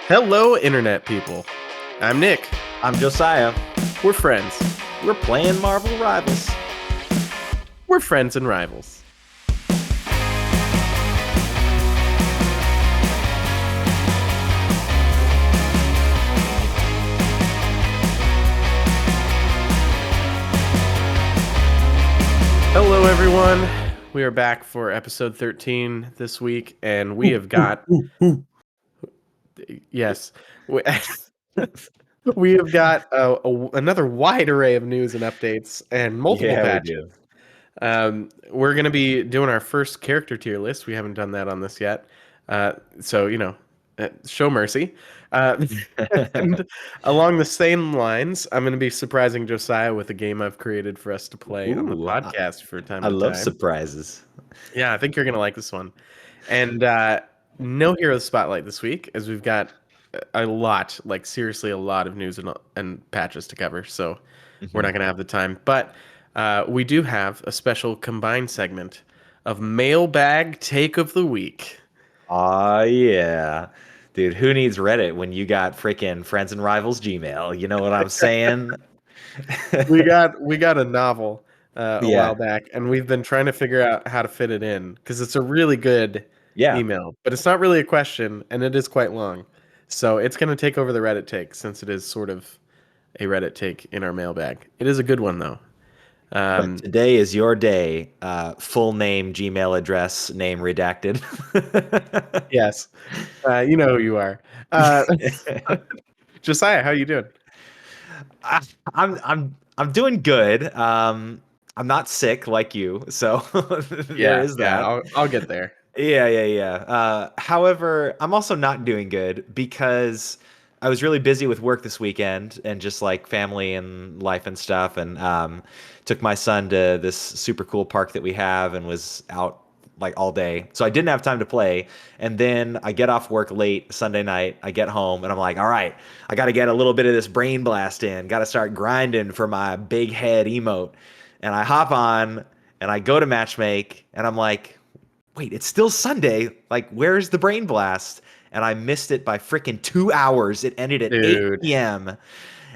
Hello, Internet people. I'm Nick. I'm Josiah. We're friends. We're playing Marvel Rivals. We're friends and rivals. Hello, everyone. We are back for episode 13 this week, and we have got. Yes. We, we have got another wide array of news and updates and multiple Yeah, we patches. do. We're going to be doing our first character tier list. We haven't done that on this yet. So, show mercy. And along the same lines, I'm going to be surprising Josiah with a game I've created for us to play on the Ooh, podcast for time I to love time. surprises. Yeah, I think you're going to like this one. And no hero spotlight this week, as we've got a lot, like seriously, a lot of news and patches to cover. So we're not going to have the time. But we do have a special combined segment of Mailbag Take of the Week. Aw, yeah. Dude, who needs Reddit when you got freaking Friends and Rivals Gmail? You know what I'm saying? We got a novel a while Yeah. back, and we've been trying to figure out how to fit it in because it's a really good Yeah. email, but it's not really a question, and it is quite long. So it's going to take over the Reddit take since it is sort of a Reddit take in our mailbag. It is a good one though. But Um, today is your day. Full name, Gmail address, name redacted. yes, you know who you are. Uh, Josiah, how you doing? I- I'm doing good. I'm not sick like you, so there Yeah, is yeah, that. I'll get there. Yeah. However, I'm also not doing good because I was really busy with work this weekend and just like family and life and stuff, and took my son to this super cool park that we have and was out like all day. So I didn't have time to play. And then I get off work late Sunday night. I get home and I'm like, all right, I got to get a little bit of this brain blast in. Got to start grinding for my big head emote. And I hop on and I go to matchmake and I'm like, wait, it's still Sunday. Like, where's the brain blast? And I missed it by freaking 2 hours. It ended at Dude, 8 p.m.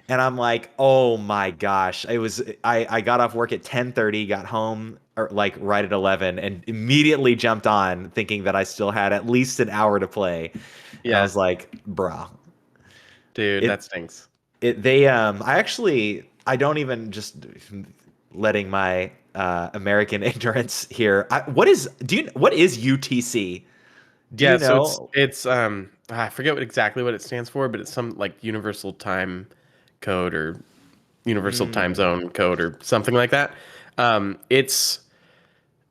And I'm like, oh my gosh. I got off work at 10:30, got home like right at 11, and immediately jumped on thinking that I still had at least an hour to play. And I yeah, was like, bruh. dude, It that stinks. I don't even just letting my American ignorance here. What is UTC? Do Yeah, you so it's know? it's um I forget exactly what it stands for, but it's some like universal time code or universal time Mm, zone code or something like that. It's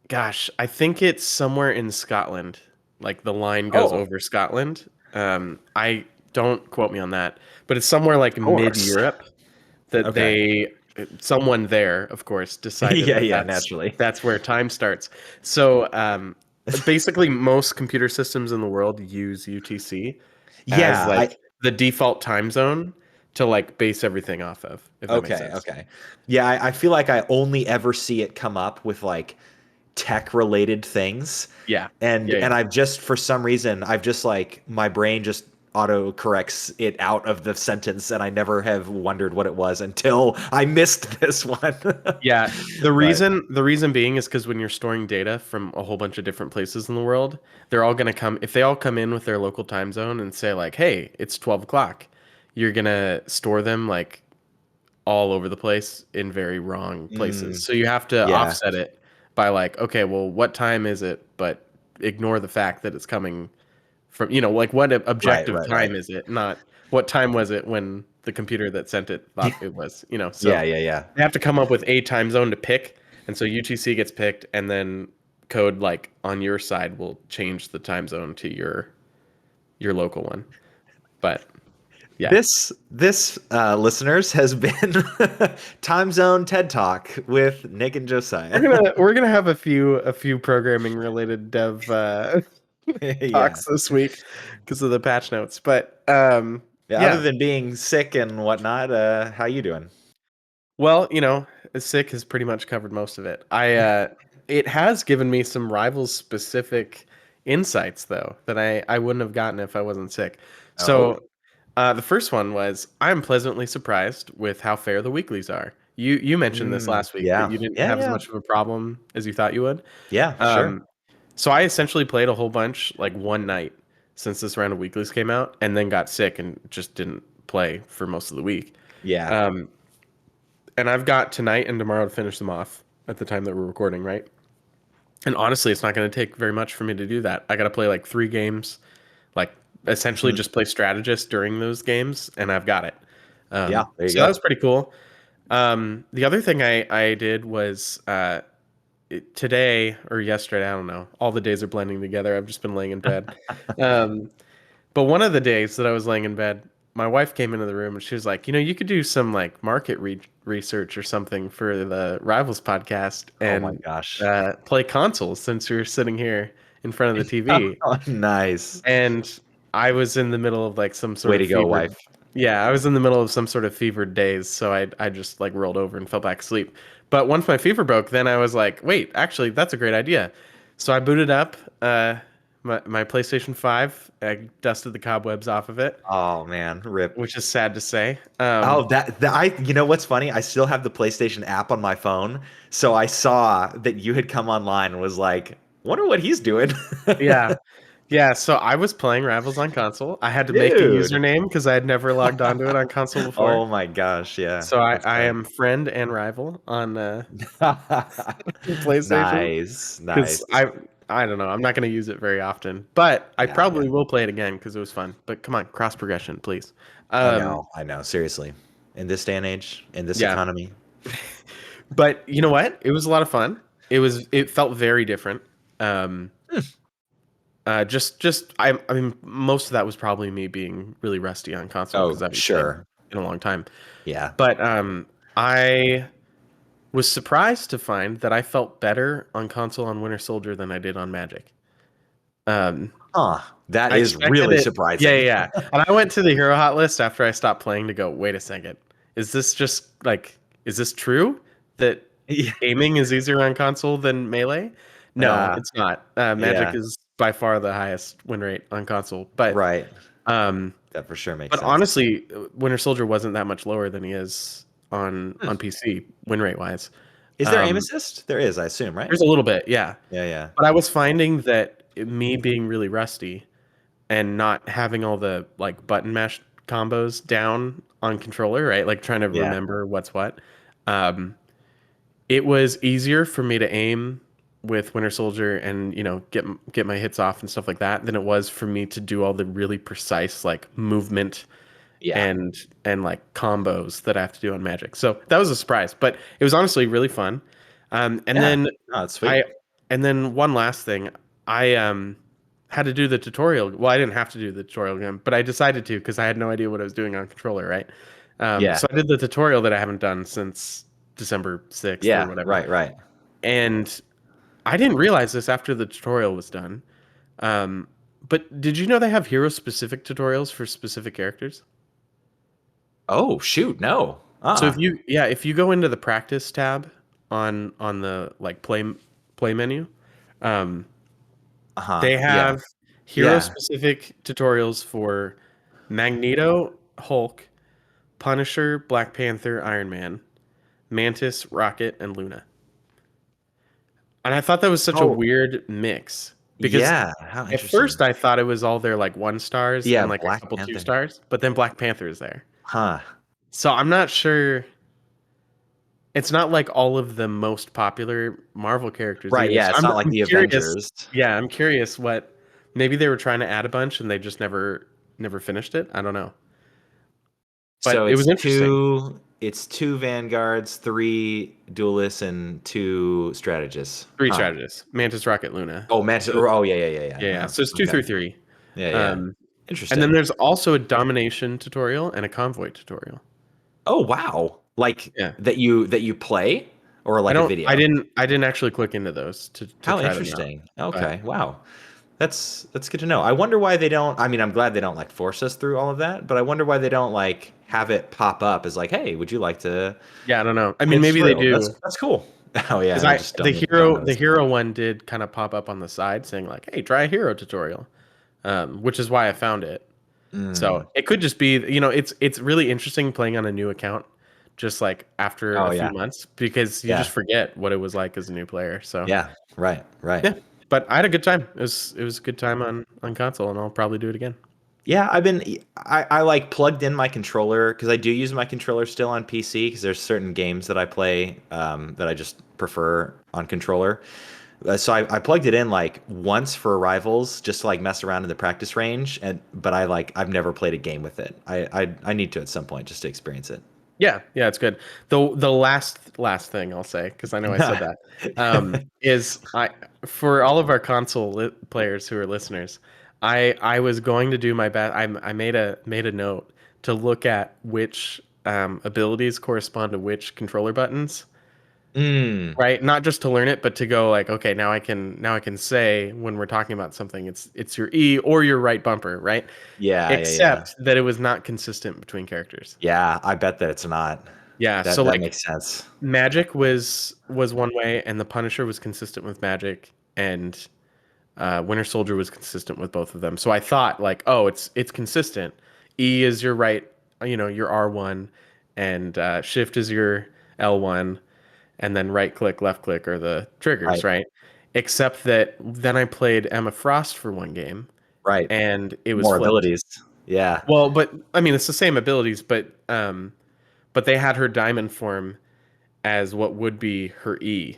gosh, I think it's somewhere in Scotland. Like the line goes oh, over Scotland. I don't quote me on that, but it's somewhere like of course. mid-Europe that Okay. someone there, of course, decided Yeah, that yeah, naturally. that's where time starts. So basically, most computer systems in the world use UTC as Yeah, I like the default time zone to like base everything off of, if that makes okay, sense. okay. Yeah, I feel like I only ever see it come up with like tech related things. Yeah, And yeah, and yeah. I've just for some reason I've just like my brain just auto corrects it out of the sentence and I never have wondered what it was until I missed this one. Yeah, the But reason the reason being is because when you're storing data from a whole bunch of different places in the world, they're all gonna come if they all come in with their local time zone and say like, "Hey, it's 12 o'clock," you're gonna store them like all over the place in very wrong places. mm, So you have to yeah, offset it by like, okay, well, what time is it? But ignore the fact that it's coming from, like what right, objective right, right. time is it? Not what time was it when the computer that sent it thought it was. Yeah, So yeah, yeah. they have to come up with a time zone to pick. And so UTC gets picked and then code like on your side will change the time zone to your local one. But yeah. This listeners has been Time Zone TED Talk with Nick and We're Josiah. gonna we're gonna have a few programming related dev Yeah. talks this week because of the patch notes. But Yeah, other yeah. than being sick and whatnot, how you doing? Well, sick has pretty much covered most of it. It has given me some rivals specific insights though that I wouldn't have gotten if I wasn't sick. Oh, So The first one was I'm pleasantly surprised with how fair the weeklies are. You mentioned this last week that Yeah. you didn't Yeah, have as yeah. much of a problem as you thought you would. Yeah, sure. Um, so I essentially played a whole bunch like one night since this round of weeklies came out, and then got sick and just didn't play for most of the week. Yeah. Um, and I've got tonight and tomorrow to finish them off at the time that we're recording, right? And honestly, it's not going to take very much for me to do that. I got to play like 3 games, like essentially Mhm. just play strategist during those games, and I've got it. Yeah, there you So that go. was pretty cool. The other thing I did was today or yesterday, I don't know. All the days are blending together. I've just been laying in bed. Um, but one of the days that I was laying in bed, my wife came into the room and she was like, you could do some like market research or something for the Rivals podcast Oh my and gosh. play consoles since you're sitting here in front of the TV. Oh, nice. And I was in the middle of like some sort Way of to go, fevered, wife. yeah, I was in the middle of some sort of fevered daze, so I just like rolled over and fell back asleep. But once my fever broke, then I was like, wait, actually, that's a great idea. So I booted up my PlayStation 5. I dusted the cobwebs off of it, Oh man, rip. which is sad to say. Oh, you know what's funny? I still have the PlayStation app on my phone, so I saw that you had come online and was like, wonder what he's doing. Yeah. Yeah, so I was playing Rivals on console. I had to make a Dude. username because I had never logged onto it on console before. Oh my gosh, yeah. So I, That's I funny. am friend and rival on PlayStation Nice, because nice. I don't know. I'm not going to use it very often, but I Yeah, yeah. probably will play it again because it was fun. But come on, cross progression, please. I Um, know, I know. Seriously. In this day and age, in this yeah, economy. but you know what? It was a lot of fun. It felt very different. Um, Hmm. I mean, most of that was probably me being really rusty on console because Oh, I haven't played sure. in a long time. Yeah. But I was surprised to find that I felt better on console on Winter Soldier than I did on Magic. Um, Huh. That I is expected really it. Yeah, yeah, surprising. yeah. And I went to the hero hot list after I stopped playing to go, wait a second. Is this just like, is this true that Yeah. aiming is easier on console than melee? No, Uh, it's not. Magic yeah. is by far the highest win rate on console. Right. Um, That for sure makes but sense. honestly, Winter Soldier wasn't that much lower than he is Hmm. on PC win rate wise. Is there aim Um, assist? There is, I assume, right? there's a little bit, yeah. Yeah, yeah. But I was finding that me being really rusty and not having all the like button mash combos down on controller, right? Like trying to Yeah. remember what's what. Um, it was easier for me to aim with Winter Soldier and get my hits off and stuff like that than it was for me to do all the really precise like movement Yeah. and like combos that I have to do on Magic. So that was a surprise, but it was honestly really fun. And Yeah. then Oh, that's I sweet. and then one last thing, I had to do the tutorial. Well, I didn't have to do the tutorial again, but I decided to because I had no idea what I was doing on controller, right? Yeah. So I did the tutorial that I haven't done since December 6th or Yeah. whatever. Right, right. And I didn't realize this after the tutorial was done. Um, but did you know they have hero specific tutorials for specific characters? Oh, shoot. No. So Uh-uh. if you go into the practice tab on the like play menu, um, Uh-huh. they Yeah. have hero Yeah. specific tutorials for Magneto, Hulk, Punisher, Black Panther, Iron Man, Mantis, Rocket, and Luna. And I thought that was such a Oh, weird mix because yeah. How at interesting. first I thought it was all their like 1 stars Yeah, and like a Black couple two Panther. stars, but then Black Panther is there. Huh. So I'm not sure. It's not like all of the most popular Marvel characters Right, either. yeah, So it's not like I'm the curious. Avengers. Yeah, I'm curious what maybe they were trying to add a bunch and they just never finished it. I don't know. But So it was interesting. it's two vanguards, three duelists, and two strategists. Three Huh. strategists: Mantis, Rocket, Luna. Oh, Mantis. So Oh, yeah, yeah, yeah, yeah. yeah, yeah. Uh-huh. So it's two Okay. through three. Yeah, yeah. Um, and then Interesting. there's also a domination tutorial and a convoy tutorial. Oh, wow. Like Yeah. that you play or like a video? I didn't actually click into those to How try them out. interesting. But Okay. Wow. That's good to know. I wonder why they don't. I mean, I'm glad they don't like force us through all of that, but I wonder why they don't like have it pop up as like, "Hey, would you like to yeah, I don't know. I play mean, this maybe they thrill?" do. That's cool. Oh yeah, Because and I I just don't the notice it. hero one did kind of pop up on the side saying like, "Hey, try a hero tutorial," which is why I found it. So Mm. it could just be, it's really interesting playing on a new account, just like after Oh a few yeah. months, because you just Yeah. forget what it was like as a new player. So Yeah. Right. Right. yeah, but I had a good time. It was a good time on console, and I'll probably do it again. Yeah, I like plugged in my controller because I do use my controller still on PC because there's certain games that I play that I just prefer on controller. So I plugged it in like once for Arrivals just to like mess around in the practice range, and but I've never played a game with it. I need to at some point just to experience it. Yeah, yeah, it's good. The last thing I'll say, because I know I said that, is I for all of our players who are listeners, I was going to do my best. I made a note to look at which abilities correspond to which controller buttons, Mm, right? Not just to learn it, but to go like, okay, now I can say when we're talking about something, it's your E or your right bumper, right? yeah, yeah, yeah. Except that it was not consistent between characters. Yeah, I bet that it's not. Yeah, so That like makes sense. Magic was one way, and the Punisher was consistent with Magic, and Winter Soldier was consistent with both of them. So I thought like, oh, it's consistent. E is your right, your R1, and Shift is your L1, and then right click, left click are the triggers, Right, right? Except that then I played Emma Frost for one game, right. and it was More flipped. abilities. Yeah, Well, but I mean it's the same abilities, but they had her diamond form as what would be her E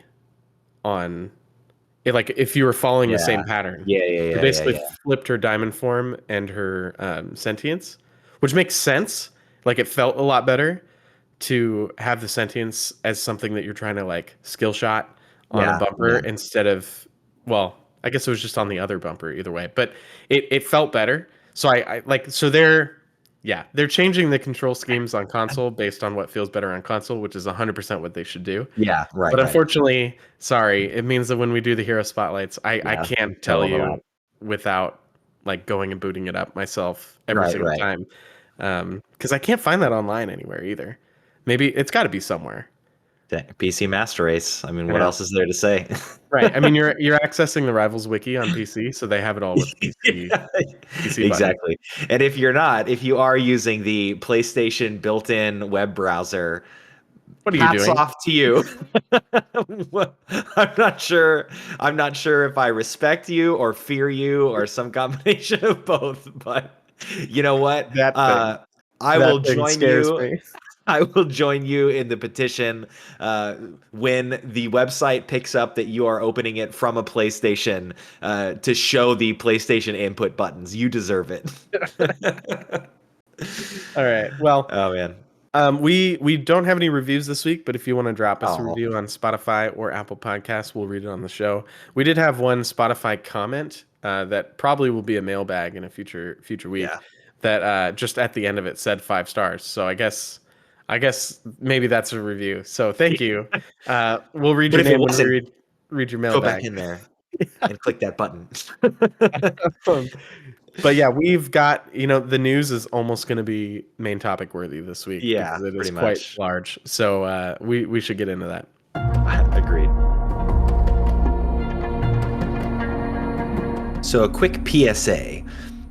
on like if you were following the yeah, same pattern. yeah, yeah, They yeah, yeah, basically yeah. flipped her diamond form and her sentience, which makes sense. Like it felt a lot better to have the sentience as something that you're trying to like skill shot on a Yeah, bumper yeah. instead of, well, I guess it was just on the other bumper either way, but it felt better. So I like, so they're changing the control schemes on console based on what feels better on console, which is 100% what they should do. Yeah, right, But right. unfortunately, sorry, it means that when we do the hero spotlights, I Yeah, can't no tell overlap. you without like going and booting it up myself every Right, single right. time. Because I can't find that online anywhere either. Maybe it's got to be somewhere. Dang, PC Master Race. I mean, I what know. else is there to say? Right. I mean, you're accessing the Rivals wiki on PC, so they have it all with Yeah, PC buttons. exactly. And if you're not, if you are using the PlayStation built-in web browser, What are you hats doing? off to you. I'm not sure. I'm not sure if I respect you or fear you or some combination of both. But you know what? That thing. I That will thing join scares you. me. I will join you in the petition when the website picks up that you are opening it from a PlayStation to show the PlayStation input buttons. You deserve it. All right. Well, Oh man. we don't have any reviews this week, but if you want to drop us a Oh review on Spotify or Apple Podcasts, we'll read it on the show. We did have one Spotify comment that probably will be a mailbag in a future week yeah. that just at the end of it said 5 stars. So I guess maybe that's a review. So thank you. We'll read What your if it name when we wasn't? read your Go back mailbag. in there and click that button. Um, But yeah, we've got, the news is almost going to be main topic worthy this week because Yeah, it is pretty quite much. large. So we should get into that. Agreed. So a quick PSA: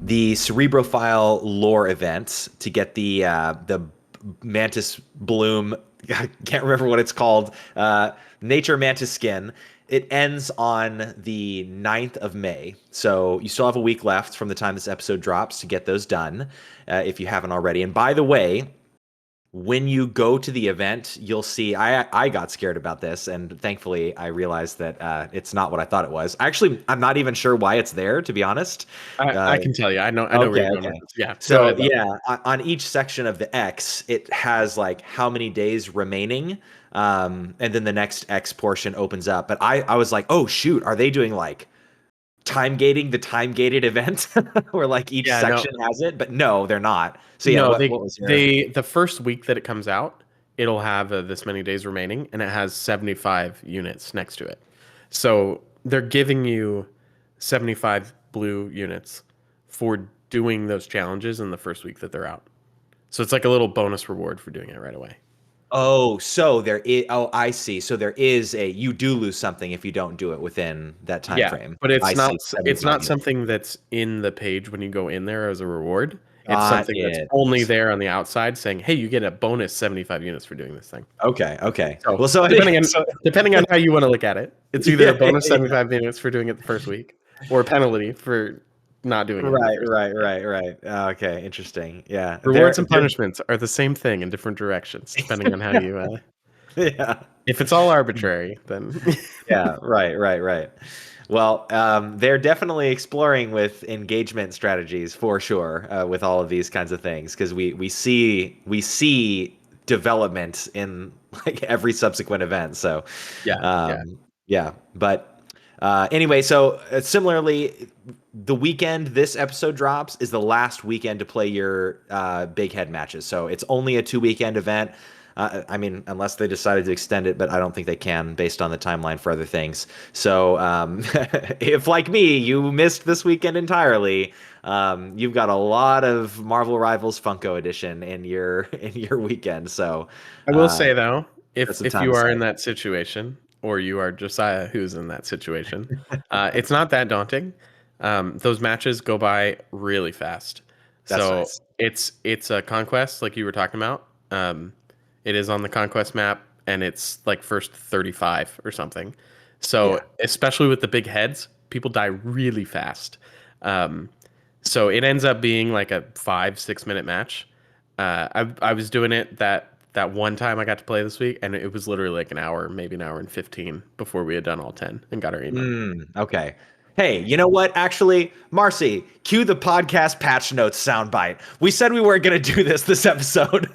the Cerebrophile lore event to get the mantis bloom. I can't remember what it's called. Nature mantis skin. It ends on the 9th of May. So you still have a week left from the time this episode drops to get those done, if you haven't already. And by the way, when you go to the event, you'll see. I got scared about this, and thankfully, I realized that it's not what I thought it was. Actually, I'm not even sure why it's there, to be honest. I Uh, can tell you. I know where okay, you're going with okay. this. Yeah, go So ahead though. yeah, on each section of the X, it has like how many days remaining, and then the next X portion opens up. But I was like, oh shoot, are they doing like time gating the time gated event where like each Yeah, no, section has it? But no, they're not. So yeah, no, what was your? the first week that it comes out, it'll have this many days remaining, and it has 75 units next to it. So they're giving you 75 blue units for doing those challenges in the first week that they're out. So it's like a little bonus reward for doing it right away. Oh, so there is. Oh, I see. So there is a. You do lose something if you don't do it within that time Yeah, frame. but it's I not see. it's 75 not units. something that's in the page when you go in there as a reward. It's Got something that's it. only there on the outside saying, "Hey, you get a bonus 75 units for doing this thing." Okay. Okay. So Well, so depending on how you want to look at it, it's either yeah, a bonus yeah. 75 units for doing it the first week, or a penalty for not doing it in the Right, first week. right, Yeah. right, right. Okay, interesting. Yeah, Rewards and punishments are the same thing in different directions, depending on how you. yeah, If it's all arbitrary, then yeah. Right, right, right. Well, they're definitely exploring with engagement strategies for sure with all of these kinds of things because we see development in like every subsequent event. So, yeah, yeah. yeah. But anyway, so similarly, the weekend this episode drops is the last weekend to play your big head matches. So it's only a 2 weekend event. I mean, unless they decided to extend it, but I don't think they can based on the timeline for other things. So if, like me, you missed this weekend entirely, you've got a lot of Marvel Rivals Funko Edition in your weekend. So I will say though, that's a if time you to are say. in that situation, or you are Josiah who's in that situation, it's not that daunting. Those matches go by really fast. That's So nice. it's a conquest like you were talking about. It is on the conquest map, and it's like first 35 or something. So Yeah. especially with the big heads, people die really fast. Um, so it ends up being like a 5-6 minute match. I was doing it that one time I got to play this week, and it was literally like an hour, maybe an hour and 15 before we had done all 10 and got our email. Okay. Hey, you know what? Actually, Marcy, cue the podcast patch notes soundbite. We said we weren't going to do this episode,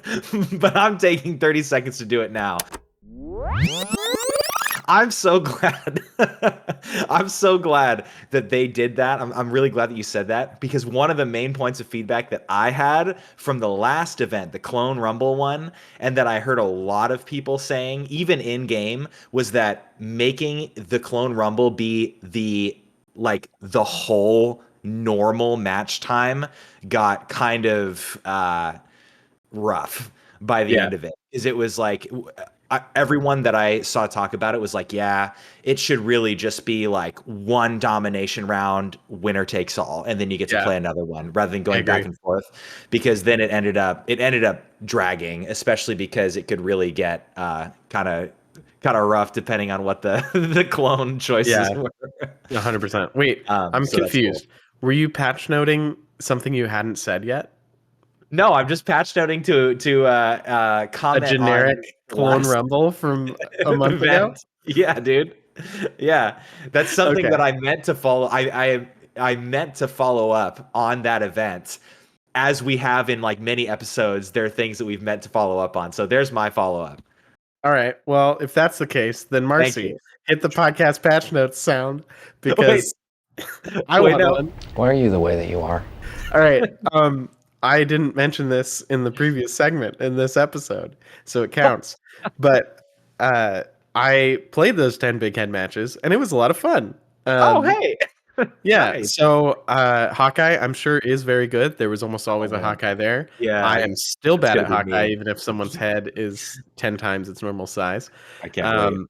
but I'm taking 30 seconds to do it now. I'm so glad. I'm so glad that they did that. I'm really glad that you said that because one of the main points of feedback that I had from the last event, the Clone Rumble one, and that I heard a lot of people saying, even in game, was that making the Clone Rumble be the whole normal match time got kind of rough by the Yeah, end of it is it was like everyone that I saw talk about it was like, yeah, it should really just be like one domination round, winner takes all, and then you get to yeah, play another one rather than I going back agree. and forth. Because then it ended up dragging, especially because it could really get kind of rough depending on what the the clone choices Yeah, were. 100%. Wait, I'm So that's cool. confused. Were you patch noting something you hadn't said yet? No, I'm just patch noting to A comment on generic clone last rumble from a month ago? event. Yeah, dude. Yeah, that's something Okay. that I meant to follow. I meant to follow up on that event, as we have in like many episodes. There are things that we've meant to follow up on. So there's my follow up. All right. Well, if that's the case, then Thank Marcy, you. hit the podcast patch notes sound Wait, because I wait, want no. one. Why are you the way that you are? All right. I didn't mention this in the previous segment in this episode, so it counts. But uh I played those 10 big head matches and it was a lot of fun. Oh, Um hey, yeah, nice. so Hawkeye I'm sure is very good. There was almost Oh always a man, Hawkeye there. yeah, I am still it's bad gonna at be Hawkeye me. even if someone's head is 10 times its normal size. I can't wait. Um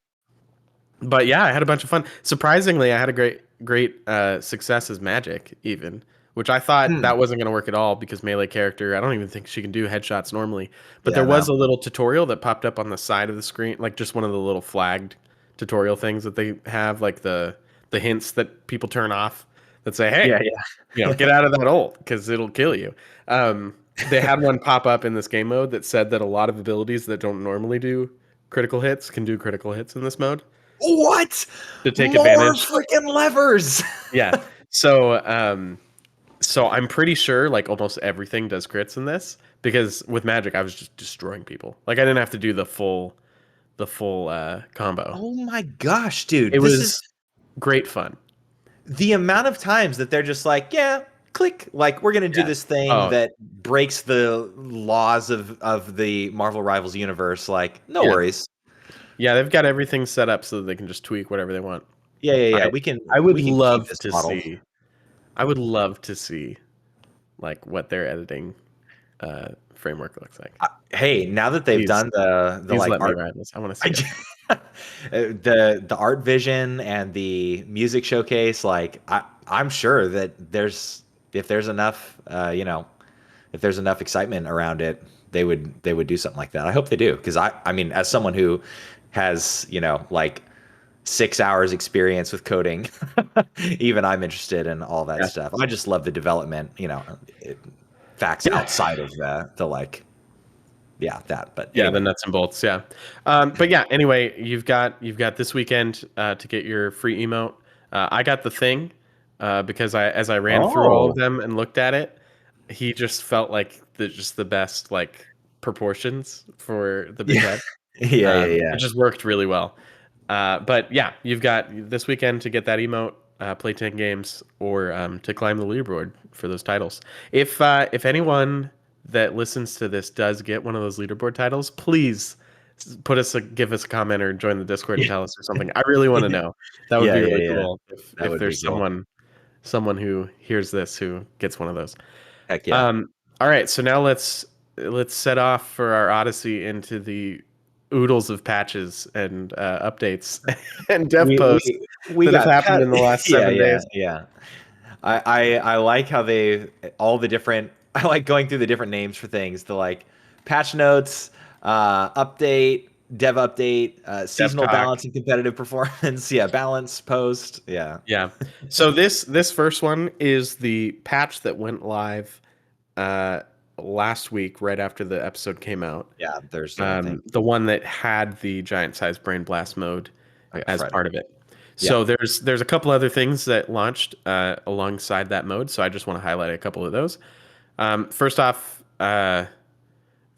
but yeah, I had a bunch of fun. Surprisingly, I had a great success as Magic even, which I thought Hmm. that wasn't going to work at all because melee character, I don't even think she can do headshots normally. But there Yeah, was no. a little tutorial that popped up on the side of the screen, like just one of the little flagged tutorial things that they have, like the hints that people turn off that say, Yeah, "Hey, yeah. get out of that ult because it'll kill you." They had one pop up in this game mode that said that a lot of abilities that don't normally do critical hits can do critical hits in this mode What? to take More advantage. freaking levers. Yeah. So so I'm pretty sure like almost everything does crits in this because with magic I was just destroying people. Like I didn't have to do the full combo. Oh my gosh, dude. It This is was great fun. the amount of times that they're just like, yeah, click, like we're gonna do Yeah. this thing Oh, that breaks the laws of the Marvel Rivals universe. Like, no yeah. worries. Yeah, they've got everything set up so that they can just tweak whatever they want. Yeah, yeah, yeah. I We can I would we can keep love this to model. see I would love to see like what their editing framework looks like. Hey, now that they've Please, done the please like let me art ride this. I want to see it. the art vision and the music showcase, like I'm sure that there's if there's enough if there's enough excitement around it, they would do something like that. I hope they do, because I mean, as someone who has, like 6 hours experience with coding, even I'm interested in all that Yeah. stuff. I just love the development, facts Yeah. outside of the like, yeah, that. But Yeah, the anyway, nuts and bolts. Yeah, but yeah. Anyway, you've got this weekend to get your free emote. I got the thing because as I ran through all of oh, them and looked at it, he just felt like just the best like proportions for the big yeah, head. yeah, yeah, It yeah. just worked really well. But yeah, you've got this weekend to get that emote, play 10 games, or to climb the leaderboard for those titles. If anyone that listens to this does get one of those leaderboard titles, please give us a comment or join the Discord and tell us or something. I really want to know. That would Yeah, be yeah, really yeah. cool That if would be there's cool. someone who hears this who gets one of those. Heck yeah. Um, all right, so now let's set off for our odyssey into the oodles of patches and updates and dev We posts we we that have got happened in the last yeah, 7 days. yeah, yeah. I like how they all the different I like going through the different names for things. The like patch notes, update, dev update, Dev seasonal talk. balance and competitive performance. Yeah, balance post. Yeah. Yeah. So this first one is the patch that went live uh, last week, right after the episode came out. Yeah, Thursday, I think. The one that had the giant size brain blast mode Oh yeah, as Friday. part of it. Yeah. So there's a couple other things that launched alongside that mode. So I just want to highlight a couple of those. First off,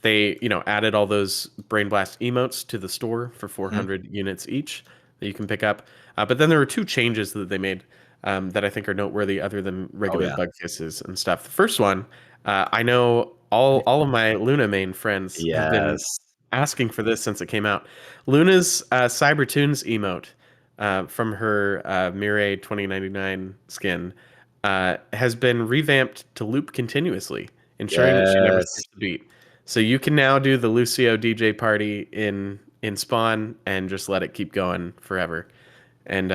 they added all those brain blast emotes to the store for Mhm. 400 units each that you can pick up. But then there were two changes that they made that I think are noteworthy, other than Oh regular yeah. bug fixes and stuff. The first one, I know all of my Luna main friends have been Yes. asking for this since it came out. Luna's Cybertoons emote from her Mirai 2099 skin has been revamped to loop continuously, ensuring that she never Yes. skips a beat. So you can now do the Lucio DJ party in Spawn and just let it keep going forever, and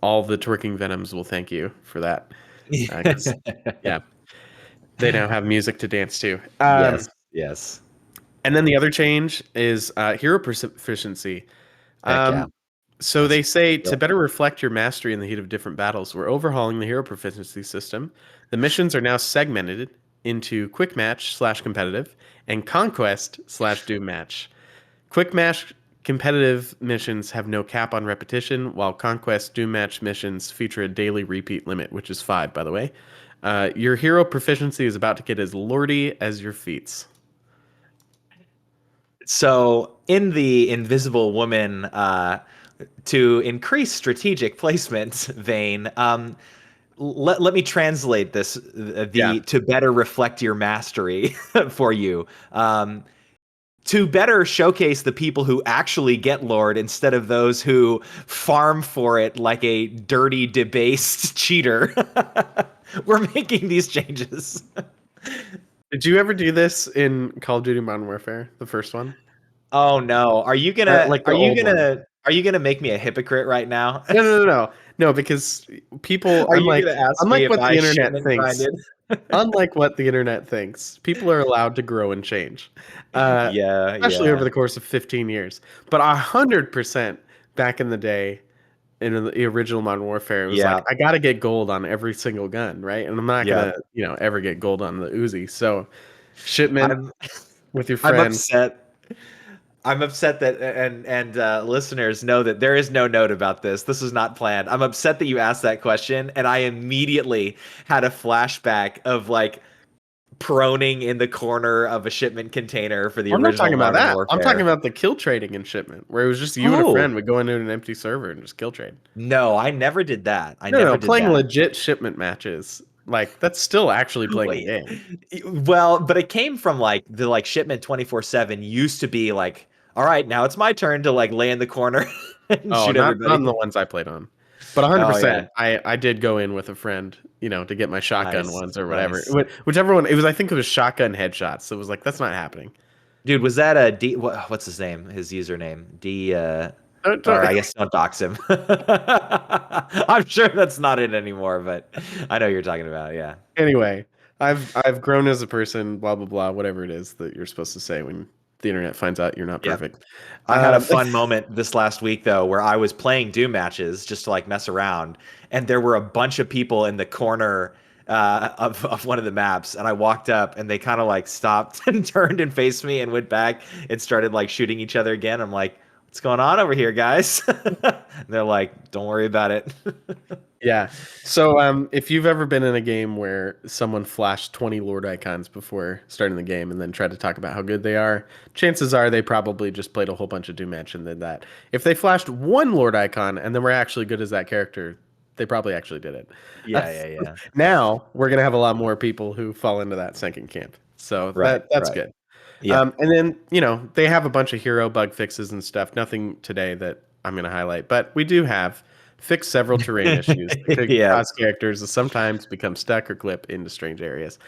all the twerking venoms will thank you for that. Because yeah, they now have music to dance to. Yes. Yes. And then the other change is hero proficiency. Heck yeah. Um, so That's they say to yep. better reflect your mastery in the heat of different battles, we're overhauling the hero proficiency system. The missions are now segmented into quick match slash competitive and conquest slash doom match. Quick match competitive missions have no cap on repetition, while conquest doom match missions feature a daily repeat limit, which is 5, by the way. Your hero proficiency is about to get as lordy as your feats. So in the Invisible Woman, to increase strategic placement vein, let me translate this, Yeah. the to better reflect your mastery for you. To better showcase the people who actually get Lord instead of those who farm for it like a dirty, debased cheater. We're making these changes. Did you ever do this in Call of Duty Modern Warfare, the first one? Oh no. Are you gonna Like are the you old one? gonna are you gonna make me a hypocrite right now? No, no, no, no, no. Because people, Are you gonna ask me unlike if what the I internet shipment thinks, grinded? unlike what the internet thinks, people are allowed to grow and change, uh, Yeah, especially over yeah. the course of 15 years. But 100% back in the day, in the original Modern Warfare, it was like Yeah, I got to get gold on every single gun, right? And I'm not yeah. gonna, ever get gold on the Uzi. So shipment I'm with your I'm friend. upset. I'm upset that and listeners know that there is no note about this. This is not planned. I'm upset that you asked that question, and I immediately had a flashback of like proning in the corner of a shipment container for the I'm not original talking about Modern that. I'm talking Warfare. about the kill trading in shipment, where it was just you and a Oh friend would go into an empty server and just kill trade. no, I never did that. I No, never no, did playing that. legit shipment matches. Like that's still actually playing the Wait. game. Well, but it came from like the like shipment 24/7 used to be like, all right, now it's my turn to like lay in the corner and Oh, shoot not on everybody. the ones I played on. But Oh yeah. 100%, I did go in with a friend, to get my shotgun Nice. ones or whatever. Nice. Whichever one. It was, I think it was shotgun headshots. So it was like that's not happening. Dude, was that a D what's his name? His username. D Don't- or don't- I guess don't dox him. I'm sure that's not it anymore, but I know you're talking about, yeah. Anyway, I've grown as a person, blah blah blah, whatever it is that you're supposed to say when the internet finds out you're not Yep. perfect. I had a Um, fun moment this last week though, where I was playing Doom matches just to like mess around, and there were a bunch of people in the corner of one of the maps, and I walked up, and they kind of like stopped and turned and faced me and went back and started like shooting each other again. I'm like, "What's going on over here, guys?" And they're like, "Don't worry about it." Yeah. So, if you've ever been in a game where someone flashed 20 Lord icons before starting the game and then tried to talk about how good they are, chances are they probably just played a whole bunch of Doom Match and did that. If they flashed one Lord icon and then were actually good as that character, they probably actually did it. Uh, Yeah, yeah, yeah. Now we're gonna have a lot more people who fall into that second camp. So Right, that's right. good. Yep. And then, they have a bunch of hero bug fixes and stuff. Nothing today that I'm going to highlight, but we do have fixed several terrain issues that could Yep. cause characters to sometimes become stuck or clip into strange areas.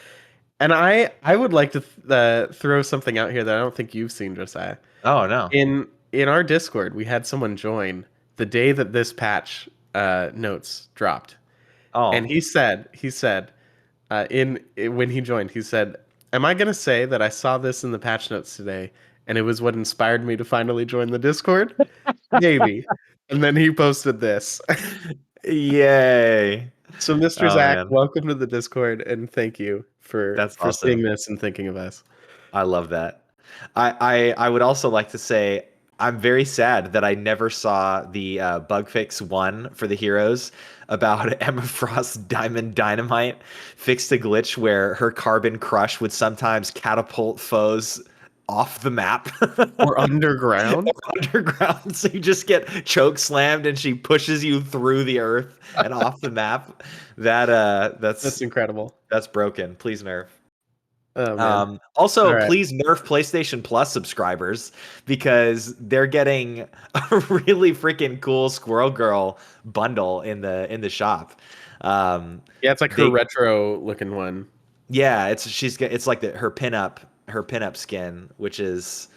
And I would like to throw something out here that I don't think you've seen, Josiah. Oh no. In our Discord, we had someone join the day that this patch notes dropped, and Oh. he said when he joined, he said, "Am I gonna say that I saw this in the patch notes today, and it was what inspired me to finally join the Discord? Maybe." And then he posted this. Yay. So, Mr. Oh Zach, man. welcome to the Discord, and thank you for That's seeing awesome. this and thinking of us. I love that. I would also like to say I'm very sad that I never saw the bug fix one for the heroes about Emma Frost Diamond Dynamite fixed a glitch where her carbon crush would sometimes catapult foes off the map Or underground. underground. So you just get choke slammed and she pushes you through the earth and off the map. That That's incredible. that's broken. Please nerf. Oh man. All Also, right. please nerf PlayStation Plus subscribers because they're getting a really freaking cool Squirrel Girl bundle in the shop. Um, Yeah, it's like her they retro looking one. yeah, it's like her pinup skin, which is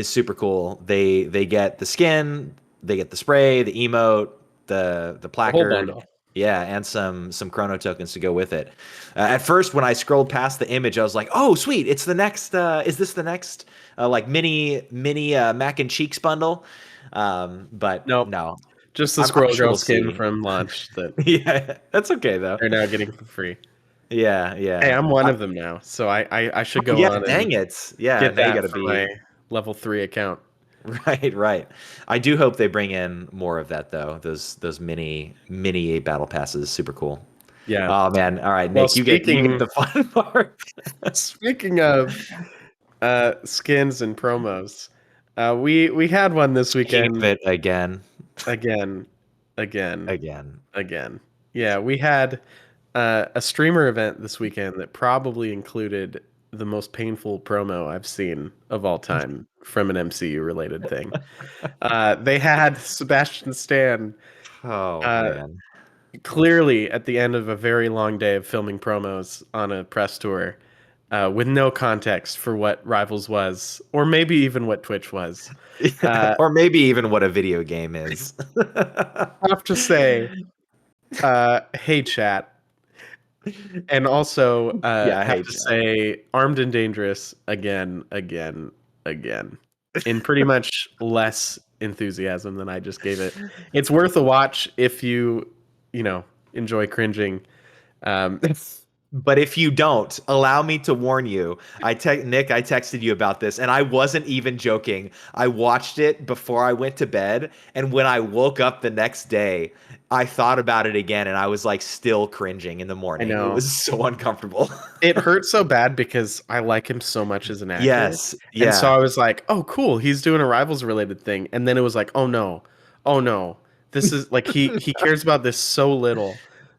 super cool. They get the skin, they get the spray, the emote, the The whole placard, bundle. yeah, and some chrono tokens to go with it. At first, when I scrolled past the image, I was like, "Oh, sweet! It's the next. Is this the next like mini mac and cheeks bundle?" But Nope. no, Just the I'm Squirrel sure Girl we'll skin see. from launch that Yeah, that's okay though. they're now getting for free. Yeah, Hey, yeah. I'm one of them now, so I should Oh go yeah, on and dang it. Yeah, get now you got that to for my be level 3 account. right, right. I do hope they bring in more of that though. Those mini battle passes, super cool. Yeah. Oh man, all right, Well, Nick, you get the fun part. speaking of skins and promos, we had one this Speaking of weekend it again, again, again, again. again. Yeah, we had a streamer event this weekend that probably included the most painful promo I've seen of all time from an MCU related thing. They had Sebastian Stan Oh uh, man. clearly at the end of a very long day of filming promos on a press tour, with no context for what Rivals was, or maybe even what Twitch was. Yeah, Uh, or maybe even what a video game is. I have to say, hey chat, and also Yeah, have hey to chat. say, Armed and Dangerous again, again, again, in pretty much less enthusiasm than I just gave it. It's worth a watch if you know, enjoy cringing. Um, But if you don't, allow me to warn you. Nick, I texted you about this, and I wasn't even joking. I watched it before I went to bed, and when I woke up the next day, I thought about it again, and I was like still cringing in the I morning. It know. was so uncomfortable. It hurt so bad because I like him so much as an actor. Yes, And so yeah, I was like, "Oh, cool, he's doing a Rivals related thing." And then it was like, "Oh no. Oh no. This is like he cares about this so little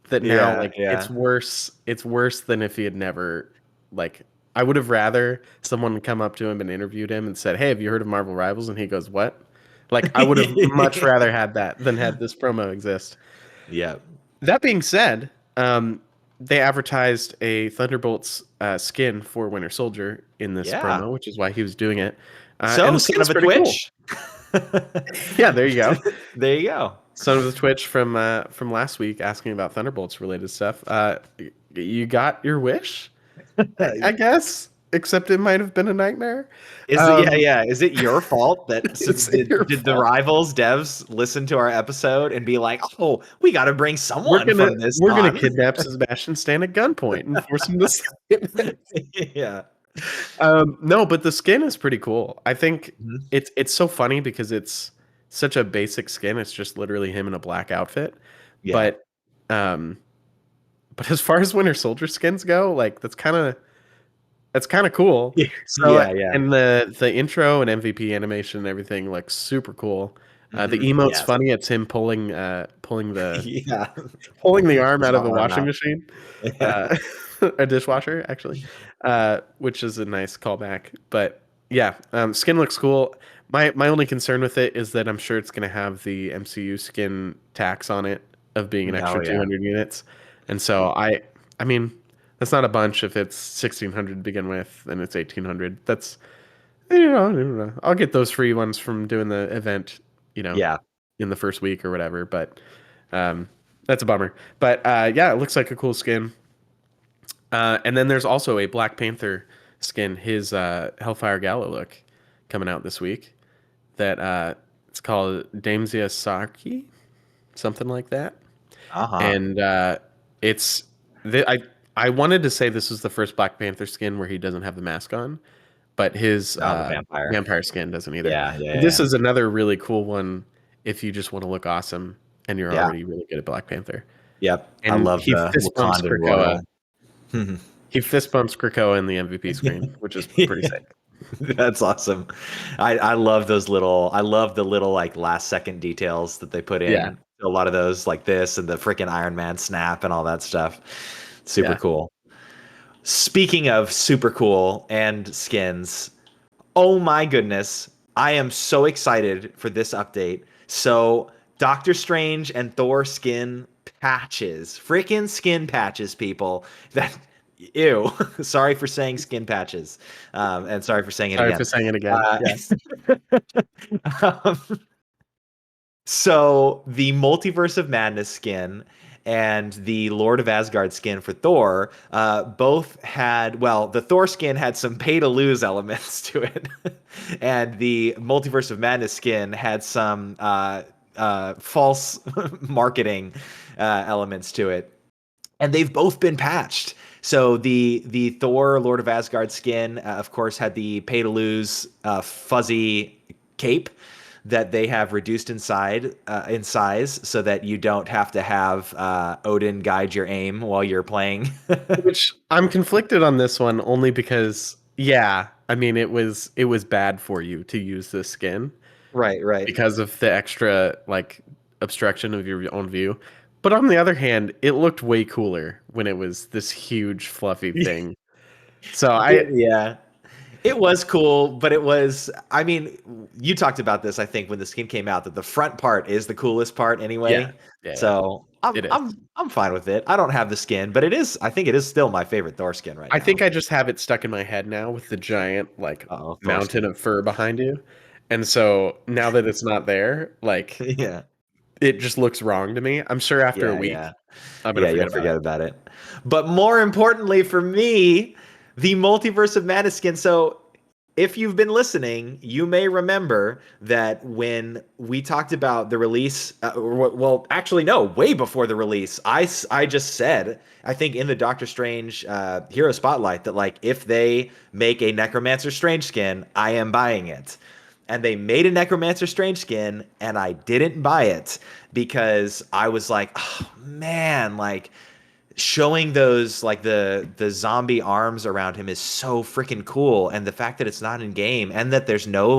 that now yeah, like yeah. it's worse. It's worse than if he had never like I would have rather someone come up to him and interviewed him and said, "Hey, have you heard of Marvel Rivals?" And he goes, "What?" Like I would have much rather had that than had this promo exist. Yeah. That being said, they advertised a Thunderbolts skin for Winter Soldier in this Yeah. promo, which is why he was doing it. And So, the son skin's of a pretty cool. Twitch. Yeah, there you go. There you go. Son of the Twitch from last week asking about Thunderbolts related stuff. You got your wish. I guess, except it might have been a nightmare. Is it? Yeah, Um, yeah. Is it your fault that it's your did the fault. Rivals devs listen to our episode and be like, "Oh, we got to bring someone from this We're gonna on"? kidnap Sebastian Stan at gunpoint and force him to sign it. Yeah. No, but the skin is pretty cool. I think Mhm. it's so funny because it's such a basic skin. It's just literally him in a black outfit. Yeah. But um, but as far as Winter Soldier skins go, like that's kind of cool. So Yeah, yeah. and the intro and MVP animation and everything like super cool. The emote's Yes. funny. It's him Yeah. pulling the arm His out of the arm washing out. machine, Yeah. uh, a dishwasher actually, which is a nice callback. But yeah, skin looks cool. My only concern with it is that I'm sure it's going to have the MCU skin tax on it of being an Oh, extra yeah. 200 units, and so I mean that's not a bunch if it's 1600 to begin with and it's 1800. That's I don't know. I'll get those free ones from doing the event, you know, Yeah. in the first week or whatever. But um, that's a bummer. But yeah, it looks like a cool skin. And then there's also a Black Panther skin, his Hellfire Gala look, coming out this week. That it's called Damsia Saki, something like that. Uh-huh. And it's I wanted to say this was the first Black Panther skin where he doesn't have the mask on, but his Oh, the vampire. vampire skin doesn't either. Yeah, yeah, But this yeah. is another really cool one if you just want to look awesome and you're Yeah. already really good at Black Panther. Yep. I And love he the fist bumps Wakandan Krakoa. royal. He fist bumps Krakoa in the MVP screen, which is pretty Yeah. sick. That's awesome. I love those little I love the little like last second details that they put Yeah, in. A lot of those like this and the freaking Iron Man snap and all that stuff. Super yeah. cool. Speaking of super cool and skins, oh my goodness. I am so excited for this update. So, Doctor Strange and Thor skin patches, freaking skin patches, people. That, ew. Sorry for saying skin patches. And sorry for saying it Sorry again. for saying it again. Uh, Yeah. um, so the Multiverse of Madness skin and the Lord of Asgard skin for Thor both had, well, the Thor skin had some pay to lose elements to it, and the Multiverse of Madness skin had some false marketing elements to it, and they've both been patched. So the Thor Lord of Asgard skin, of course, had the pay to lose fuzzy cape that they have reduced in size so that you don't have to have Odin guide your aim while you're playing. Which I'm conflicted on this one only because yeah, I mean it was bad for you to use this skin Right, right. because of the extra like obstruction of your own view. But on the other hand, it looked way cooler when it was this huge fluffy thing. So Yeah. It was cool, but it was, I mean, you talked about this, I think, when the skin came out, that the front part is the coolest part yeah, anyway. yeah, So it is. I'm fine with it. I don't have the skin, but it is, I think it is still my favorite Thor skin right I now. think I just have it stuck in my head now with the giant like Oh, Thor mountain skin. of fur behind you. And so now that it's not there, like Yeah. it just looks wrong to me. I'm sure after a Yeah, week yeah. I'm gonna Yeah, forget you'll about it. forget about it. But more importantly for me, the Multiverse of Madness skin. So if you've been listening, you may remember that when we talked about the release, well, actually, no, way before the release, I just said, I think in the Doctor Strange Hero Spotlight, that like if they make a Necromancer Strange skin, I am buying it. And they made a Necromancer Strange skin, and I didn't buy it because I was like, oh man, like showing those like the zombie arms around him is so freaking cool, and the fact that it's not in game and that there's no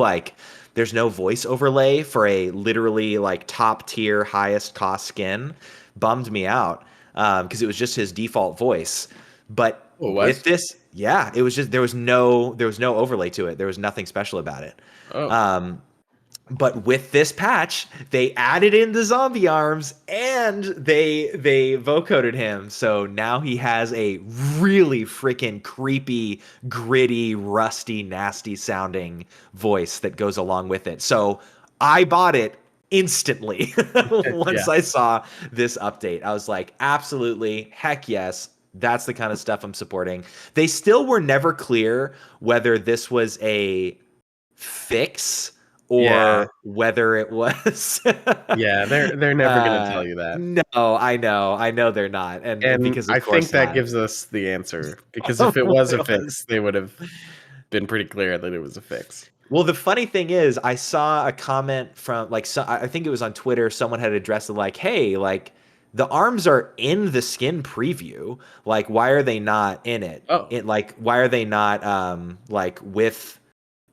voice overlay for a literally like top tier highest cost skin bummed me out because it was just his default voice. But Oh, it with was? this, yeah, it was just there was no overlay to it. There was nothing special about it. Oh. um but with this patch, they added in the zombie arms and they vocoded him. So now he has a really freaking creepy, gritty, rusty, nasty sounding voice that goes along with it. So I bought it instantly once Yeah. I saw this update. I was like, absolutely, heck yes. That's the kind of stuff I'm supporting. They still were never clear whether this was a fix Yeah, or whether it was yeah, they're never gonna tell you that. no, I know they're not. And And because of I think course that not. gives us the answer, because if it was a It was. fix, they would have been pretty clear that it was a fix. Well, the funny thing is, I saw a comment from like I think it was on Twitter. Someone had addressed it like, "Hey, like the arms are in the skin preview. Like, why are they not in it? Oh, It like why are they not like with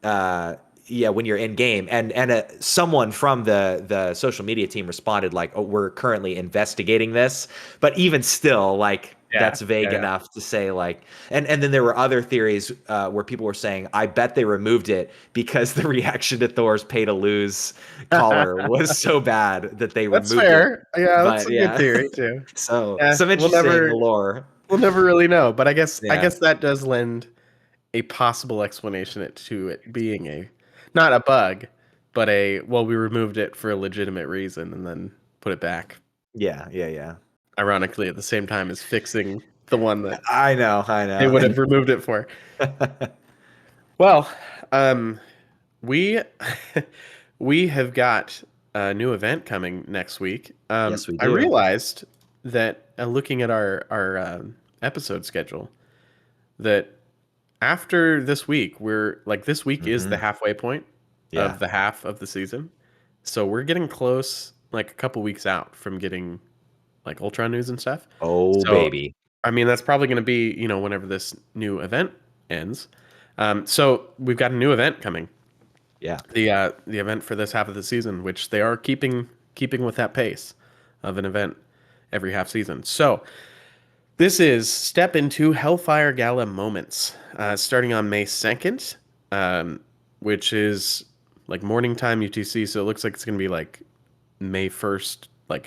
uh yeah when you're in game?" And someone from the social media team responded like, "Oh, we're currently investigating this." But even still, like yeah, that's vague yeah, enough to say like, and then there were other theories where people were saying, I bet they removed it because the reaction to Thor's pay to lose yeah. collar was so bad that they That's removed it. fair. Yeah, that's But a good yeah, theory too. so Yeah, some interesting lore. we'll never really know, but I Yeah, guess that does lend a possible explanation to it being a not a bug, but a well, we removed it for a legitimate reason and then put it back. yeah. Ironically, at the same time as fixing the one that I they know. would have removed it for. Well, um, we we have got a new event coming next week. Yes, we I do. realized that looking at our episode schedule, that after this week, we're like this week is the Hmm. halfway point Yeah. of the half of the season, so we're getting close, like a couple weeks out from getting like Ultron news and stuff. Oh, So, baby. I mean, that's probably going to be whenever this new event ends. So we've got a new event coming, Yeah. the event for this half of the season, which they are keeping with that pace of an event every half season. So this is Step into Hellfire Gala Moments, starting on May 2nd, which is like morning time UTC. So it looks like it's going to be like May 1st, like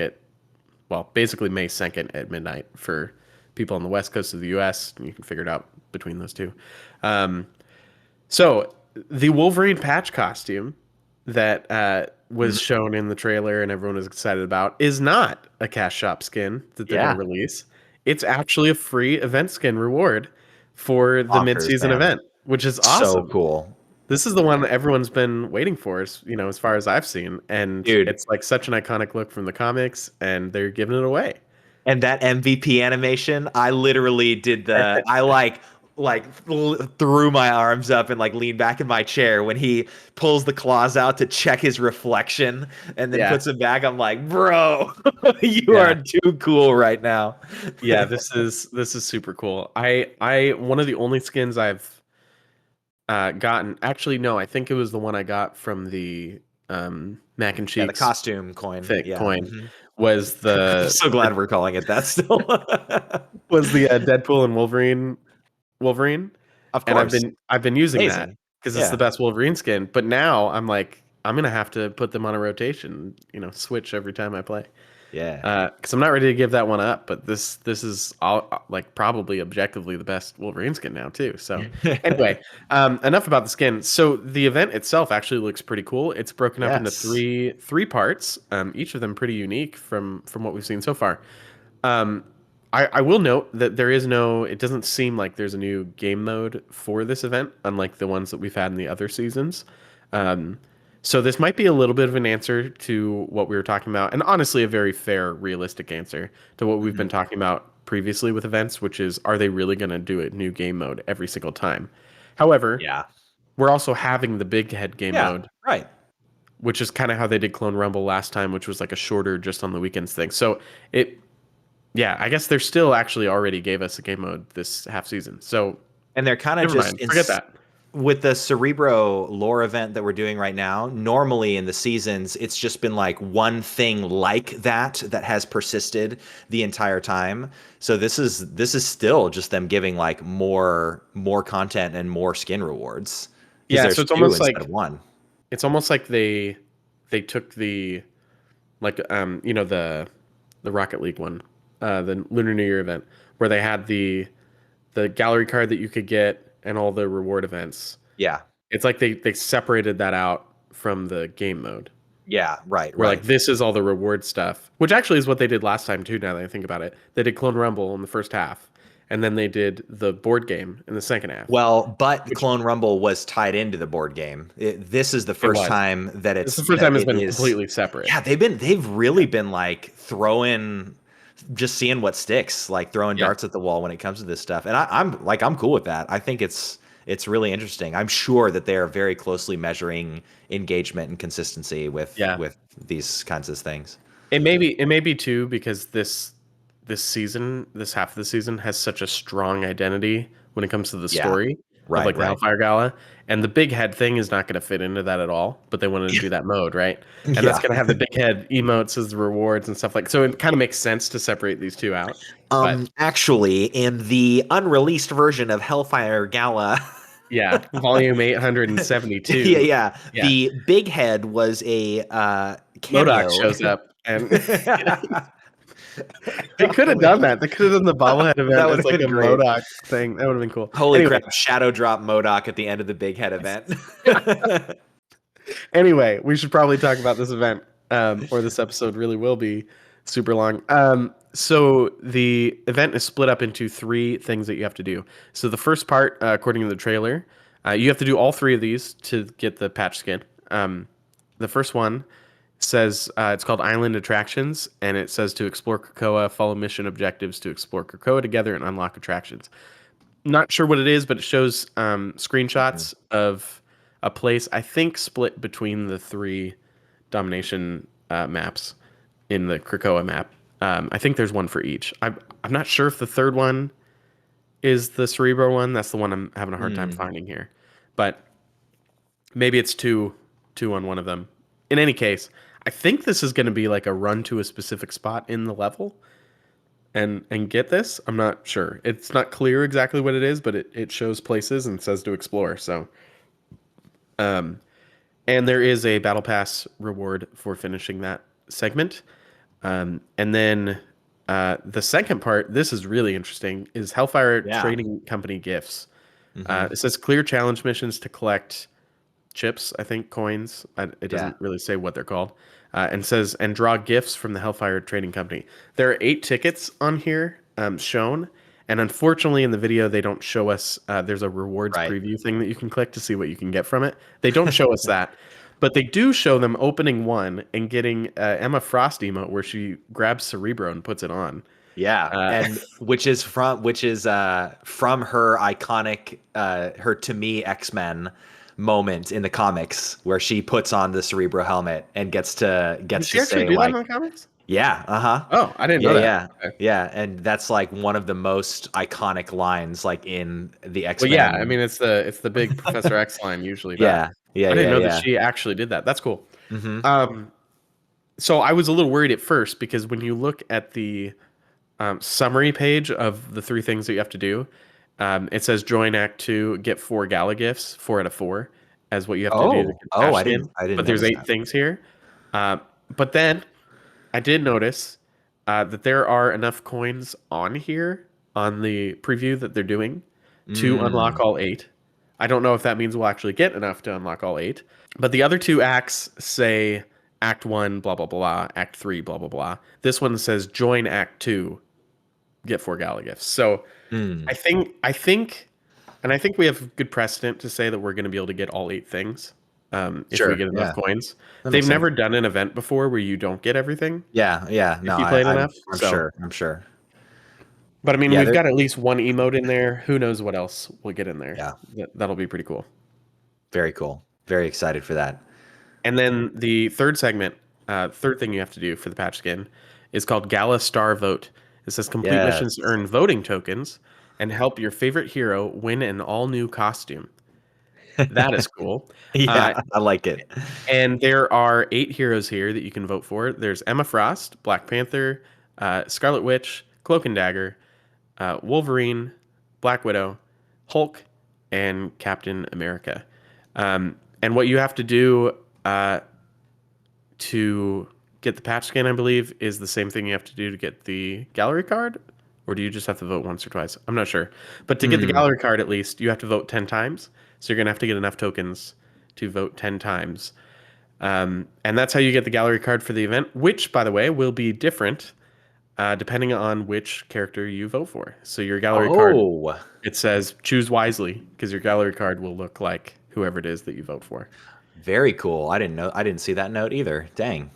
basically May 2nd at midnight for people on the west coast of the US. You can figure it out between those two. Um, so the Wolverine patch costume that was Mhm. shown in the trailer and everyone was excited about is not a cash shop skin that they're going to Yeah. release. It's actually a free event skin reward for the Bonkers, mid-season man. event, which is So awesome. cool. This is the one that everyone's been waiting for, as far as I've seen, and Dude, it's like such an iconic look from the comics, and they're giving it away. and that MVP animation, I literally did threw my arms up and like leaned back in my chair when he pulls the claws out to check his reflection and then Yeah, puts them back. I'm like, bro, you are yeah, too cool right now. yeah. This is super cool. I one of the only skins I've gotten. Actually, no, I think it was the one I got from the Mac and Yeah, the Cheeks costume coin. fit Yeah. coin. Mhm. Was I'm the so glad we're calling it that still. Deadpool and Wolverine, Of and course. I've been using that Amazing. because it's the Yeah. best Wolverine skin. But now I'm like I'm gonna have to put them on a rotation, switch every time I play. Yeah. Because I'm not ready to give that one up, but this is all like probably objectively the best Wolverine skin now too. So anyway, enough about the skin. So the event itself actually looks pretty cool. It's broken up into Yes. three parts, each of them pretty unique from what we've seen so far. Um, I will note that there is no. It doesn't seem like there's a new game mode for this event, unlike the ones that we've had in the other seasons. Um, so this might be a little bit of an answer to what we were talking about, and honestly, a very fair, realistic answer to what we've been Mhm. talking about previously with events, which is, are they really going to do a new game mode every single time? However, Yeah. we're also having the big head game Yeah. mode, Right. which is kind of how they did Clone Rumble last time, which was like a shorter, just on the weekends thing. So it yeah, I guess they're still actually already gave us a game mode this half season. So And they're kind of never just mind. Forget that. with the Cerebro lore event that we're doing right now. Normally in the seasons, it's just been like one thing like that has persisted the entire time. So this is still just them giving like more content and more skin rewards because Yeah, so there's two instead of one. it's almost like they took the like the Rocket League one, the Lunar New Year event, where they had the gallery card that you could get and all the reward events. Yeah. It's like they separated that out from the game mode. Yeah. Right. Where like Right. this is all the reward stuff, which actually is what they did last time too. Now that I think about it, they did Clone Rumble in the first half, and then they did the board game in the second half. Well, but Which Clone Rumble was tied into the board game. This is the it first was. time that This is the first time it's it been is. completely separate. Yeah, they've really been like throwing, just seeing what sticks, like throwing Yeah. darts at the wall when it comes to this stuff. And I'm cool with that. I think it's really interesting. I'm sure that they are very closely measuring engagement and consistency Yeah. with these kinds of things. It may be too because this season, this half of the season has such a strong identity when it comes to the Yeah. story of Right, like the right. Hellfire Gala, and the big head thing is not going to fit into that at all. But they wanted to do that mode, right? And that's Yeah. going to have the big head emotes as the rewards and stuff like. So it kind of makes sense to separate these two out. But Actually, in the unreleased version of Hellfire Gala, yeah, volume yeah, 872. yeah, Yeah, the big head was a Modok cameo. shows up, and they could have done that. They could have done the bobblehead That event would as have like been a great. Modok thing. That would have been cool. Holy Anyway, crap! Shadow drop Modoc at the end of the big head event. anyway, we should probably talk about this event, or this episode really will be super long. So the event is split up into three things that you have to do. So the first part, according to the trailer, you have to do all three of these to get the patch skin. The first one says it's called Island Attractions, and it says to explore Krakoa, follow mission objectives to explore Krakoa together and unlock attractions. Not sure what it is, but it shows screenshots of a place I think split between the three domination maps in the Krakoa map. I think there's one for each. I'm not sure if the third one is the Cerebro one. That's the one I'm having a hard time Hmm. finding here, but maybe it's two on one of them. In any case, I think this is going to be like a run to a specific spot in the level and get this. I'm not sure. It's not clear exactly what it is, but it shows places and says to explore. So, and there is a battle pass reward for finishing that segment. And then the second part, this is really interesting, is Hellfire Yeah. Trading Company gifts. Hmm. It says clear challenge missions to collect chips, I think coins. It Yeah. doesn't really say what they're called. And says and draw gifts from the Hellfire Trading Company. There are 8 tickets on here shown, and unfortunately in the video they don't show us. There's a rewards Right. preview thing that you can click to see what you can get from it. They don't show us that, but they do show them opening one and getting Emma Frost emote where she grabs Cerebro and puts it on. Yeah, Uh, and which is from her iconic her To Me X-Men moment in the comics where she puts on the Cerebro helmet and did gets she to actually say do that in like, the comics? yeah, uh-huh. Oh, I didn't Yeah, know that. yeah. Okay. Yeah, and that's like one of the most iconic lines like in the Well, yeah, I X-Men. mean it's the big Professor X line usually, but Yeah. Yeah, I didn't yeah, know that yeah. she actually did that. That's cool. Mhm. Um, so I was a little worried at first because when you look at the summary page of the three things that you have to do, it says join Act Two, get 4 gala gifts, 4 out of 4, as what you have to do to get Oh. the Oh, patch skin. I didn't But there's notice 8 that. things here. Uh, but then I did notice that there are enough coins on here on the preview that they're doing to unlock Mm. all 8. I don't know if that means we'll actually get enough to unlock all 8. But the other 2 acts say Act 1, blah, blah, blah, Act 3, blah, blah, blah. This one says join Act 2, get 4 gala gifts. So Mm. I think we have good precedent to say that we're going to be able to get all 8 things if we Sure. get enough Yeah. coins. That They've makes sense. never done an event before where you don't get everything Yeah, yeah. if No, you played I'm enough. I'm So, sure. I'm sure. but I mean, Yeah, we've there got at least one emote in there. Who knows what else we'll get in there? yeah. That'll be pretty cool. Very cool. Very excited for that. And then the third segment, third thing you have to do for the patch skin is called Gala Star Vote. It says complete missions to Yes. earn voting tokens and help your favorite hero win an all new costume. That is cool. Uh, Yeah, I like it. and there are 8 heroes here that you can vote for. There's Emma Frost, Black Panther, Scarlet Witch, Cloak and Dagger, Wolverine, Black Widow, Hulk, and Captain America. And what you have to do to get the patch skin, I believe, is the same thing you have to do to get the gallery card, or do you just have to vote once or twice? I'm not sure. But to get the Mm, gallery card, at least, you have to vote 10 times. So you're going to have to get enough tokens to vote 10 times. And that's how you get the gallery card for the event, which, by the way, will be different Depending on which character you vote for. So your gallery card, Oh, it says choose wisely because your gallery card will look like whoever it is that you vote for. very cool. I didn't know. I didn't see that note either. Dang.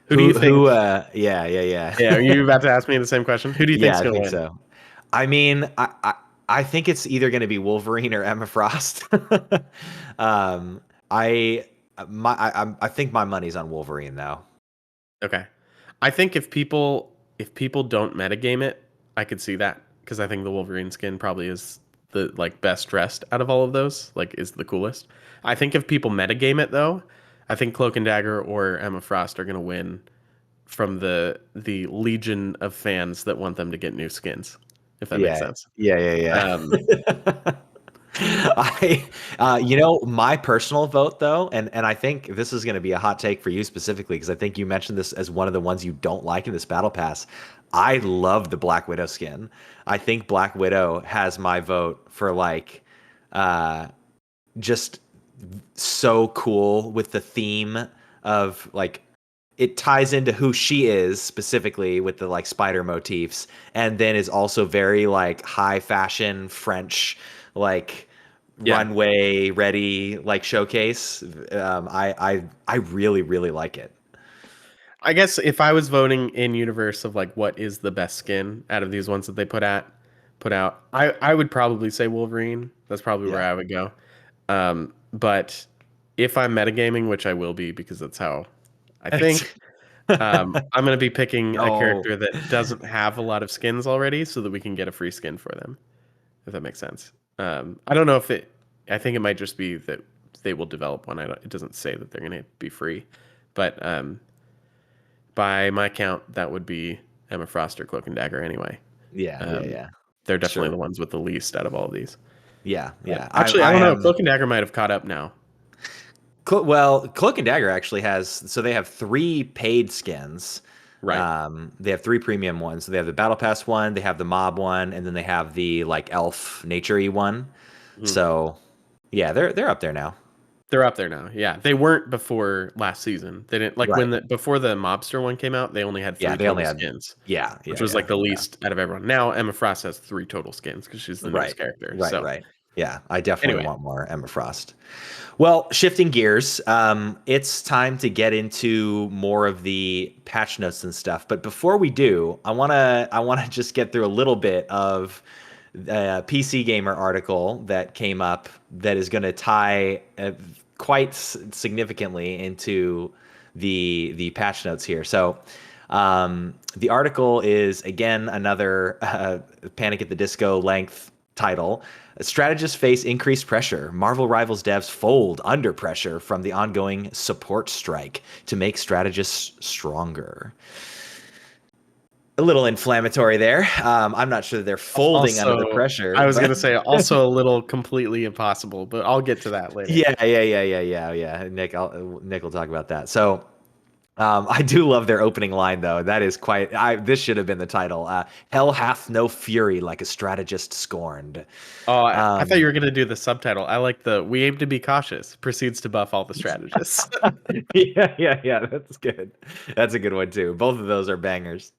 Who do you Who, think? yeah, yeah, Yeah, are yeah. you about to ask me the same question? Who do you Yeah, think's I gonna think win? so. I mean, I think it's either going to be Wolverine or Emma Frost. um, I I think my money's on Wolverine though. Okay. I think if people don't metagame it, I could see that because I think the Wolverine skin probably is the like best dressed out of all of those, like is the coolest. I think if people metagame it though, I think Cloak and Dagger or Emma Frost are gonna win from the legion of fans that want them to get new skins, if that makes Yeah, sense. yeah, yeah, Um, yeah. My personal vote though, and I think this is going to be a hot take for you specifically because I think you mentioned this as one of the ones you don't like in this battle pass. I love the Black Widow skin. I think Black Widow has my vote for like, uh, just so cool with the theme of like it ties into who she is specifically with the like spider motifs and then is also very like high fashion French like yeah, runway ready like showcase. I really really like it. I guess if I was voting in universe of like what is the best skin out of these ones that they put out, I would probably say Wolverine. That's probably where Yeah. I would go. But if I'm metagaming, which I will be because that's how I think, I'm gonna be picking a No. character that doesn't have a lot of skins already, so that we can get a free skin for them. If that makes sense. I don't know if it. I think it might just be that they will develop one. It doesn't say that they're gonna be free, but by my count, that would be Emma Frost or Cloak and Dagger anyway. Yeah, yeah, Um, yeah. they're definitely Sure. the ones with the least out of all of these. Yeah, But yeah. actually, I I don't know. am Cloak and Dagger might have caught up now. Well, Cloak and Dagger actually has so they have three paid skins. Right. They have three premium ones. So they have the Battle Pass one, they have the Mob one, and then they have the like Elf Naturey one. Mhm. So yeah, they're up there now. They're up there now. Yeah, they weren't before last season. They didn't like Right. before the Mobster one came out. They only had Yeah, three they only total had skins, yeah, which yeah, was like yeah, the yeah. least out of everyone. Now Emma Frost has three total skins because she's the newest Right. character. Right, So right. Yeah, I definitely anyway, want more Emma Frost. Well, shifting gears, it's time to get into more of the patch notes and stuff. But before we do, I wanna just get through a little bit of the PC Gamer article that came up that is going to tie quite significantly into the patch notes here. So. The article is again another Panic at the Disco length title. Strategists face increased pressure. Marvel Rivals devs fold under pressure from the ongoing support strike to make strategists stronger. A little inflammatory there. I'm not sure they're folding under the also pressure, I was but gonna say also a little completely impossible, but I'll get to that later. yeah, yeah, yeah, yeah, yeah, yeah. Nick will talk about that. So I do love their opening line, though. That is quite. This should have been the title. Hell hath no fury like a strategist scorned. Oh, I thought you Um, were gonna do the subtitle. I like the "We aim to be cautious" proceeds to buff all the strategists. yeah, yeah, yeah. That's good. That's a good one too. Both of those are bangers.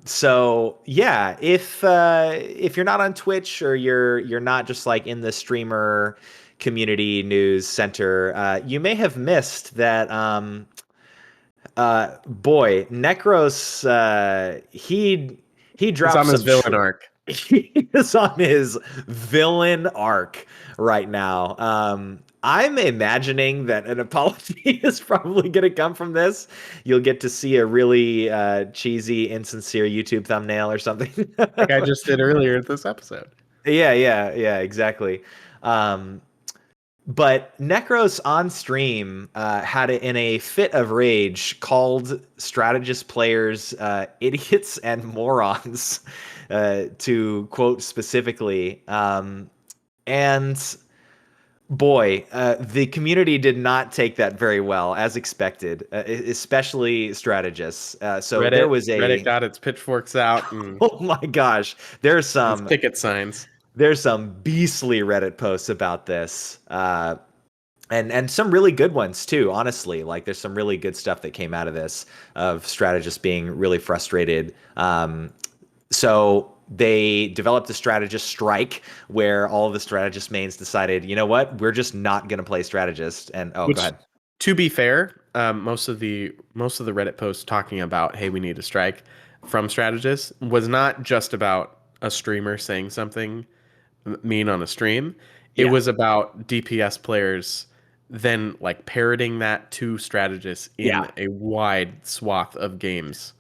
So yeah, if you're not on Twitch or you're not just like in the streamer community news center, you may have missed that. Boy, Necros, he He's dropped on his some. villain arc. He is on his villain arc right now. I'm imagining that an apology is probably going to come from this. You'll get to see a really cheesy, insincere YouTube thumbnail or something. Like I just did earlier in this episode. Yeah, yeah, yeah, exactly. Um, but Necros on stream had it in a fit of rage, called strategist players idiots and morons, to quote specifically. And boy, the community did not take that very well, as expected, especially strategists. So there was Reddit a, got its pitchforks out and oh my gosh, its ticket signs. there's some beastly Reddit posts about this. and some really good ones too, honestly. Like there's some really good stuff that came out of this, of strategists being really frustrated. So they developed a strategist strike where all of the strategist mains decided, you know what, we're just not going to play strategist. And oh, go Which, ahead. to be fair, most of the Reddit posts talking about, hey, we need a strike from strategists was not just about a streamer saying something mean on a stream. It Yeah. was about DPS players then like parroting that to strategists Yeah. in a wide swath of games.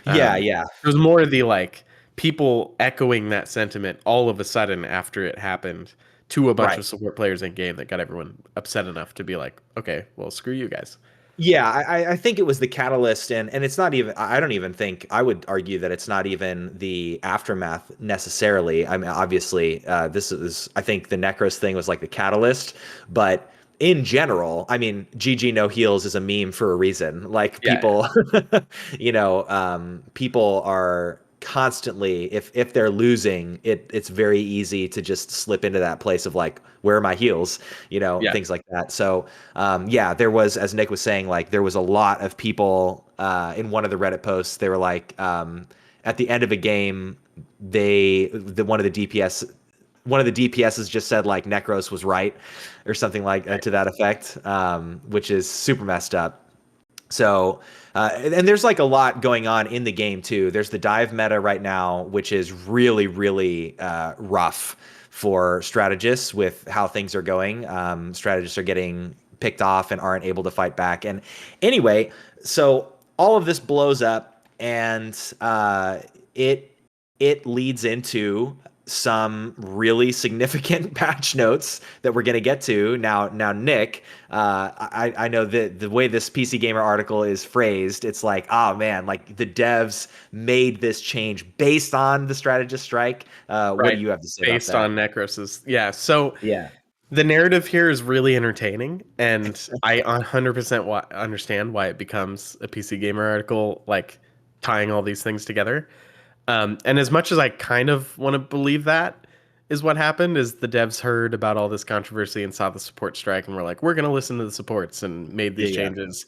Yeah. Yeah. It was more the like people echoing that sentiment all of a sudden after it happened to a bunch Right. of support players in game that got everyone upset enough to be like, okay, well, screw you guys. Yeah, I think it was the catalyst, and it's not even. I don't even think I would argue that it's not even the aftermath necessarily. I mean, obviously, this is. I think the Necros thing was like the catalyst, but in general, I mean, GG no heals is a meme for a reason. Like Yeah, people, people are constantly, if they're losing, it's very easy to just slip into that place of like, where are my heals, yeah, things like that. So yeah, there was, as Nick was saying, like there was a lot of people in one of the Reddit posts. They were like, at the end of a game, one of the DPSs just said like Necros was right, or something like to that effect, which is super messed up. So, and there's like a lot going on in the game too. There's the dive meta right now, which is really, really rough for strategists with how things are going. Strategists are getting picked off and aren't able to fight back. And anyway, so all of this blows up, and it it leads into some really significant patch notes that we're going to get to now. Now, Nick, I know that the way this PC Gamer article is phrased, it's like, oh man, like the devs made this change based on the strategist strike. What do right. you have to say about Based that? on Necros's, yeah. So Yeah. the narrative here is really entertaining, and I 100% understand why it becomes a PC Gamer article, like tying all these things together. And as much as I kind of want to believe that is what happened, is the devs heard about all this controversy and saw the support strike and were like, we're going to listen to the supports and made Yeah. these Yeah. changes.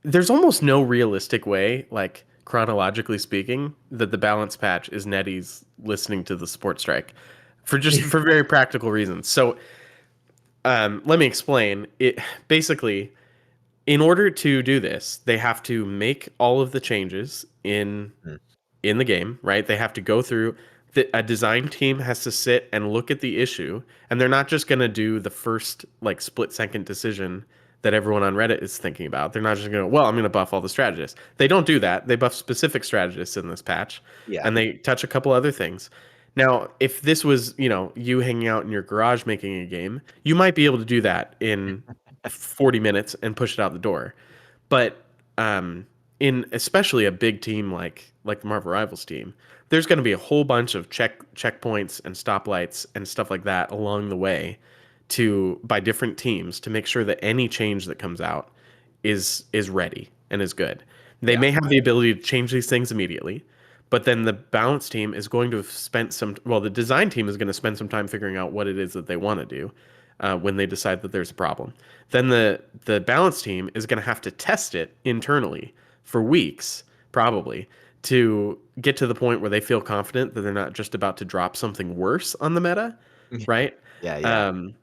There's almost no realistic way, like chronologically speaking, that the balance patch is Nettie's listening to the support strike for very practical reasons. So let me explain. It basically, in order to do this, they have to make all of the changes in the game, right? They have to go through a design team has to sit and look at the issue, and they're not just going to do the first like split second decision that everyone on Reddit is thinking about. They're not just going to, well, I'm going to buff all the strategists. They don't do that. They buff specific strategists in this patch, Yeah. and they touch a couple other things. Now, if this was, you hanging out in your garage making a game, you might be able to do that in 40 minutes and push it out the door. But in especially a big team like the Marvel Rivals team, there's going to be a whole bunch of checkpoints and stoplights and stuff like that along the way to by different teams to make sure that any change that comes out is ready and is good. They Yeah. may have the ability to change these things immediately, but then the balance team is going to have spent the design team is going to spend some time figuring out what it is that they want to do when they decide that there's a problem. Then the balance team is going to have to test it internally for weeks, probably, to get to the point where they feel confident that they're not just about to drop something worse on the meta, right? Yeah. Yeah. Um,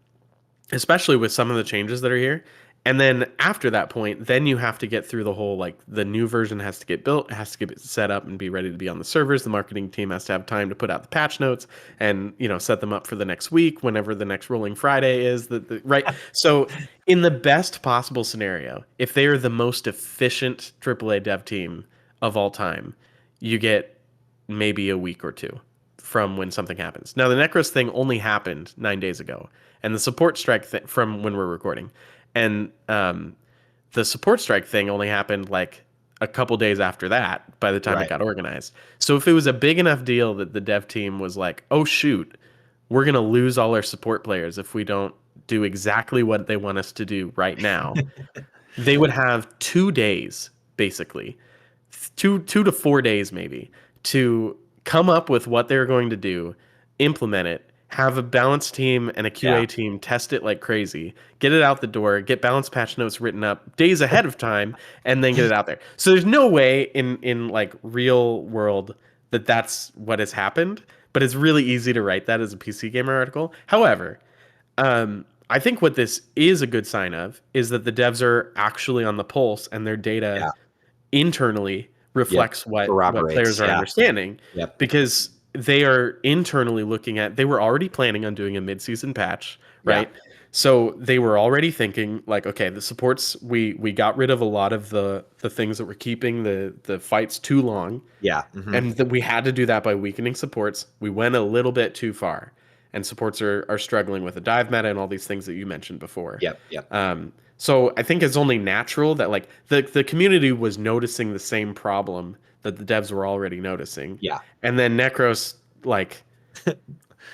Especially with some of the changes that are here. And then after that point, then you have to get through the whole like the new version has to get built, it has to get set up and be ready to be on the servers. The marketing team has to have time to put out the patch notes and set them up for the next week, whenever the next rolling Friday is. Right. So in the best possible scenario, if they are the most efficient AAA dev team of all time, you get maybe a week or two from when something happens. Now, the Necros thing only happened 9 days ago, and the support strike from when we're recording, and the support strike thing only happened like a couple days after that. By the time it Right. got organized, so if it was a big enough deal that the dev team was like, "Oh shoot, we're gonna lose all our support players if we don't do exactly what they want us to do right now," they would have 2 days basically, two to 4 days maybe, to come up with what they're going to do, implement it, have a balance team and a Yeah. QA team test it like crazy, get it out the door, get balance patch notes written up days ahead of time, and then get it out there. So there's no way in like real world that that's what has happened, but it's really easy to write that as a PC Gamer article. However, I think what this is a good sign of is that the devs are actually on the pulse and their data Yeah. internally Yep. reflects what players Corroborates. are Yeah. understanding Yep. because they are internally looking at they were already planning on doing a mid-season patch, Yeah. right? So they were already thinking like, okay, the supports we got rid of a lot of the things that were keeping the fights too long, Yeah. Hmm. and that we had to do that by weakening supports. We went a little bit too far, and supports are struggling with the dive meta and all these things that you mentioned before. Yep. Yep. So I think it's only natural that like the community was noticing the same problem that the devs were already noticing, Yeah. and then Necros like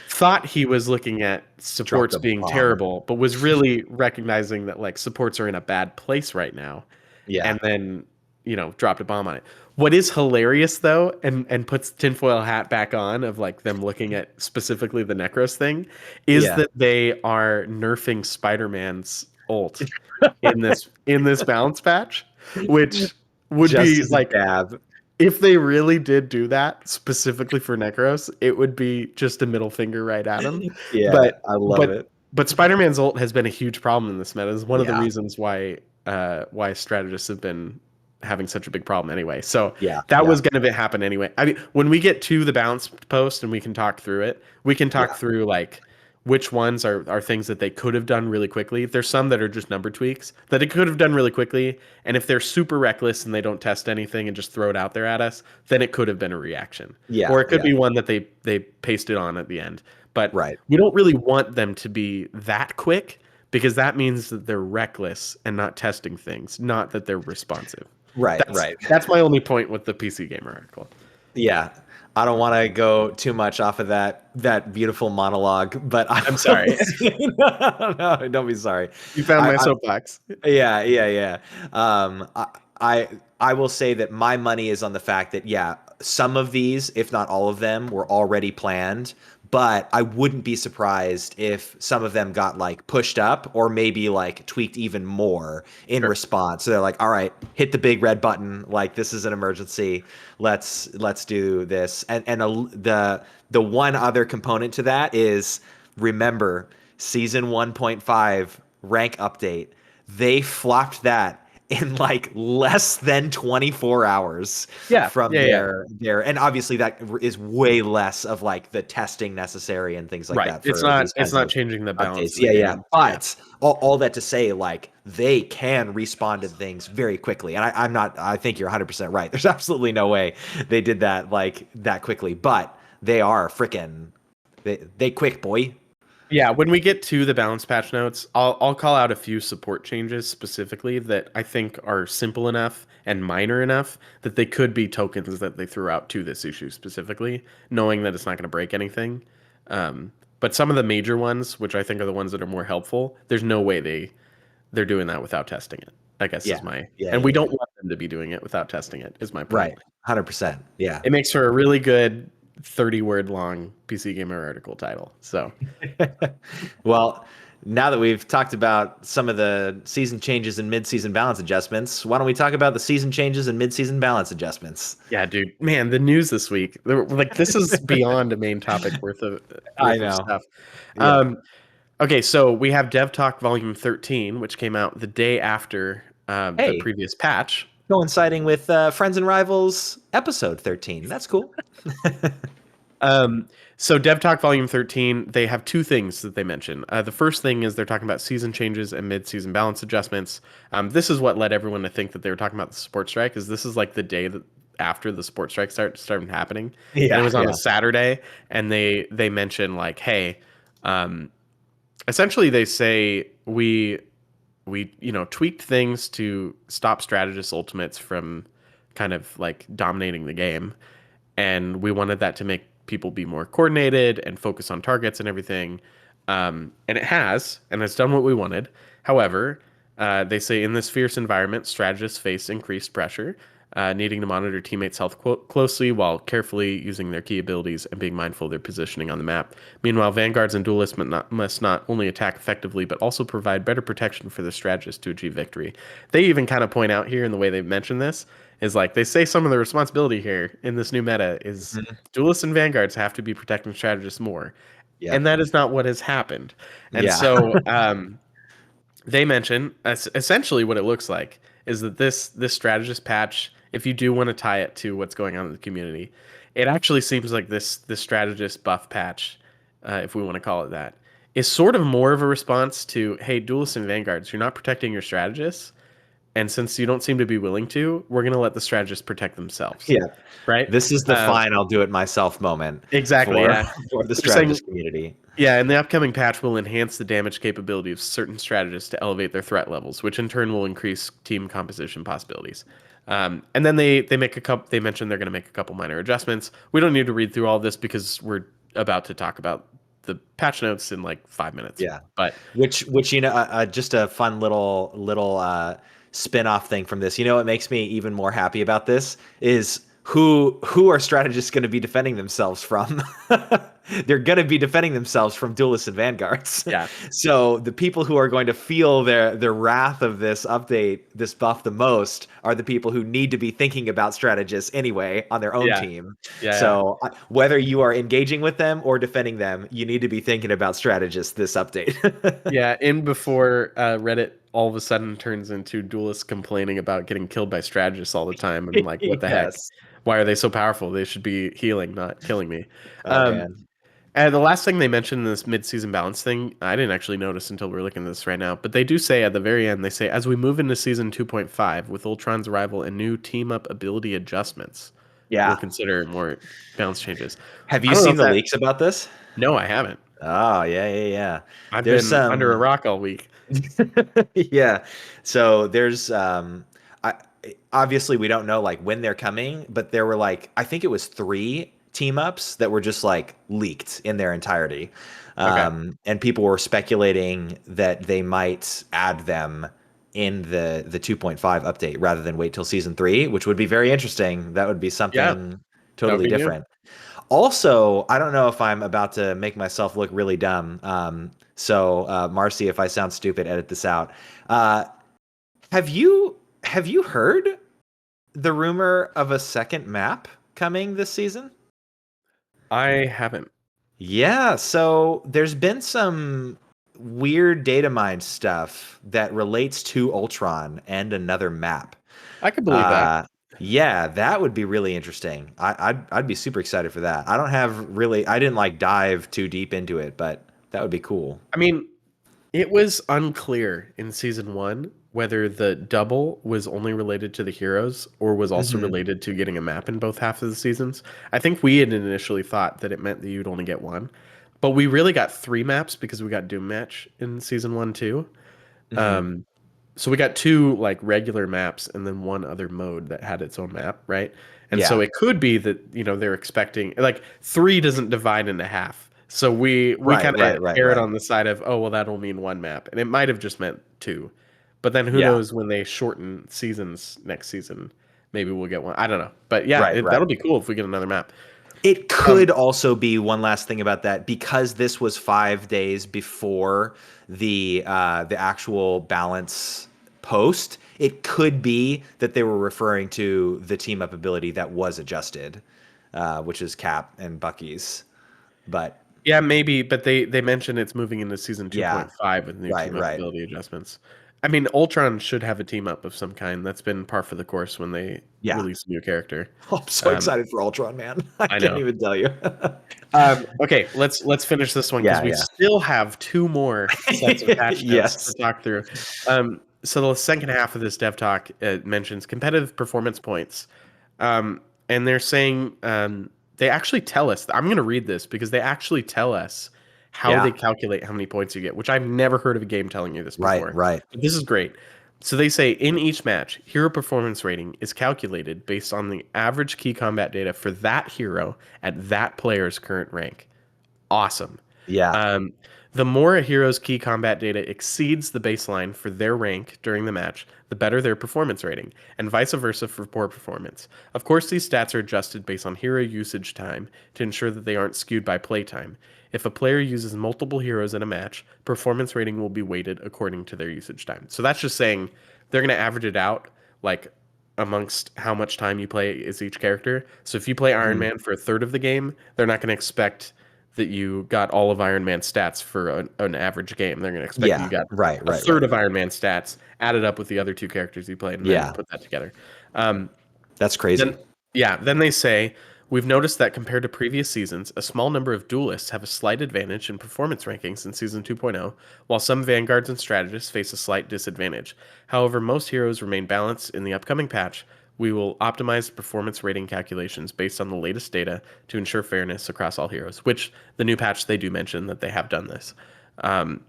thought he was looking at Dropped supports a being bomb. terrible, but was really recognizing that like supports are in a bad place right now, Yeah. and then dropped a bomb on it. What is hilarious though, and puts tinfoil hat back on of like them looking at specifically the Necros thing, is Yeah. that they are nerfing Spider-Man's ult in this balance patch, which would Just be as a like dab. if they really did do that specifically for Necros, it would be just a middle finger right at him. Yeah. But I love but it. but Spider-Man's ult has been a huge problem in this meta. It's one of the Yeah. reasons why strategists have been having such a big problem anyway. So Yeah. that Yeah. was going to happen anyway. I mean, when we get to the balance post and we can talk through it, we can talk Yeah. through like which ones are things that they could have done really quickly. There's some that are just number tweaks that they could have done really quickly. And if they're super reckless and they don't test anything and just throw it out there at us, then it could have been a reaction. Yeah. Or it could Yeah. be one that they pasted on at the end. But Right. we don't really want them to be that quick because that means that they're reckless and not testing things, not that they're responsive. Right. That's Right. that's my only point with the PC Gamer article. Yeah. I don't want to go too much off of that beautiful monologue, but I'm sorry. no, don't be sorry. You found my I soapbox. Yeah, yeah, yeah. I will say that my money is on the fact that yeah, some of these, if not all of them, were already planned. But I wouldn't be surprised if some of them got like pushed up or maybe like tweaked even more in Sure. response. So they're like, all right, hit the big red button. Like this is an emergency. Let's do this. The one other component to that is remember season 1.5 rank update. They flopped that in like less than 24 hours Yeah. from Yeah. Yeah. their and obviously that is way less of like the testing necessary and things like Right. that It's for not these it's kinds not of changing the balance updates. of the Yeah, yeah. game. Yeah. But all that to say, like they can respond to things very quickly, and I'm not. I think you're 100% right. There's absolutely no way they did that like that quickly, but they are freaking they quick boy. Yeah, when we get to the balance patch notes, I'll call out a few support changes specifically that I think are simple enough and minor enough that they could be tokens that they threw out to this issue specifically, knowing that it's not going to break anything. But some of the major ones, which I think are the ones that are more helpful, there's no way they're doing that without testing it. I guess Yeah, is my yeah, and yeah, we don't yeah. want them to be doing it without testing it. Is my point. Right, 100%. Yeah. It makes for a really good 30-word long PC Gamer article title. So. Well, now that we've talked about some of the season changes and mid-season balance adjustments, why don't we talk about the season changes and mid-season balance adjustments? Yeah, dude. Man, the news this week. Like this is beyond a main topic worth of I worth of know. stuff. Yep. Okay, so we have Dev Talk Volume 13, which came out the day after the Hey, previous patch. coinciding with Friends and Rivals episode 13. That's cool. So Dev Talk Volume 13, they have two things that they mention. The first thing is they're talking about season changes and mid-season balance adjustments. This is what led everyone to think that they were talking about the sports strike, is this is like the day that after the sports strike started happening. And it Yeah, was on yeah. a Saturday, and they mention like, hey, essentially they say we tweaked things to stop strategist ultimates from kind of like dominating the game, and we wanted that to make people be more coordinated and focus on targets and everything. And it has, and it's done what we wanted. However, they say in this fierce environment, strategists face increased pressure. needing to monitor teammates' health closely while carefully using their key abilities and being mindful of their positioning on the map. Meanwhile, vanguards and duelists must not only attack effectively, but also provide better protection for their strategists to achieve victory. They even kind of point out here in the way they've mentioned this is like they say some of the responsibility here in this new meta is Mhm. duelists and vanguards have to be protecting strategists more. And Yep. that is not what has happened. And Yeah. so they mention essentially what it looks like is that this strategist patch, if you do want to tie it to what's going on in the community, it actually seems like this strategist buff patch, if we want to call it that, is sort of more of a response to, hey, duelists and vanguards, you're not protecting your strategists, and since you don't seem to be willing to, we're gonna let the strategists protect themselves, Yeah. right? This is the Uh, fine I'll do it myself moment exactly, for yeah. for the They're saying strategist community. yeah, and the upcoming patch will enhance the damage capability of certain strategists to elevate their threat levels, which in turn will increase team composition possibilities. And then they make a couple. They mentioned they're going to make a couple minor adjustments. We don't need to read through all this because we're about to talk about the patch notes in like 5 minutes. Yeah. But Which just a fun little spin-off thing from this. You know what makes me even more happy about this is who are strategists going to be defending themselves from? They're going to be defending themselves from duelists and vanguards. yeah, So the people who are going to feel their wrath of this update, this buff the most, are the people who need to be thinking about strategists anyway on their own yeah, team. yeah, So whether you are engaging with them or defending them, you need to be thinking about strategists this update. yeah. In before Reddit all of a sudden turns into duelists complaining about getting killed by strategists all the time and like what the heck? Yes. Why are they so powerful? They should be healing, not killing me. Oh Um, man. And the last thing they mentioned in this mid-season balance thing, I didn't actually notice until we're looking at this right now, but they do say at the very end, they say, as we move into season 2.5 with Ultron's arrival and new team-up ability adjustments, we'll Yeah. consider more balance changes. Have I you don't know seen if the that... leaks about this? No, I haven't. Oh, yeah. I've There's been under a some rock all week. yeah. So there's I obviously we don't know like when they're coming, but there were like I think it was 3 team ups that were just like leaked in their entirety. Okay. And people were speculating that they might add them in the 2.5 update rather than wait till season 3, which would be very interesting. That would be Yeah, something that would totally be new. different. Also, I don't know if I'm about to make myself look really dumb. Marcy, if I sound stupid, edit this out. Uh, have you heard the rumor of a second map coming this season? I haven't. Yeah, so there's been some weird data mine stuff that relates to Ultron and another map. I could believe that. Uh, yeah, that would be really interesting. I'd be super excited for that. I didn't like dive too deep into it, but that would be cool. I mean, it was unclear in season 1 whether the double was only related to the heroes or was also Hmm. related to getting a map in both halves of the seasons. I think we had initially thought that it meant that you'd only get one, but we really got 3 maps because we got Doom Match in season 1 too. Hmm. Um, so we got 2 like regular maps and then one other mode that had its own map, right? And so Yeah. it could be that, they're expecting like 3 doesn't divide into half. So we Right, kind of right, right, erred right. on the side of, oh, well, that'll mean one map. And it might have just meant 2. But then who Yeah. knows when they shorten seasons next season, maybe we'll get one. I don't know. But yeah, Right, right. that'll be cool if we get another map. It Um, could also be one last thing about that because this was 5 days before the actual balance post. It could be that they were referring to the team up ability that was adjusted, which is Cap and Bucky's. But yeah, maybe, but they mentioned it's moving into season yeah, 2.5 with new right, team up right. ability adjustments. I mean, Ultron should have a team up of some kind. That's been par for the course when they Yeah. release a new character. I'm so Um, excited for Ultron, man. I I can't know. even tell you. Okay, let's finish this one because Yeah, we yeah. still have 2 more sets of patch notes to Yes. talk through. So the second half of this dev talk mentions competitive performance points, and they're saying they actually tell us. I'm going to read this because they actually tell us how they Yeah. calculate how many points you get, which I've never heard of a game telling you this Right, before. right. But this is great. So they say in each match, hero performance rating is calculated based on the average key combat data for that hero at that player's current rank. Awesome. Yeah. Um, the more a hero's key combat data exceeds the baseline for their rank during the match, the better their performance rating, and vice versa for poor performance. Of course, these stats are adjusted based on hero usage time to ensure that they aren't skewed by playtime. If a player uses multiple heroes in a match, performance rating will be weighted according to their usage time. So that's just saying they're going to average it out like amongst how much time you play as each character. So if you play Iron Mhm. Man for a third of the game, they're not going to expect that you got all of Iron Man's stats for an average game. They're going to expect that you Yeah. got Right. a Right. third Right. of Iron Man's stats added up with the other two characters you played, and then Yeah. put that together. Um, That's crazy. then, yeah, then they say, we've noticed that compared to previous seasons, a small number of duelists have a slight advantage in performance rankings in Season 2.0, while some vanguards and strategists face a slight disadvantage. However, most heroes remain balanced in the upcoming patch. We will optimize performance rating calculations based on the latest data to ensure fairness across all heroes, which the new patch they do mention that they have done this. Um,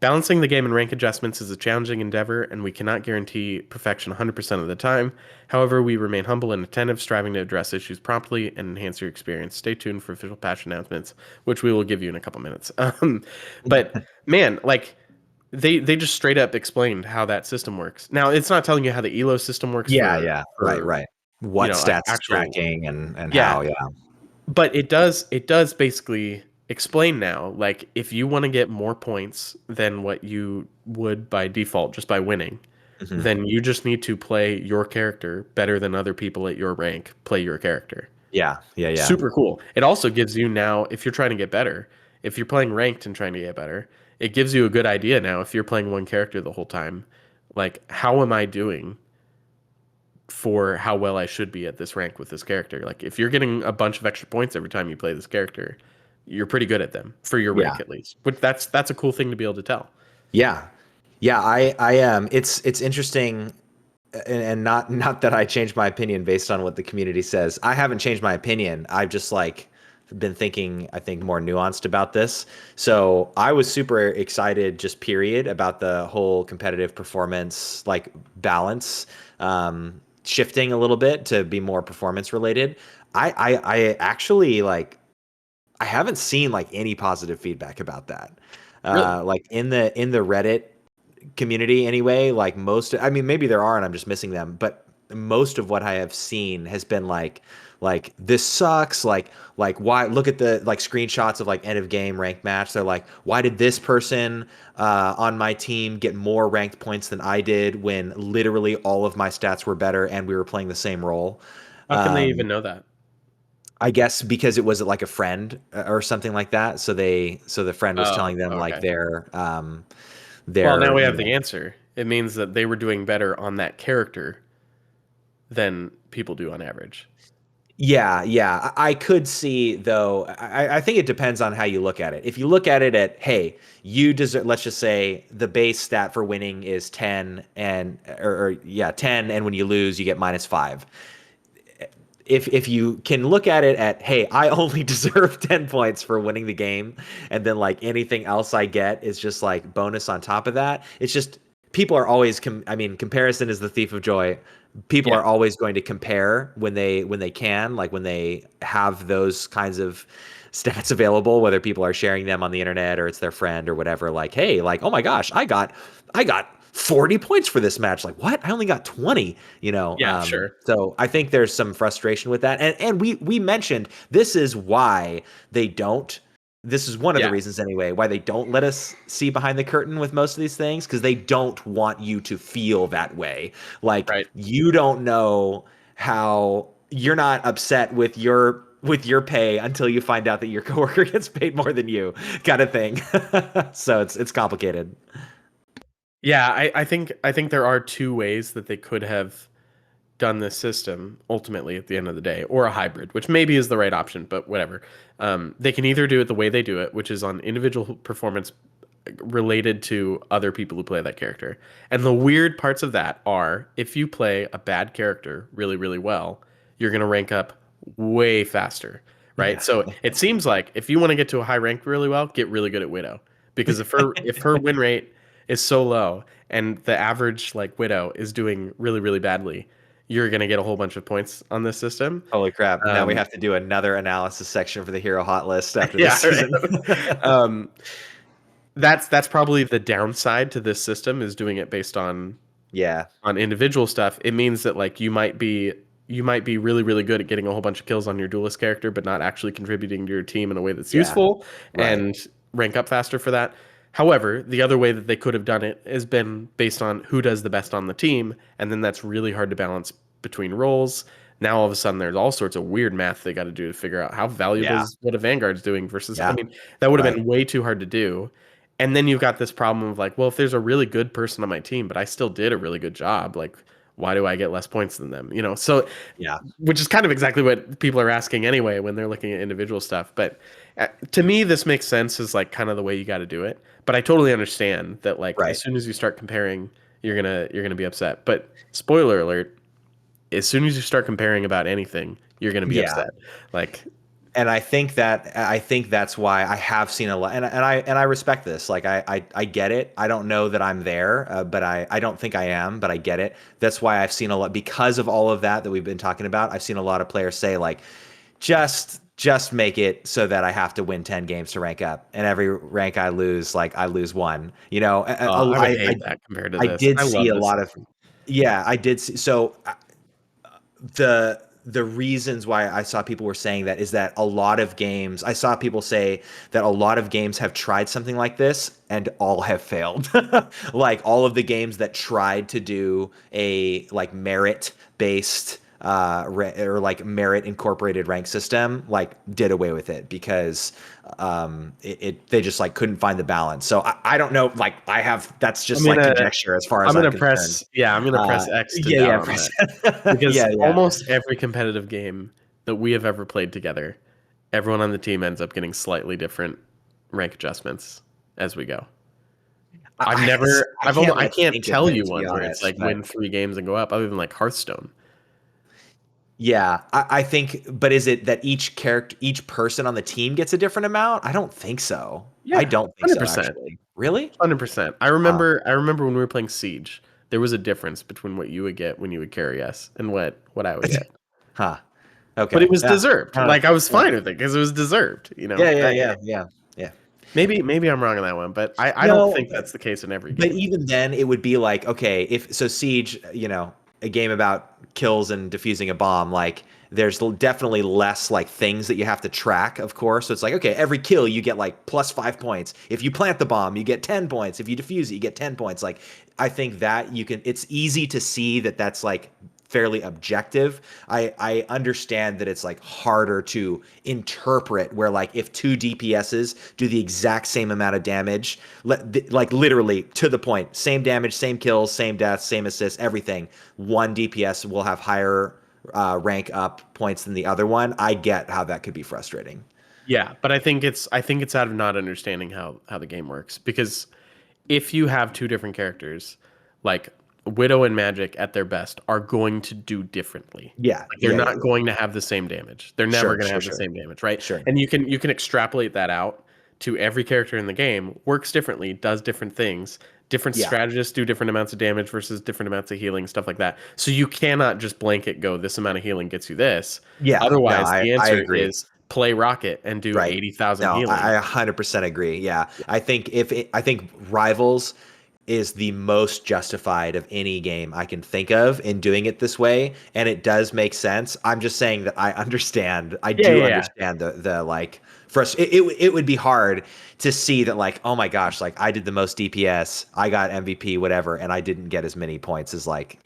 Balancing the game and rank adjustments is a challenging endeavor, and we cannot guarantee perfection 100% of the time. However, we remain humble and attentive, striving to address issues promptly and enhance your experience. Stay tuned for official patch announcements, which we will give you in a couple minutes. But man, like they just straight up explained how that system works. Now, it's not telling you how the elo system works Yeah. for Yeah. Right. for Right. What like stats is actual, tracking and yeah, how? Yeah. but it does basically explain now, like if you want to get more points than what you would by default just by winning, Hmm. then you just need to play your character better than other people at your rank play your character. Yeah. Yeah. Yeah. Super cool. It also gives you now, if you're trying to get better, if you're playing ranked and trying to get better, it gives you a good idea now if you're playing one character the whole time, like how am I doing for how well I should be at this rank with this character. Like if you're getting a bunch of extra points every time you play this character, you're pretty good at them for your Yeah. rank at least. But that's a cool thing to be able to tell. Yeah. Yeah. I am. It's interesting. And not that I changed my opinion based on what the community says. I haven't changed my opinion. I've just like been thinking, I think, more nuanced about this. So I was super excited, just period, about the whole competitive performance like balance shifting a little bit to be more performance related. I actually like I haven't seen like any positive feedback about that. Really? Like in the Reddit community anyway, like most, I mean, maybe there are and I'm just missing them, but most of what I have seen has been like this sucks, like why, look at the like screenshots of like end of game ranked match. They're like, why did this person on my team get more ranked points than I did when literally all of my stats were better and we were playing the same role? How can they um even know that? I guess because it was like a friend or something like that. So the friend was telling Oh, them like okay. Well, now their, we you have know, the answer. It means that they were doing better on that character than people do on average. yeah, yeah. I could see though. I think it depends on how you look at it. If you look at it at, hey, you deserve. Let's just say the base stat for winning is 10, and or yeah, 10, and when you lose, you get -5. If you can look at it at, hey, I only deserve 10 points for winning the game, and then like anything else I get is just like bonus on top of that. It's just people are always I mean, comparison is the thief of joy. People Yeah. are always going to compare when they can, like when they have those kinds of stats available, whether people are sharing them on the internet or it's their friend or whatever. Like, hey, like, oh my gosh, I got 40 points for this match. Like, what? I only got 20, you know. Yeah, sure. So I think there's some frustration with that. And we mentioned this is why they don't, this is one of the Yeah, reasons anyway why they don't let us see behind the curtain with most of these things, because they don't want you to feel that way. Like right. you don't know how you're not upset with your pay until you find out that your coworker gets paid more than you, kind of thing. So it's complicated. Yeah, I think there are two ways that they could have done this system ultimately at the end of the day, or a hybrid, which maybe is the right option, but whatever. They can either do it the way they do it, which is on individual performance related to other people who play that character. And the weird parts of that are if you play a bad character really, really well, you're going to rank up way faster, right? Yeah. So it seems like if you want to get to a high rank really well, get really good at Widow. Because if her win rate is so low and the average like Widow is doing really, really badly, you're going to get a whole bunch of points on this system. Holy crap. Now we Um, have to do another analysis section for the hero hot list after this yeah, right. season. um, that's probably the downside to this system is doing it based Yeah. on individual stuff. It means that like you might be really really good at getting a whole bunch of kills on your duelist character, but not actually contributing to your team in a way that's Yeah. useful Right. and rank up faster for that. However, the other way that they could have done it has been based on who does the best on the team, and then that's really hard to balance between roles. Now all of a sudden there's all sorts of weird math they got to do to figure out how valuable Yeah. is what a Vanguard's doing versus I Yeah. mean, that would have Right. been way too hard to do. And then you've got this problem of like, well, if there's a really good person on my team, but I still did a really good job, like, why do I get less points than them? So Yeah. which is kind of exactly what people are asking anyway when they're looking at individual stuff. But to me, this makes sense as like kind of the way you got to do it. But I totally understand that like as Right. soon as you start comparing, you're gonna be upset. But spoiler alert, as soon as you start comparing about anything, you're gonna be Yeah. upset. Like, And I think that's why I have seen a lot, and I respect this. Like I get it. I don't know that I'm there, but I don't think I am, but I get it. That's why I've seen a lot because of all of that we've been talking about. I've seen a lot of players say like, just make it so that I have to win 10 games to rank up, and every rank I lose, like I lose one. I would hate that compared to I this. did I see love a this lot of, system. yeah, I did see. So the reasons why I saw people were saying that is that a lot of games, I saw people say that a lot of games have tried something like this and all have failed. Like all of the games that tried to do a like merit based or like merit incorporated rank system like did away with it because they just like couldn't find the balance. So I don't know, like I have, that's I'm just like gonna conjecture as far I'm as I'm gonna concerned. press yeah, I'm gonna press X to Yeah, doubt yeah, on that. yeah, Because yeah. almost every competitive game that we have ever played together, everyone on the team ends up getting slightly different rank adjustments as we go. I can't I like can't think of tell it you to be one where it's honest, like but win 3 games and go up, other than like Hearthstone. yeah, I think. But is it that each person on the team gets a different amount? I don't think so. I Yeah, don't think so, 100%. actually. Really? 100%. Huh. I remember when we were playing Siege, there was a difference between what you would get when you would carry us and what I would get. Huh. But it Okay. was Yeah. deserved. Huh. Like I was Yeah. fine with it because it was deserved. Yeah. Yeah. Yeah. Yeah. Yeah. Maybe I'm wrong on that one, but I don't No, think that's the case in every but game. even then, it would be like, okay, if so, Siege, a game about kills and defusing a bomb, like there's definitely less like things that you have to track, of course. So it's like, okay, every kill you get like plus 5 points. If you plant the bomb, you get 10 points. If you defuse it, you get 10 points. Like I think that it's easy to see that that's like fairly objective. I understand that it's like harder to interpret where like if two DPSs do the exact same amount of damage, like literally to the point, same damage, same kills, same deaths, same assists, everything, one DPS will have higher rank up points than the other one. I get how that could be frustrating. Yeah, but I think it's out of not understanding how the game works because if you have two different characters, like Widow and Magic at their best are going to do differently. Yeah, Like they're yeah, yeah, not yeah. going to have the same damage. They're never Sure, going to sure, have the sure, same damage, right? sure. And you can extrapolate that out to every character in the game, works differently, does different things. Different Yeah, strategists do different amounts of damage versus different amounts of healing, stuff like that. So you cannot just blanket go, this amount of healing gets you this. yeah. No, Otherwise, I the I answer agree. is play Rocket and do Right. 80,000 No, healing. I 100% agree. Yeah. I think Rivals is the most justified of any game I can think of in doing it this way, and it does make sense. I'm just saying that I understand. I Yeah, do yeah, yeah. understand the like it would be hard to see that like, oh my gosh, like I did the most DPS, I got MVP, whatever, and I didn't get as many points as like,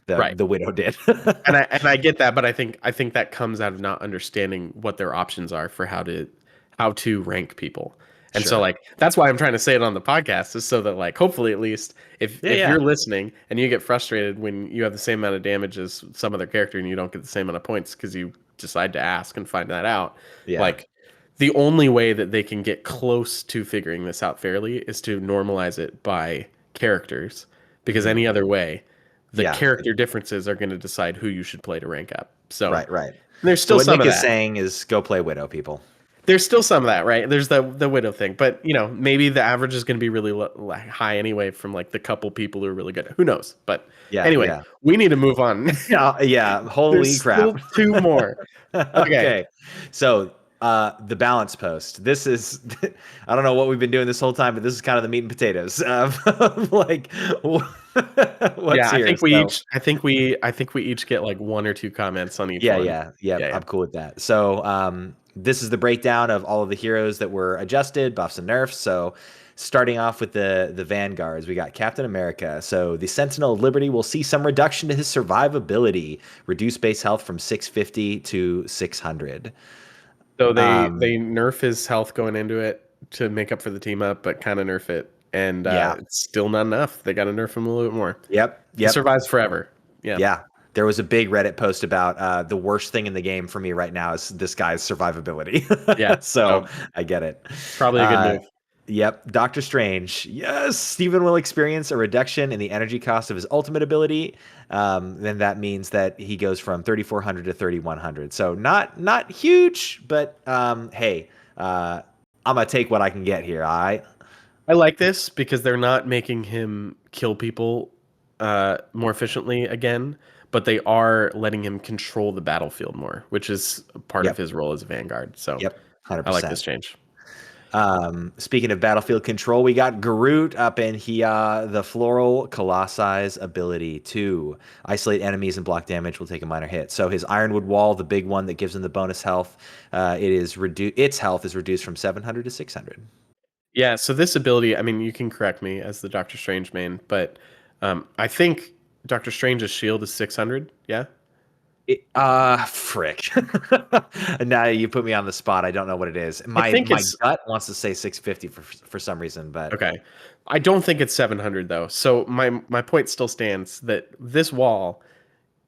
Right. the Widow did. And I get that, but I think that comes out of not understanding what their options are for how to rank people. And so Sure. like that's why I'm trying to say it on the podcast is so that like hopefully at least if Yeah, if yeah. you're listening and you get frustrated when you have the same amount of damage as some other character and you don't get the same amount of points because you decide to ask and find that out, Yeah. like the only way that they can get close to figuring this out fairly is to normalize it by characters because Mhm. any other way the Yeah. character differences are going to decide who you should play to rank up. So Right, right. there's So still what some Nick of is that. saying is go play Widow, people. There's still some of that, right? There's the widow thing, but maybe the average is going to be really high anyway from like the couple people who are really good. Who knows? But Yeah, anyway, yeah. we need to move on. Yeah, yeah. There's Holy crap. still two more. Okay. Okay. So, the balance post. This is, I don't know what we've been doing this whole time, but this is kind of the meat and potatoes of like what's Yeah, I here. think we So, each I think we each get like one or two comments on each yeah, one. yeah, yeah. Yeah, yeah. I'm cool with that. So, this is the breakdown of all of the heroes that were adjusted, buffs and nerfs. So, starting off with the vanguards, we got Captain America. So, the Sentinel of Liberty will see some reduction to his survivability, reduce base health from 650 to 600. So they Um, nerf his health going into it to make up for the team up, but kind of nerf it, and yeah. it's still not enough. They got to nerf him a little bit more. Yep. He Yep. survives forever. Yeah, Yeah. There was a big Reddit post about the worst thing in the game for me right now is this guy's survivability. yeah. So So I get it. probably a good Uh, move. yep. Doctor Strange. Yes. Steven will experience a reduction in the energy cost of his ultimate ability. Then that means that he goes from 3,400 to 3,100. So not huge, but hey, I'm going to take what I can get here. All right. I like this because they're not making him kill people more efficiently again, but they are letting him control the battlefield more, which is part of Yep. his role as a vanguard. So Yep. I like 100%. this change. Speaking of battlefield control, we got Groot up in here. The Floral Colossus ability to isolate enemies and block damage will take a minor hit. So his Ironwood Wall, the big one that gives him the bonus health, its health is reduced from 700 to 600. Yeah, so this ability, I mean, you can correct me as the Doctor Strange main, but I think Doctor Strange's shield is 600. Yeah, Frick. Now you put me on the spot. I don't know what it is. I My think my it's gut wants to say 650 for some reason, but okay. I don't think it's 700 though. So my point still stands that this wall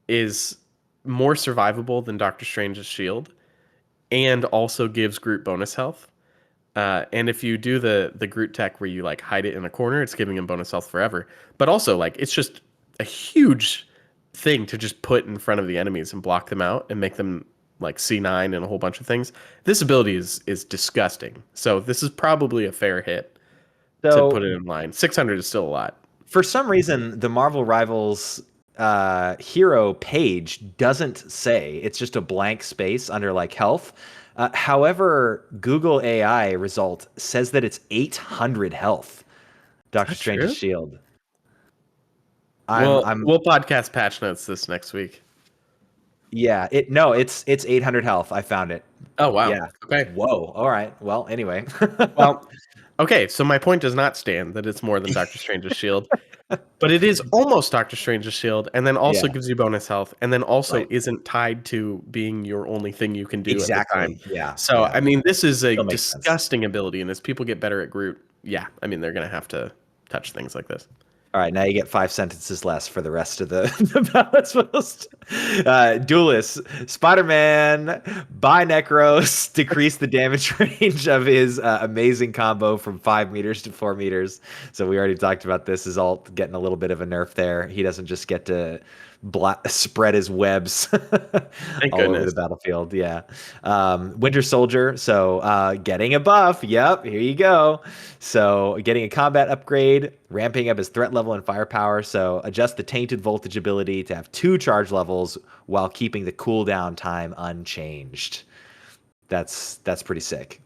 is more survivable than Doctor Strange's shield, and also gives Groot bonus health. And if you do the Groot tech where you like hide it in a corner, it's giving him bonus health forever. But also like it's just a huge thing to just put in front of the enemies and block them out and make them like C9 and a whole bunch of things. This ability is disgusting. So this is probably a fair hit to put so it in line. 600 is still a lot. for some reason, the Marvel Rivals hero page doesn't say. It's just a blank space under like health. However, Google AI result says that it's 800 health. Is Doctor that Strange's true? shield. I'm Well, I'm we'll podcast patch notes this next week. yeah. It no. It's 800 health. I found it. Oh wow. Yeah. Okay. Whoa. All right. Well. Anyway. Well, okay, so my point does not stand that it's more than Doctor Strange's shield. But it is almost Doctor Strange's shield, and then also Yeah. gives you bonus health, and then also Right. isn't tied to being your only thing you can do at the time. Exactly. Yeah. So, Yeah. I mean, this is a Still makes sense. disgusting ability, and as people get better at Groot, yeah, I mean, they're gonna have to touch things like this. All right, now you get 5 sentences less for the rest of the, the balance post. Duelist, Spider-Man, buy Necros, decrease the damage range of his amazing combo from 5 meters to 4 meters. So we already talked about this is all getting a little bit of a nerf there. He doesn't just get to spread his webs Thank all over the goodness. battlefield. Yeah. Winter Soldier. So getting a buff. Yep. Here you go. So getting a combat upgrade, ramping up his threat level and firepower. So adjust the tainted voltage ability to have 2 charge levels while keeping the cooldown time unchanged. That's pretty sick.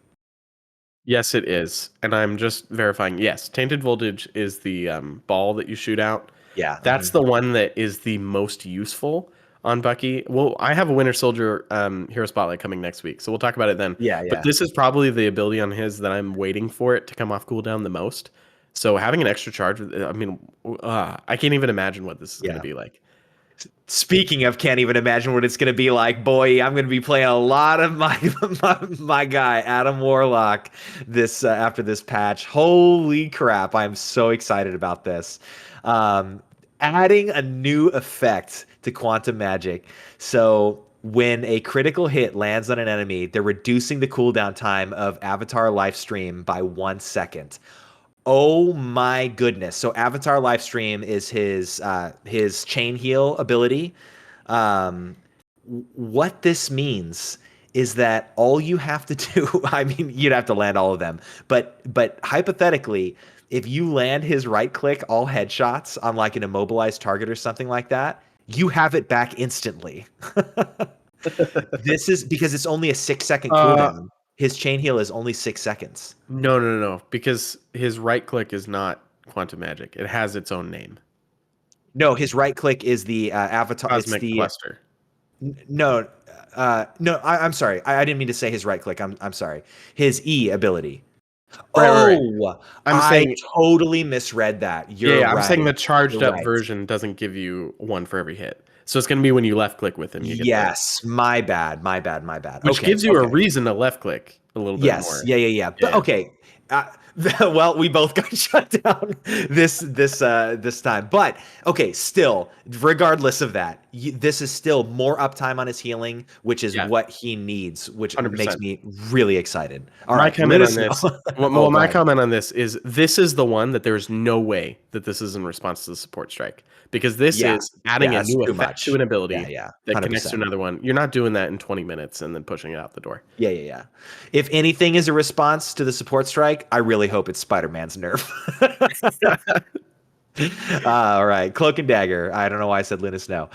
Yes, it is, and I'm just verifying. Yes, tainted voltage is the ball that you shoot out. Yeah. That's the one that is the most useful on Bucky. Well, I have a Winter Soldier Hero Spotlight coming next week, so we'll talk about it then. Yeah. But Yeah. this is probably the ability on his that I'm waiting for it to come off cooldown the most. So having an extra charge, I mean, I can't even imagine what this is going to Yeah. be like. Speaking of, can't even imagine what it's gonna be like. Boy, I'm gonna be playing a lot of my guy Adam Warlock this after this patch. Holy crap! I'm so excited about this. Adding a new effect to quantum magic. So when a critical hit lands on an enemy, they're reducing the cooldown time of Avatar Lifestream by 1 second. Oh my goodness. So Avatar Lifestream is his chain heal ability. What this means is that all you have to do, I mean, you'd have to land all of them, but hypothetically, if you land his right click all headshots on like an immobilized target or something like that, you have it back instantly. This is because it's only a 6 second Uh, cooldown. His chain heal is only 6 seconds. no, no, no, no, because his right click is not quantum magic. It has its own name. No, his right click is the avatar. It's Cosmic the cluster. no, no. I'm sorry. I didn't mean to say his right click. I'm sorry. His E ability. Right, right, right. Oh, I'm I saying, totally misread that. yeah, You're yeah, I'm saying right. the charged You're up right. version doesn't give you one for every hit. So it's going to be when you left click with him, you get the, Yes, my bad. My bad. My bad. which Okay. gives you a Okay. reason to left click a little bit Yes. more. Yeah. Yeah. Yeah. Yeah, But yeah. okay. Uh, well, we both got shut down this time. But okay, still, regardless of that, this is still more uptime on his healing, which is Yeah, what he needs, which makes 100%. me really excited. All My right, let comment on us know. this, Oh, well, go my ahead. comment on this is the one that there's no way that this is in response to the support strike, because this Yeah. is adding Yeah. a That's new too effect to much. an Yeah. ability Yeah. that connects to 100%. another one. You're not doing that in 20 minutes and then pushing it out the door. Yeah, yeah, yeah. If anything is a response to the support strike, I really hope it's Spider-Man's nerf. All right, Cloak and Dagger. I don't know why I said Luna Snow.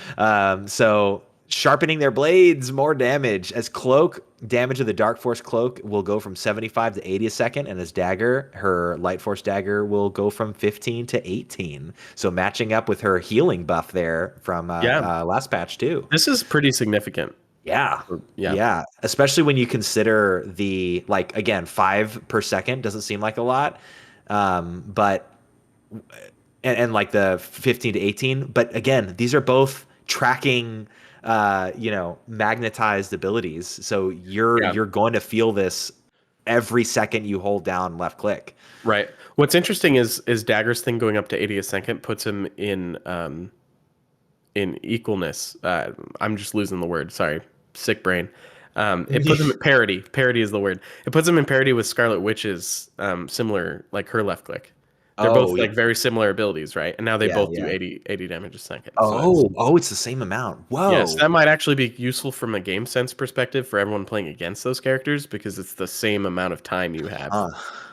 So sharpening their blades, more damage. As Cloak, damage of the Dark Force Cloak will go from 75 to 80 a second, and as Dagger, her Light Force Dagger will go from 15 to 18. So matching up with her healing buff there from Yeah, last patch too. this is pretty significant. Yeah. Yeah, Yeah. Especially when you consider the, like, again, 5 per second doesn't seem like a lot. But, and like the 15 to 18. But again, these are both tracking, magnetized abilities. So yeah, you're going to feel this every second you hold down left click. right. What's interesting is Dagger's thing going up to 80 a second puts him in equalness. I'm just losing the word. Sorry, sick brain. It puts him at parity. Parity is the word. It puts him in parity with Scarlet Witch's similar, like her left click. They're both Oh, like very similar abilities, right? And now they yeah, both do yeah. 80 damage a second. So it's, Oh, it's the same amount. yes, Whoa. that might actually be useful from a game sense perspective for everyone playing against those characters, because it's the same amount of time you have Huh.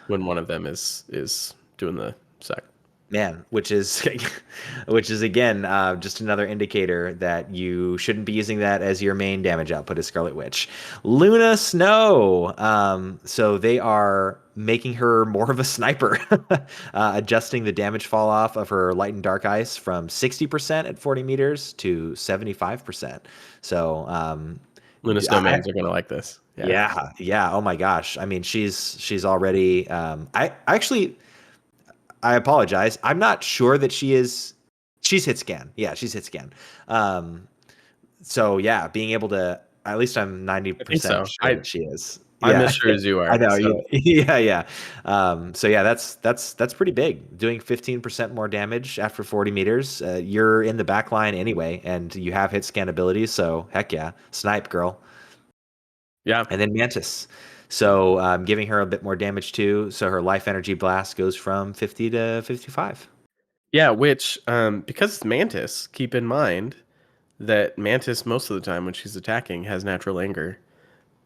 when one of them is doing the suck. Man, which is which is again just another indicator that you shouldn't be using that as your main damage output as Scarlet Witch. Luna Snow. So they are making her more of a sniper, adjusting the damage fall off of her light and dark ice from 60% at 40 meters to 75%. So Luna I, Snowmans are gonna like this. Yeah. yeah, yeah. Oh my gosh. I mean, she's already. I actually I apologize. I'm not sure that she is. She's hit scan. Yeah, she's hit scan. Um, so yeah, being able to at least I'm I think 90% so. sure that she is. I'm Yeah, as sure as you I are. know. So Yeah, yeah. So yeah, that's pretty big. Doing 15% more damage after 40 meters. You're in the back line anyway, and you have hit scan abilities. So heck yeah, snipe girl. yeah, And then Mantis. So giving her a bit more damage too. So her life energy blast goes from 50 to 55. yeah. Which, because it's Mantis, keep in mind that Mantis most of the time when she's attacking has natural anger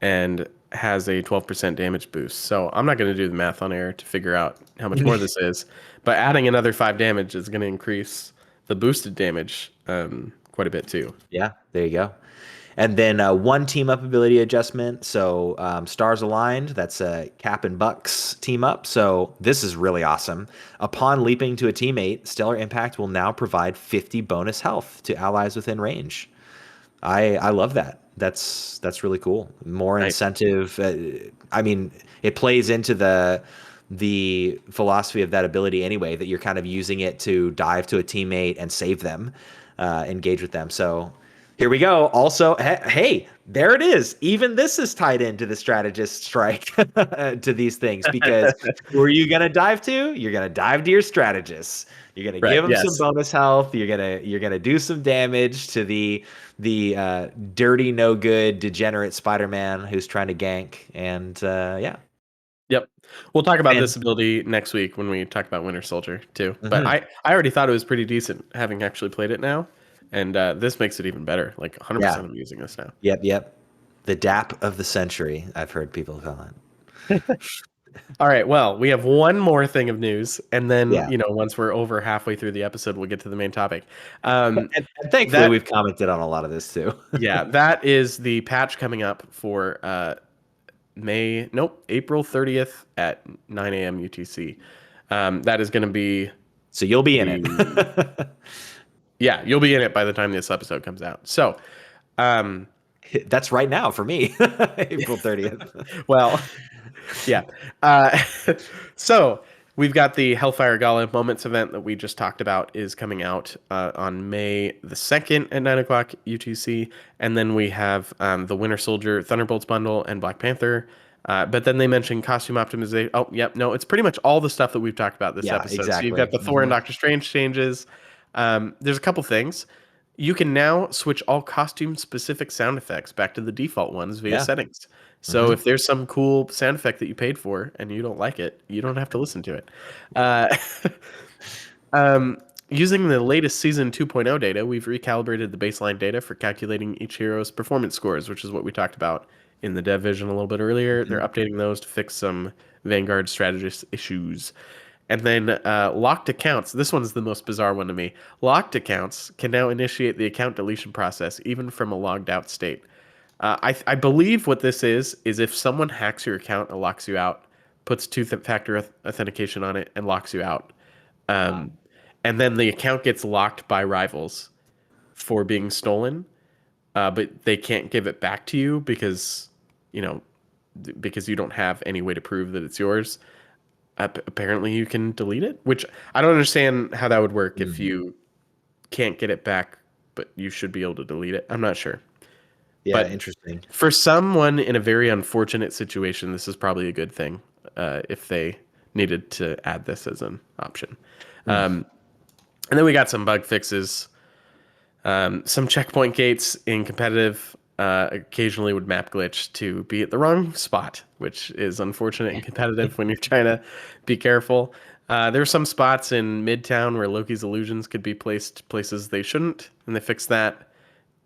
and has a 12% damage boost. So I'm not going to do the math on air to figure out how much more this is, but adding another 5 damage is going to increase the boosted damage quite a bit too. Yeah, there you go. And then one team up ability adjustment. So stars aligned. That's Cap and Buck's team up. So this is really awesome. Upon leaping to a teammate, Stellar Impact will now provide 50 bonus health to allies within range. I love that. That's really cool. More Nice. incentive. I mean, it plays into the philosophy of that ability anyway. That you're kind of using it to dive to a teammate and save them, engage with them. So here we go. Also, hey, there it is. Even this is tied into the strategist strike to these things because who are you gonna dive to? You're gonna dive to your strategists. You're gonna Right. give them some Yes. bonus health. You're gonna do some damage to the dirty, no good, degenerate Spider-Man who's trying to gank. And yeah, Yep. We'll talk about and this ability next week when we talk about Winter Soldier too. But mhm, I already thought it was pretty decent having actually played it now. And this makes it even better. Like yeah, 100% I'm using this now. yep, yep. The DAP of the century, I've heard people call it. All right. Well, we have one more thing of news, and then Yeah. once we're over halfway through the episode, we'll get to the main topic. Um, And thankfully, that we've commented on a lot of this too. yeah, that is the patch coming up for April 30th at 9 a.m. UTC. That is going to be So you'll be in the it. yeah, you'll be in it by the time this episode comes out. So, um, That's right now for me, April 30th. well, yeah. Uh, so we've got the Hellfire Gala Moments event that we just talked about is coming out on May the 2nd at 9 o'clock UTC. And then we have the Winter Soldier Thunderbolts bundle and Black Panther. But then they mentioned costume optimization. Oh, yep. No, it's pretty much all the stuff that we've talked about this Yeah, episode. So you've exactly. got the Thor and Doctor Strange changes. There's a couple things. You can now switch all costume specific sound effects back to the default ones via Yeah. settings. So if there's some cool sound effect that you paid for and you don't like it, you don't have to listen to it. Uh, using the latest Season 2.0 data, we've recalibrated the baseline data for calculating each hero's performance scores, which is what we talked about in the dev vision a little bit earlier. They're updating those to fix some Vanguard strategist issues. And then locked accounts. This one's the most bizarre one to me. Locked accounts can now initiate the account deletion process even from a logged out state. I believe what this is if someone hacks your account and locks you out, puts two-factor authentication on it and locks you out, and then the account gets locked by rivals for being stolen, but they can't give it back to you because because you don't have any way to prove that it's yours. Apparently, you can delete it, which I don't understand how that would work if you can't get it back, but you should be able to delete it. I'm not sure. Yeah, But interesting. for someone in a very unfortunate situation, this is probably a good thing if they needed to add this as an option. And then we got some bug fixes. Some checkpoint gates in competitive occasionally would map glitch to be at the wrong spot, which is unfortunate and competitive when you're trying to be careful. There were some spots in Midtown where Loki's illusions could be placed places they shouldn't, and they fixed that.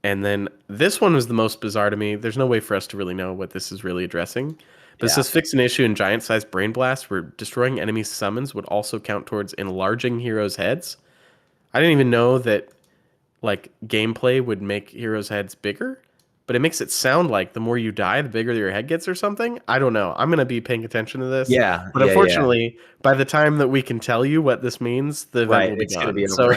And then this one was the most bizarre to me. There's no way for us to really know what this is really addressing. But it says fix an issue in giant-sized brain blast where destroying enemy summons would also count towards enlarging heroes' heads. I didn't even know that gameplay would make heroes' heads bigger, but it makes it sound like the more you die, the bigger your head gets or something. I don't know. I'm going to be paying attention to this. Yeah, But unfortunately, by the time that we can tell you what this means, the event will be it's gone. gonna be So,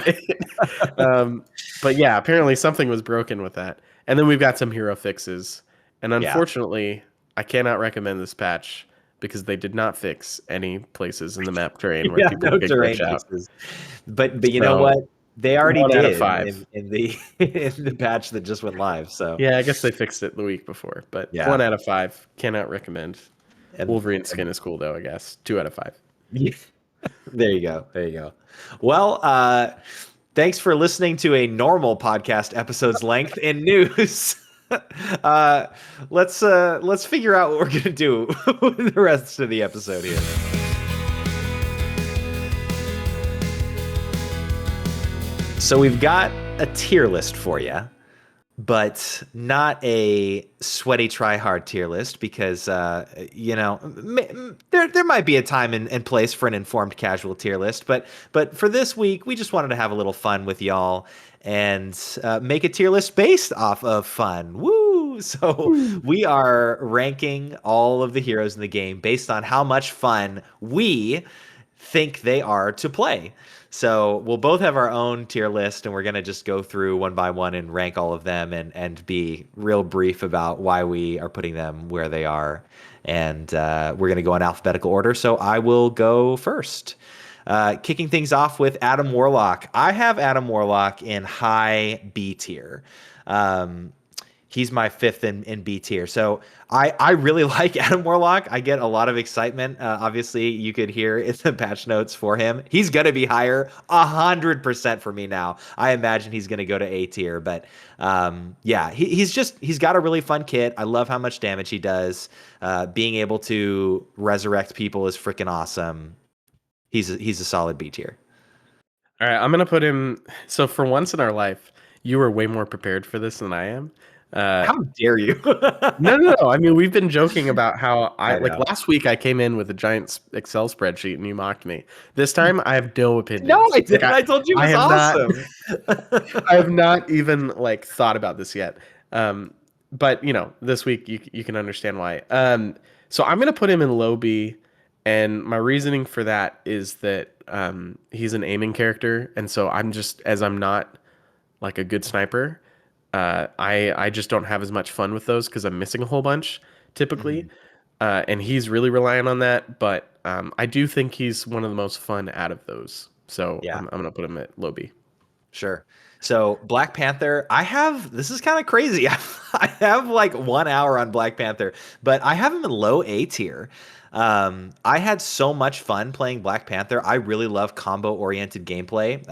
over. but yeah, apparently something was broken with that. And then we've got some hero fixes. And unfortunately, I cannot recommend this patch because they did not fix any places in the map terrain where people no could terrain glitch out. fixes. But you know So what? They already 1 out of did 5. in the in the patch that just went live. So Yeah, I guess they fixed it the week before, but yeah. 1 out of 5 cannot recommend. And- Wolverine skin is cool though, I guess. 2 out of 5. There you go. There you go. Well, thanks for listening to a normal podcast episode's length in news. Let's figure out what we're gonna do with the rest of the episode here. So we've got a tier list for you, but not a sweaty try hard tier list because there might be a time and place for an informed casual tier list, but for this week we just wanted to have a little fun with y'all and make a tier list based off of fun. Woo! So we are ranking all of the heroes in the game based on how much fun we think they are to play. So we'll both have our own tier list, and we're going to just go through one by one and rank all of them and be real brief about why we are putting them where they are. And we're going to go in alphabetical order. So I will go first. Kicking things off with Adam Warlock. I have Adam Warlock in high B tier. He's my 5th in B tier. So I really like Adam Warlock. I get a lot of excitement. Obviously, you could hear in the patch notes for him. He's going to be higher 100% for me now. I imagine he's going to go to A tier. But yeah, he's got a really fun kit. I love how much damage he does. Being able to resurrect people is freaking awesome. He's a solid B tier. All right, I'm going to put him. So for once in our life, you were way more prepared for this than I am. How dare you? No, no, no. I mean, we've been joking about how I I like know. last week I came in with a giant Excel spreadsheet and you mocked me. This time I have no No, opinions. I Like didn't. I told you it I was have not awesome. I have not even like thought about this yet. Um, but this week you can understand why. So I'm gonna put him in low B, and my reasoning for that is that he's an aiming character, and so I'm not like a good sniper. I just don't have as much fun with those because I'm missing a whole bunch typically, Mhm. and he's really relying on that. But I do think he's one of the most fun out of those. So Yeah. I'm gonna put him at low B. Sure. So Black Panther, this is kind of crazy. I have like 1 hour on Black Panther, but I have him in low A tier. I had so much fun playing Black Panther. I really love combo-oriented gameplay.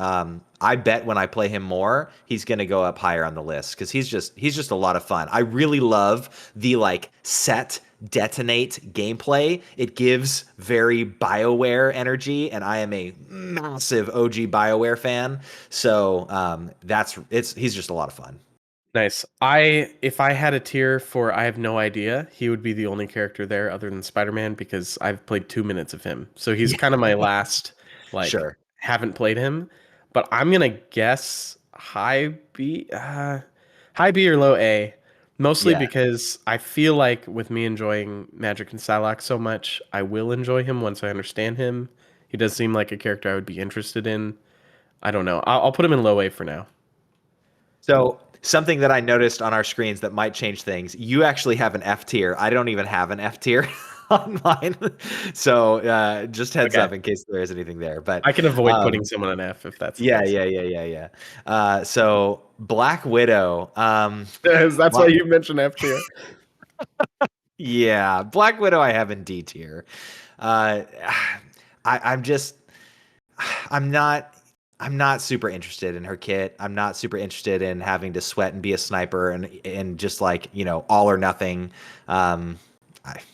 I bet when I play him more, he's gonna go up higher on the list because he's just a lot of fun. I really love the like set detonate gameplay. It gives very BioWare energy, and I am a massive OG BioWare fan. So he's just a lot of fun. Nice. If I had a tier for I have no idea, he would be the only character there other than Spider-Man because I've played 2 minutes of him. So he's Yeah, kind of my last like sure. haven't played him. But I'm gonna guess high B or low A. Mostly Yeah. because I feel like with me enjoying Magic and Psylocke so much, I will enjoy him once I understand him. He does seem like a character I would be interested in. I don't know. I'll put him in low A for now. So something that I noticed on our screens that might change things. You actually have an F tier. I don't even have an F tier on mine. So just heads Okay. up in case there is anything there. But I can avoid putting um, someone an F if that's the yeah, case. yeah, yeah, yeah, yeah. So Black Widow. That's why Well, you mentioned F tier. yeah, Black Widow I have in D tier. Uh, I'm just I'm not I'm not super interested in her kit. I'm not super interested in having to sweat and be a sniper and just like, all or nothing.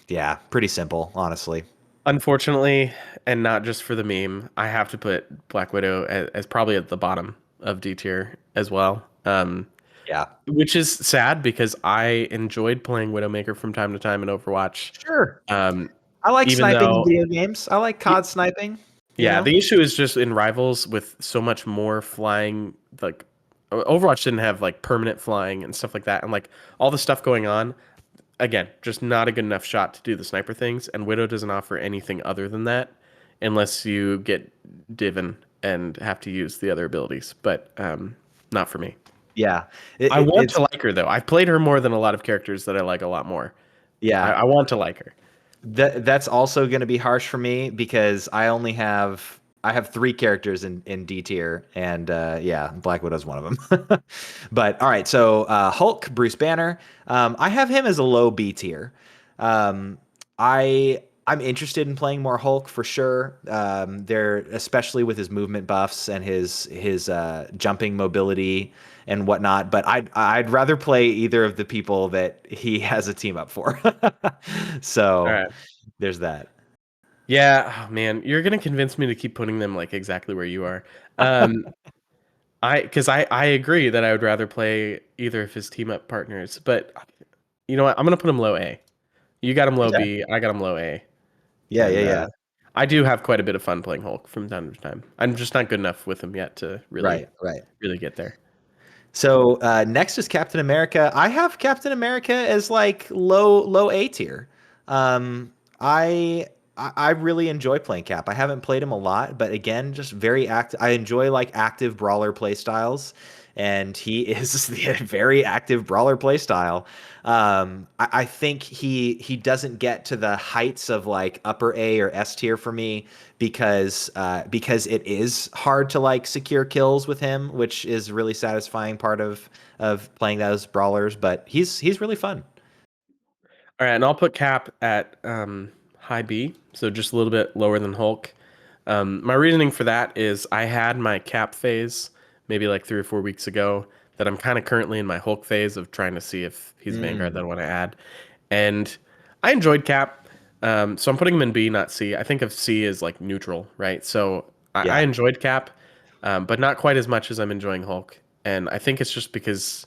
Yeah, pretty simple, honestly. Unfortunately, and not just for the meme, I have to put Black Widow as probably at the bottom of D tier as well. Yeah. Which is sad because I enjoyed playing Widowmaker from time to time in Overwatch. Sure. Um, I like even sniping in though, video games. I like y- COD sniping, you yeah, know? the issue is just in Rivals with so much more flying. Like Overwatch didn't have like permanent flying and stuff like that, and like all the stuff going on. Again, just not a good enough shot to do the sniper things, and Widow doesn't offer anything other than that, unless you get Divin and have to use the other abilities. But not for me. Yeah. I want It's to like her though. I've played her more than a lot of characters that I like a lot more. I, yeah. I want to like her. That's also going to be harsh for me because I have three characters in D tier, and yeah, Black Widow's one of them. But all right, so Hulk, Bruce Banner, I have him as a low B tier. I'm interested in playing more Hulk for sure. There, especially with his movement buffs and his jumping mobility and whatnot. But I'd rather play either of the people that he has a team up for. All So right. there's that. Yeah, oh, man, you're gonna convince me to keep putting them like exactly where you are. Um, because I agree that I would rather play either of his team up partners, but you know what? I'm gonna put him low A. You got him low Okay. B. I got him low A. Yeah, yeah, And yeah. I do have quite a bit of fun playing Hulk from time to time. I'm just not good enough with him yet to really, Right, right. really get there. So next is Captain America. I have Captain America as like low A tier. Um, I I really enjoy playing Cap. I haven't played him a lot, but again, just very active. I enjoy like active brawler play styles, and he is the very active brawler play style. I think he doesn't get to the heights of like upper A or S tier for me because it is hard to like secure kills with him, which is a really satisfying part of playing those brawlers. But he's really fun. All right, and I'll put Cap at high B, so just a little bit lower than Hulk. My reasoning for that is I had my Cap phase maybe like 3 or 4 weeks ago that I'm kind of currently in my Hulk phase of trying to see if he's a Vanguard that Mm, I want to add. And I enjoyed Cap, so I'm putting him in B, not C. I think of C as like neutral, right? So I yeah, enjoyed Cap, but not quite as much as I'm enjoying Hulk. And I think it's just because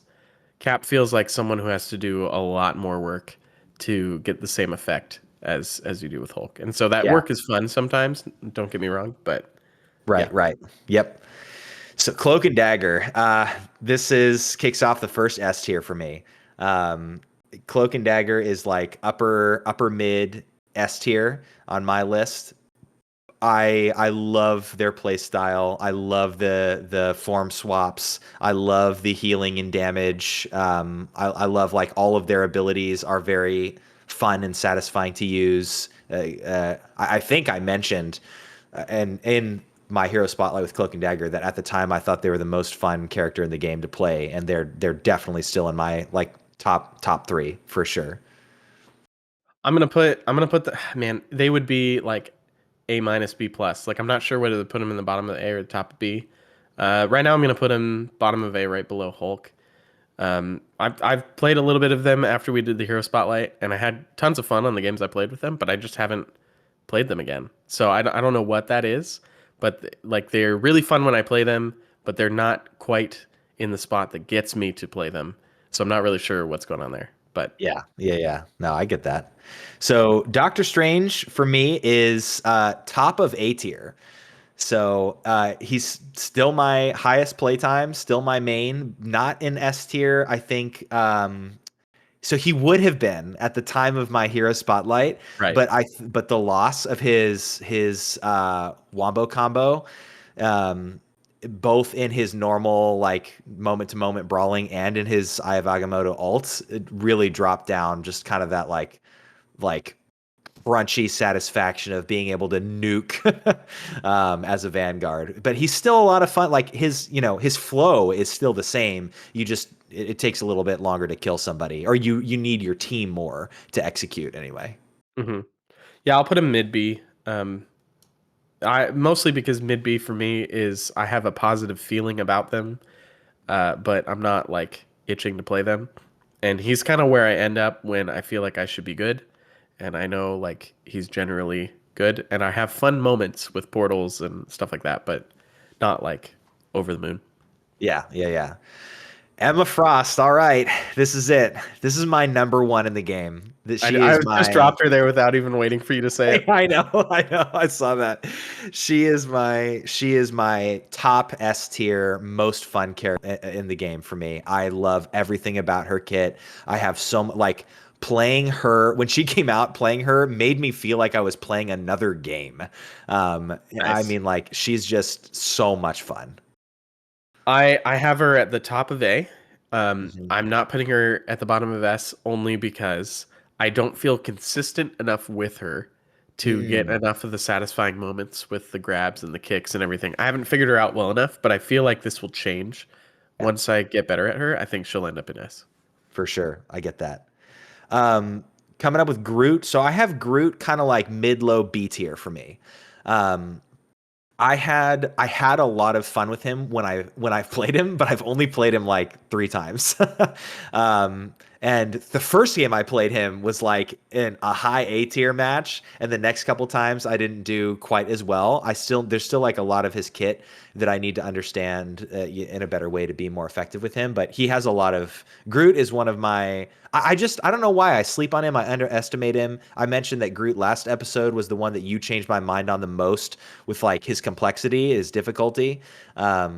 Cap feels like someone who has to do a lot more work to get the same effect as you do with Hulk. And so that Yeah. work is fun sometimes, don't get me wrong, but yeah. Right, right. Yep. So Cloak and Dagger. This is kicks off the first S tier for me. Um, Cloak and Dagger is like upper mid S tier on my list. I love their play style. I love the form swaps. I love the healing and damage. I love like all of their abilities are very fun and satisfying to use. I think I mentioned and in my hero spotlight with Cloak and Dagger that at the time I thought they were the most fun character in the game to play, and they're definitely still in my like top three for sure. I'm gonna put the man, they would be like A minus B plus. Like I'm not sure whether to put them in the bottom of the A or the top of B. Right now I'm gonna put them bottom of A right below Hulk. I've played a little bit of them after we did the Hero Spotlight, and I had tons of fun on the games I played with them, but I just haven't played them again. So I don't know what that is, but like they're really fun when I play them, but they're not quite in the spot that gets me to play them. So I'm not really sure what's going on there. But Yeah, yeah, yeah. No, I get that. So Doctor Strange for me is top of A tier. So he's still my highest playtime, still my main, not in S tier. I think so he would have been at the time of my hero spotlight, right. but the loss of his wombo combo, um, both in his normal like moment to moment brawling and in his Eye of Agamotto ults, it really dropped down. Just kind of that like crunchy satisfaction of being able to nuke as a Vanguard. But he's still a lot of fun. Like his flow is still the same. You just it takes a little bit longer to kill somebody, or you need your team more to execute anyway. hmm Yeah, I'll put him mid B. I mostly because mid B for me is I have a positive feeling about them, but I'm not like itching to play them. And he's kind of where I end up when I feel like I should be good, and I know like he's generally good, and I have fun moments with portals and stuff like that, but not like over the moon. Yeah, yeah, yeah. Emma Frost. All right, this is it. This is my number one in the game. That she I is just my. dropped her there without even waiting for you to say it. I know, I know, I saw that. She is my top S tier, most fun character in the game for me. I love everything about her kit. I have like playing her when she came out. Playing her made me feel like I was playing another game. I Nice. mean, like she's just so much fun. I have her at the top of A. Mhm. I'm not putting her at the bottom of S only because I don't feel consistent enough with her to get Mm. enough of the satisfying moments with the grabs and the kicks and everything. I haven't figured her out well enough, but I feel like this will change Yeah, once I get better at her. I think she'll end up in S. for sure. I get that. Um, Coming up with Groot. So I have Groot kind of like mid-low B tier for me. Um, I had a lot of fun with him when I played him, but I've only played him like 3 times. um, and the first game I played him was like in a high A tier match, and the next couple times I didn't do quite as well. There's still like a lot of his kit that I need to understand in a better way to be more effective with him. But he has a lot of Groot is one of my. I don't know why I sleep on him. I underestimate him. I mentioned that Groot last episode was the one that you changed my mind on the most with like his complexity, his difficulty.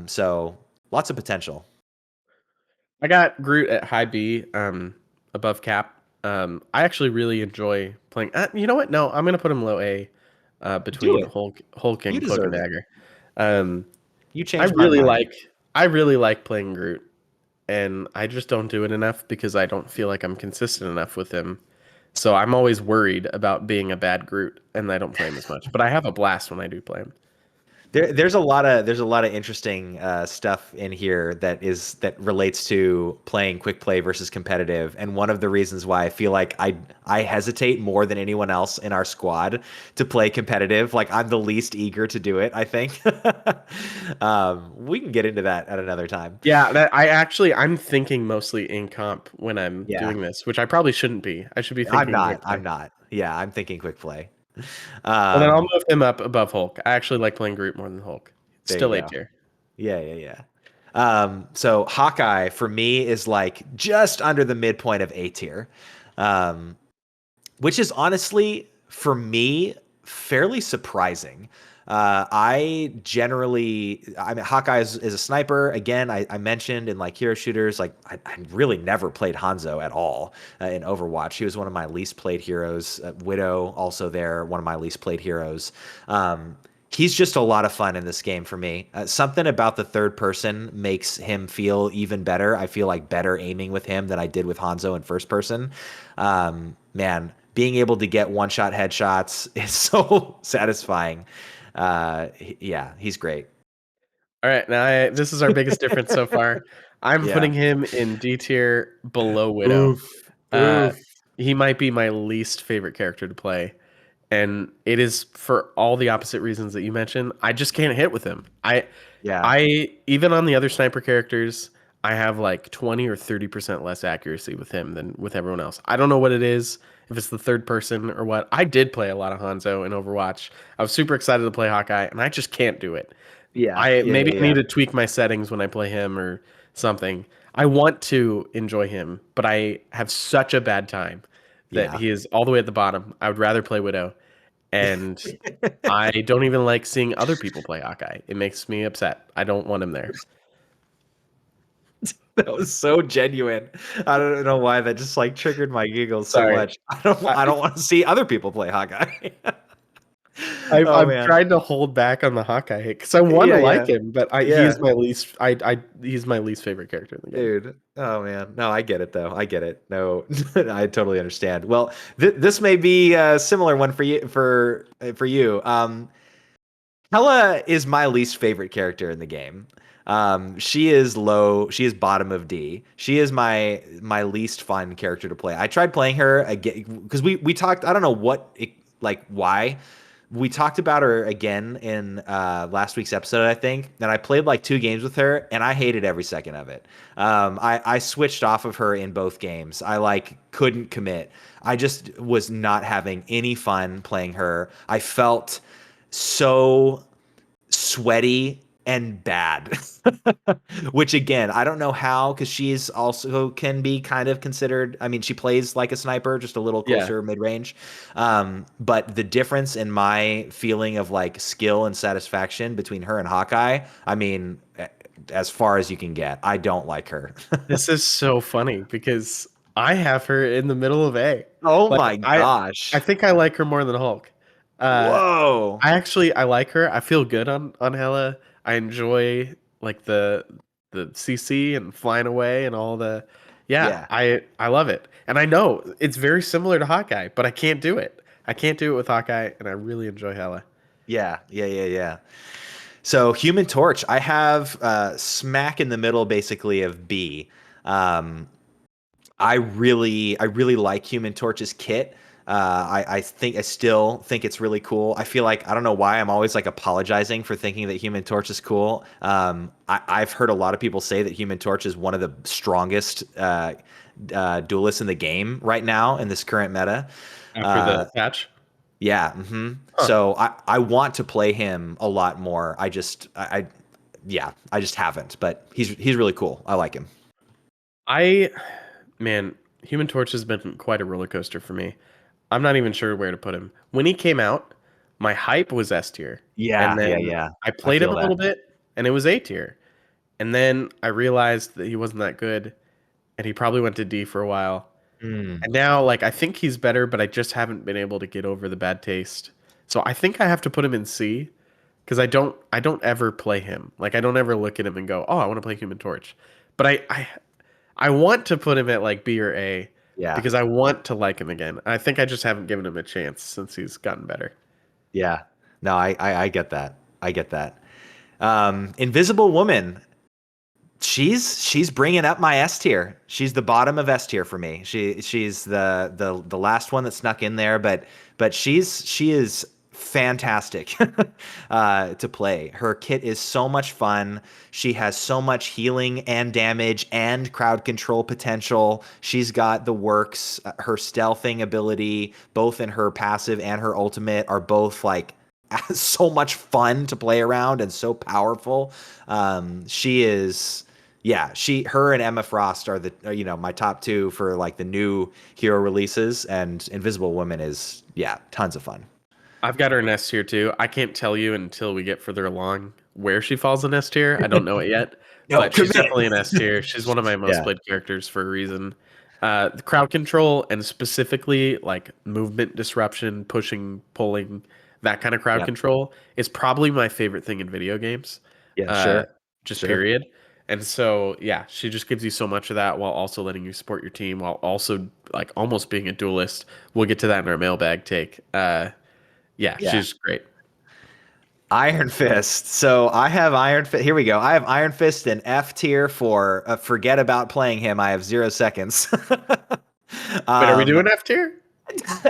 So lots of potential. I got Groot at high B, above Cap. I actually really enjoy playing. You know what? No, I'm gonna put him low A, Do between it. Hulk You and Cloak and deserve it. Dagger. Um, You I changed my really mind. like I really like playing Groot, and I just don't do it enough because I don't feel like I'm consistent enough with him. So I'm always worried about being a bad Groot, and I don't play him as much. But I have a blast when I do play him. There's a lot of interesting stuff in here that relates to playing quick play versus competitive, and one of the reasons why I feel like I hesitate more than anyone else in our squad to play competitive. Like I'm the least eager to do it. I think we can get into that at another time. Yeah, I'm thinking mostly in comp when I'm Yeah, doing this, which I probably shouldn't be. I should be I'm thinking not. quick I'm play. not. Yeah, I'm thinking quick play. Well, then I'll Um, move him up above Hulk. I actually like playing Groot more than Hulk. there you Still A go. tier. Yeah, yeah, yeah. So Hawkeye for me is like just under the midpoint of A tier, um, which is honestly for me fairly surprising. I mean, Hawkeye is a sniper. Again, I mentioned in like hero shooters, like I really never played Hanzo at all in Overwatch. He was one of my least played heroes. Widow also there, one of my least played heroes. Um, he's just a lot of fun in this game for me. Something about the third person makes him feel even better. I feel like better aiming with him than I did with Hanzo in first person. Man, being able to get one shot headshots is so satisfying. Yeah, he's great. All right, now this is our biggest difference so far. I'm Yeah. putting him in D tier below Widow. Oof. Uh, Oof. he might be my least favorite character to play, and it is for all the opposite reasons that you mentioned. I just can't hit with him. Yeah. I even on the other sniper characters, I have like 20 or 30% less accuracy with him than with everyone else. I don't know what it is, if it's the third person or what. I did play a lot of Hanzo in Overwatch. I was super excited to play Hawkeye, and I just can't do it. Yeah. I Yeah. maybe Yeah. I need Yeah. to tweak my settings when I play him or something. I want to enjoy him, but I have such a bad time that Yeah. he is all the way at the bottom. I would rather play Widow, and I don't even like seeing other people play Hawkeye. It makes me upset. I don't want him there. That was so genuine. I don't know why that just like triggered my giggles so Sorry. much. I, I don't want to see other people play Hawkeye. Oh I've man. tried to hold back on the Hawkeye hate because I want to Yeah, like yeah. him, but Yeah. he's my least favorite character in the game. Dude, oh man, no, I get it though. I get it. No, I totally understand. Well, this may be a similar one for you. For you, Hella is my least favorite character in the game. She is low. She is bottom of D. She is my least fun character to play. I tried playing her again because we talked. I don't know like why. We talked about her again in last week's episode, I think, and I played like 2 games with her, and I hated every second of it. I switched off of her in both games. I like couldn't commit. I just was not having any fun playing her. I felt so sweaty and bad. Which again, I don't know how, because she's also can be kind of considered. I mean, she plays like a sniper, just a little Yeah. closer mid range. But the difference in my feeling of like skill and satisfaction between her and Hawkeye, I mean, as far as you can get, I don't like her. This is so funny because I have her in the middle of A. Oh Like my I gosh. think I like her more than Hulk. Uh, Whoa. I like her. I feel good on Hela. I enjoy like the CC and flying away and all the yeah, Yeah. I love it. And I know it's very similar to Hawkeye, but I can't do it. I can't do it with Hawkeye, and I really enjoy Hela. Yeah. Yeah. Yeah. Yeah. So Human Torch, I have smack in the middle basically of B. Um, I really like Human Torch's kit. I still think it's really cool. I feel like I don't know why I'm always like apologizing for thinking that Human Torch is cool. I've heard a lot of people say that Human Torch is one of the strongest duelists in the game right now in this current meta. After Uh, the patch. yeah. Hmm. Huh. So I want to play him a lot more. Yeah, I just haven't. But he's really cool. I like him. I man, Human Torch has been quite a roller coaster for me. I'm not even sure where to put him. When he came out, my hype was S tier, and Yeah, yeah, then yeah. I I played him feel a that. little bit, and it was A tier. And then I realized that he wasn't that good, and he probably went to D for a while. Mm, And now, like, I think he's better, but I just haven't been able to get over the bad taste. So I think I have to put him in C because I don't ever play him. Like, I don't ever look at him and go, oh, I want to play Human Torch. But I want to put him at like B or A yeah, because I want to like him again. I think I just haven't given him a chance since he's gotten better. yeah. No, I get that. I get that. Invisible Woman. She's bringing up my S tier. She's the bottom of S tier for me. She's the last one that snuck in there, but she is fantastic to play. Her kit is so much fun. She has so much healing and damage and crowd control potential. She's got the works. Her stealthing ability, both in her passive and her ultimate, are both like so much fun to play around and so powerful. She is, yeah, her and Emma Frost are my top two for like the new hero releases, and Invisible Woman is, yeah, tons of fun. I've got her in S tier too. I can't tell you until we get further along where she falls in S tier. I don't know it yet, No, but she's commit. definitely in S tier. She's one of my most Yeah, played characters for a reason. The crowd control and specifically like movement disruption, pushing, pulling, that kind of crowd yeah, control is probably my favorite thing in video games. yeah, Uh, sure, just sure. period. And so, yeah, she just gives you so much of that while also letting you support your team, while also like almost being a duelist. We'll get to that in our mailbag take. Yeah, Yeah. she's great. Iron Fist. So I have Iron Fist. Here we go. I have Iron Fist in F tier for forget about playing him. I have 0 seconds. Wait, are we um, doing F tier?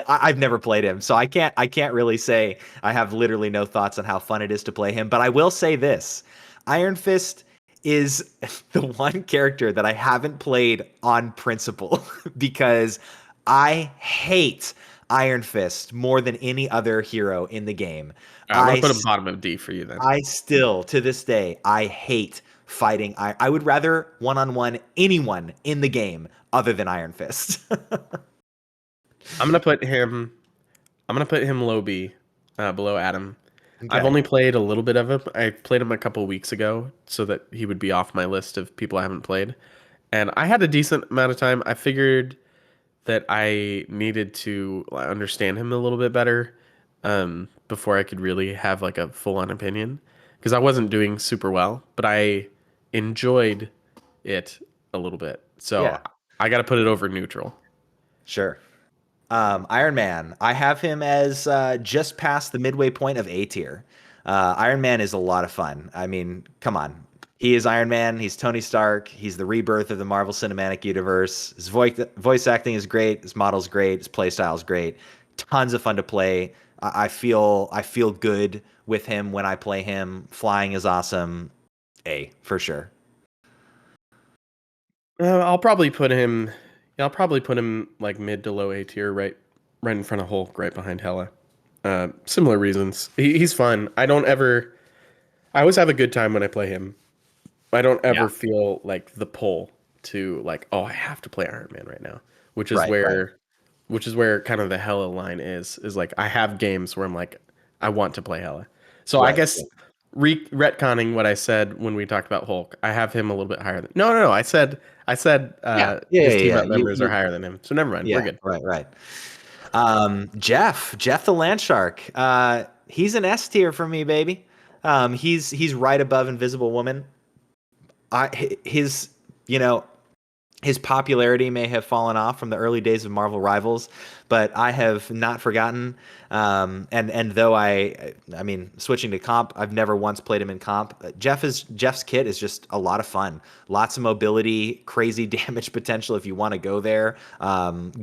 I've never played him, so I can't really say I have literally no thoughts on how fun it is to play him. But I will say this: Iron Fist is the one character that I haven't played on principle because I hate Iron Fist more than any other hero in the game. All right, I'm gonna I put him bottom of D for you then. I still, to this day, I hate fighting. I would rather one-on-one anyone in the game other than Iron Fist. I'm gonna put him. I'm gonna put him low B, below Adam. I've Okay. only played a little bit of him. I played him a couple weeks ago, so that he would be off my list of people I haven't played. And I had a decent amount of time. I figured that I needed to understand him a little bit better, before I could really have like a full-on opinion, because I wasn't doing super well, but I enjoyed it a little bit. So Yeah, I got to put it over neutral. sure. Iron Man. I have him as just past the midway point of A tier. Iron Man is a lot of fun. I mean, come on. He is Iron Man. He's Tony Stark. He's the rebirth of the Marvel Cinematic Universe. His voice acting is great. His model's great. His playstyle is great. Tons of fun to play. I feel good with him when I play him. Flying is awesome. A for sure. I'll probably put him. Yeah, I'll probably put him like mid to low A tier, right in front of Hulk, right behind Hela. Similar reasons. He's fun. I don't ever. I always have a good time when I play him. I don't Yeah. ever feel like the pull to like, oh, I have to play Iron Man right now, which is Right. Right. where kind of the Hela line is like I have games where I'm like, I want to play Hela. So I Right. guess retconning what I said when we talked about Hulk, I have him a little bit higher than. No. I said Yeah. Yeah. Yeah. his team Yeah. up members are higher than him. So never mind. We're Yeah. good. Right. Right. Jeff the Land Shark. He's an S tier for me, baby. He's right above Invisible Woman. His you know his popularity may have fallen off from the early days of Marvel Rivals, but I have not forgotten. And though I mean, switching to comp, I've never once played him in comp. Jeff's kit is just a lot of fun. Lots of mobility, crazy damage potential if you want to go there.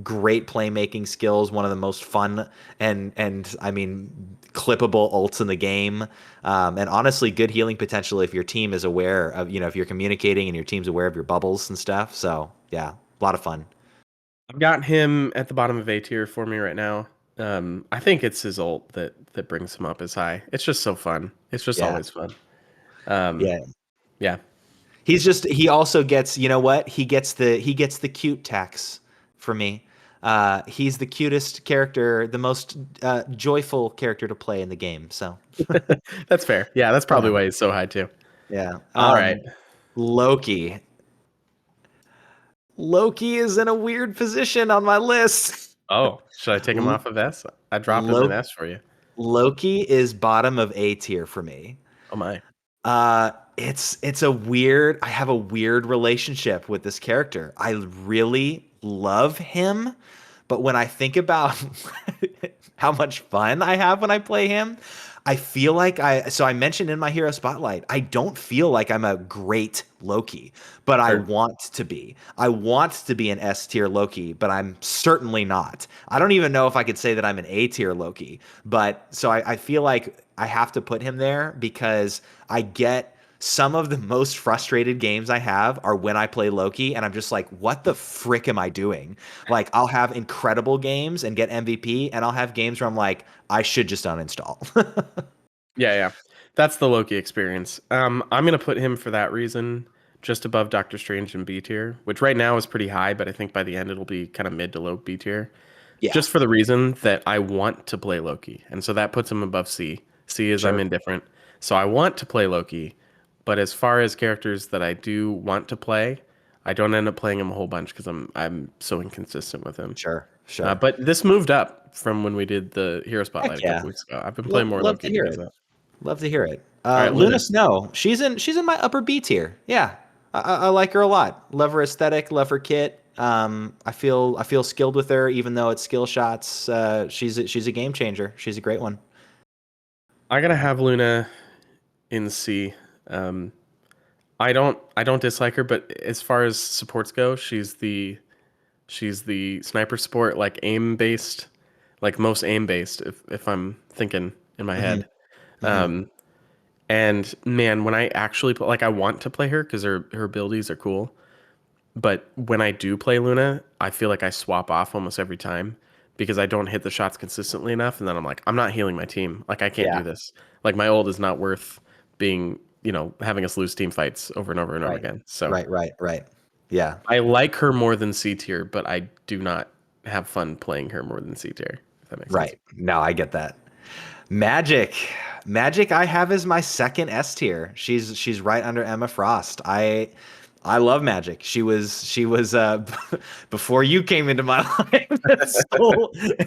Great playmaking skills, one of the most fun and I mean clippable ults in the game. And honestly, good healing potential if your team is aware of, if you're communicating and your team's aware of your bubbles and stuff. So yeah, a lot of fun. I've got him at the bottom of A tier for me right now. I think it's his ult that brings him up as high. It's just so fun. It's just Yeah, always fun. Um, yeah. yeah. He also gets, you know what? He gets the cute tax for me. He's the cutest character, the most joyful character to play in the game. So That's fair. Yeah, that's yeah, probably why he's so high too. yeah. All right. Loki. Loki is in a weird position on my list. Oh, should I take him L- off of S? I dropped him in Lo- S for you. Loki is bottom of A tier for me. Oh my. It's a weird. I have a weird relationship with this character. I really love him, but when I think about how much fun I have when I play him, I feel like I mentioned in my hero spotlight, I don't feel like I'm a great Loki, but I Sure. want to be. I want to be an S tier Loki, but I'm certainly not. I don't even know if I could say that I'm an A tier Loki, but so I feel like I have to put him there because I get some of the most frustrated games I have are when I play Loki and I'm just like, what the frick am I doing? Like, I'll have incredible games and get MVP, and I'll have games where I'm like, I should just uninstall. Yeah, yeah. That's the Loki experience. I'm gonna put him for that reason just above Doctor Strange in B tier, which right now is pretty high, but I think by the end it'll be kind of mid to low B tier. Yeah, Just for the reason that I want to play Loki. And so that puts him above C. C is I'm sure. indifferent. So I want to play Loki, but as far as characters that I do want to play, I don't end up playing him a whole bunch because I'm so inconsistent with him. Sure, sure. But this moved up from when we did the Hero Heck Spotlight a yeah. couple weeks ago. I've been playing more Love to Loki hear because it. of that. Love to hear it. All right, Luna Luna. Snow, she's in my upper B tier. Yeah, I like her a lot. Love her aesthetic. Love her kit. I feel skilled with her, even though it's skill shots. She's a game changer. She's a great one. I gotta have Luna in C. Um, I don't dislike her, but as far as supports go, she's the sniper support, like aim based, like most aim based, if I'm thinking in my Hmm. head. Hmm. Um, and man, when I actually play, like I want to play her because her abilities are cool. But when I do play Luna, I feel like I swap off almost every time because I don't hit the shots consistently enough, and then I'm like, I'm not healing my team. Like I can't Yeah. do this. Like my ult is not worth being, having us lose team fights over and over and over Right. again. So Right. Right. Right. Yeah. I like her more than C tier, but I do not have fun playing her more than C tier, if that makes sense. Right. No, I get that. Magic. Magic I have as my second S tier. She's right under Emma Frost. I love Magic. She was before you came into my life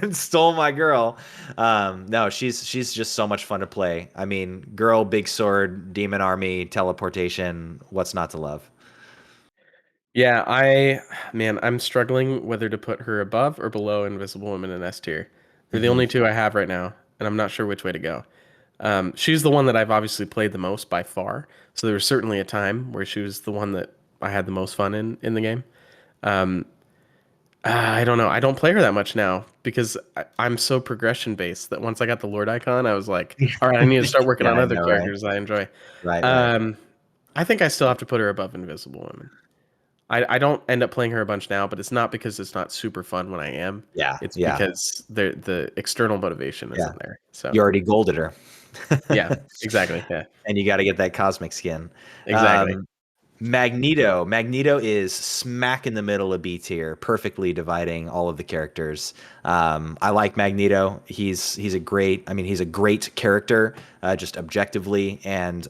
and stole my girl. No, she's just so much fun to play. I mean, girl, big sword, demon army, teleportation, what's not to love? Yeah, man, I'm struggling whether to put her above or below Invisible Woman and S tier. They're the Hmm. only two I have right now, and I'm not sure which way to go. She's the one that I've obviously played the most by far. So there was certainly a time where she was the one that I had the most fun in the game. I don't know. I don't play her that much now because I'm so progression based that once I got the Lord icon, I was like, all right, I need to start working Yeah, on I other know, right? characters I enjoy. Right, right. Um, I think I still have to put her above Invisible Woman. I don't end up playing her a bunch now, but it's not because it's not super fun when I am. Yeah, It's yeah, because the external motivation yeah. isn't there. So You already golded her. yeah, exactly. Yeah, And you got to get that cosmic skin. exactly. Um, Magneto. Magneto is smack in the middle of B tier, perfectly dividing all of the characters. I like Magneto. He's a great. I mean, he's a great character, just objectively. And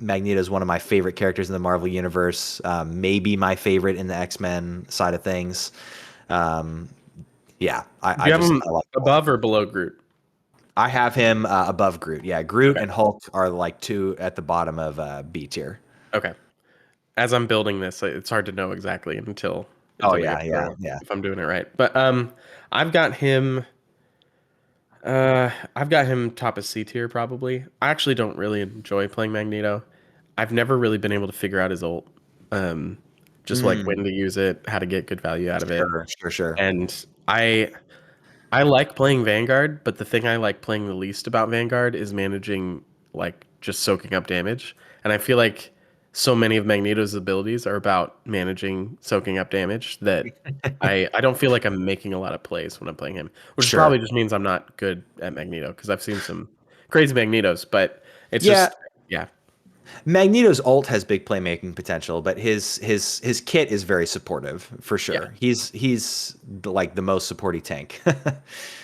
Magneto is one of my favorite characters in the Marvel universe. Maybe my favorite in the X-Men side of things. Um, yeah, Do I you have just him I like him a lot. above or below Groot? I have him above Groot. Yeah, Groot Okay. and Hulk are like two at the bottom of B tier. Okay. As I'm building this, it's hard to know exactly until Oh we yeah, get yeah, through yeah. if I'm doing it right. But I've got him. I've got him top of C tier probably. I actually don't really enjoy playing Magneto. I've never really been able to figure out his ult. Um, just like Mm, when to use it, how to get good value out of it. sure, sure, sure. And I like playing Vanguard, but the thing I like playing the least about Vanguard is managing like just soaking up damage. And I feel like so many of Magneto's abilities are about managing soaking up damage that I don't feel like I'm making a lot of plays when I'm playing him, which Sure. probably just means I'm not good at Magneto because I've seen some crazy Magnetos, but it's Yeah, just yeah, Magneto's ult has big playmaking potential, but his kit is very supportive for yeah. sure. He's like the most supporty tank.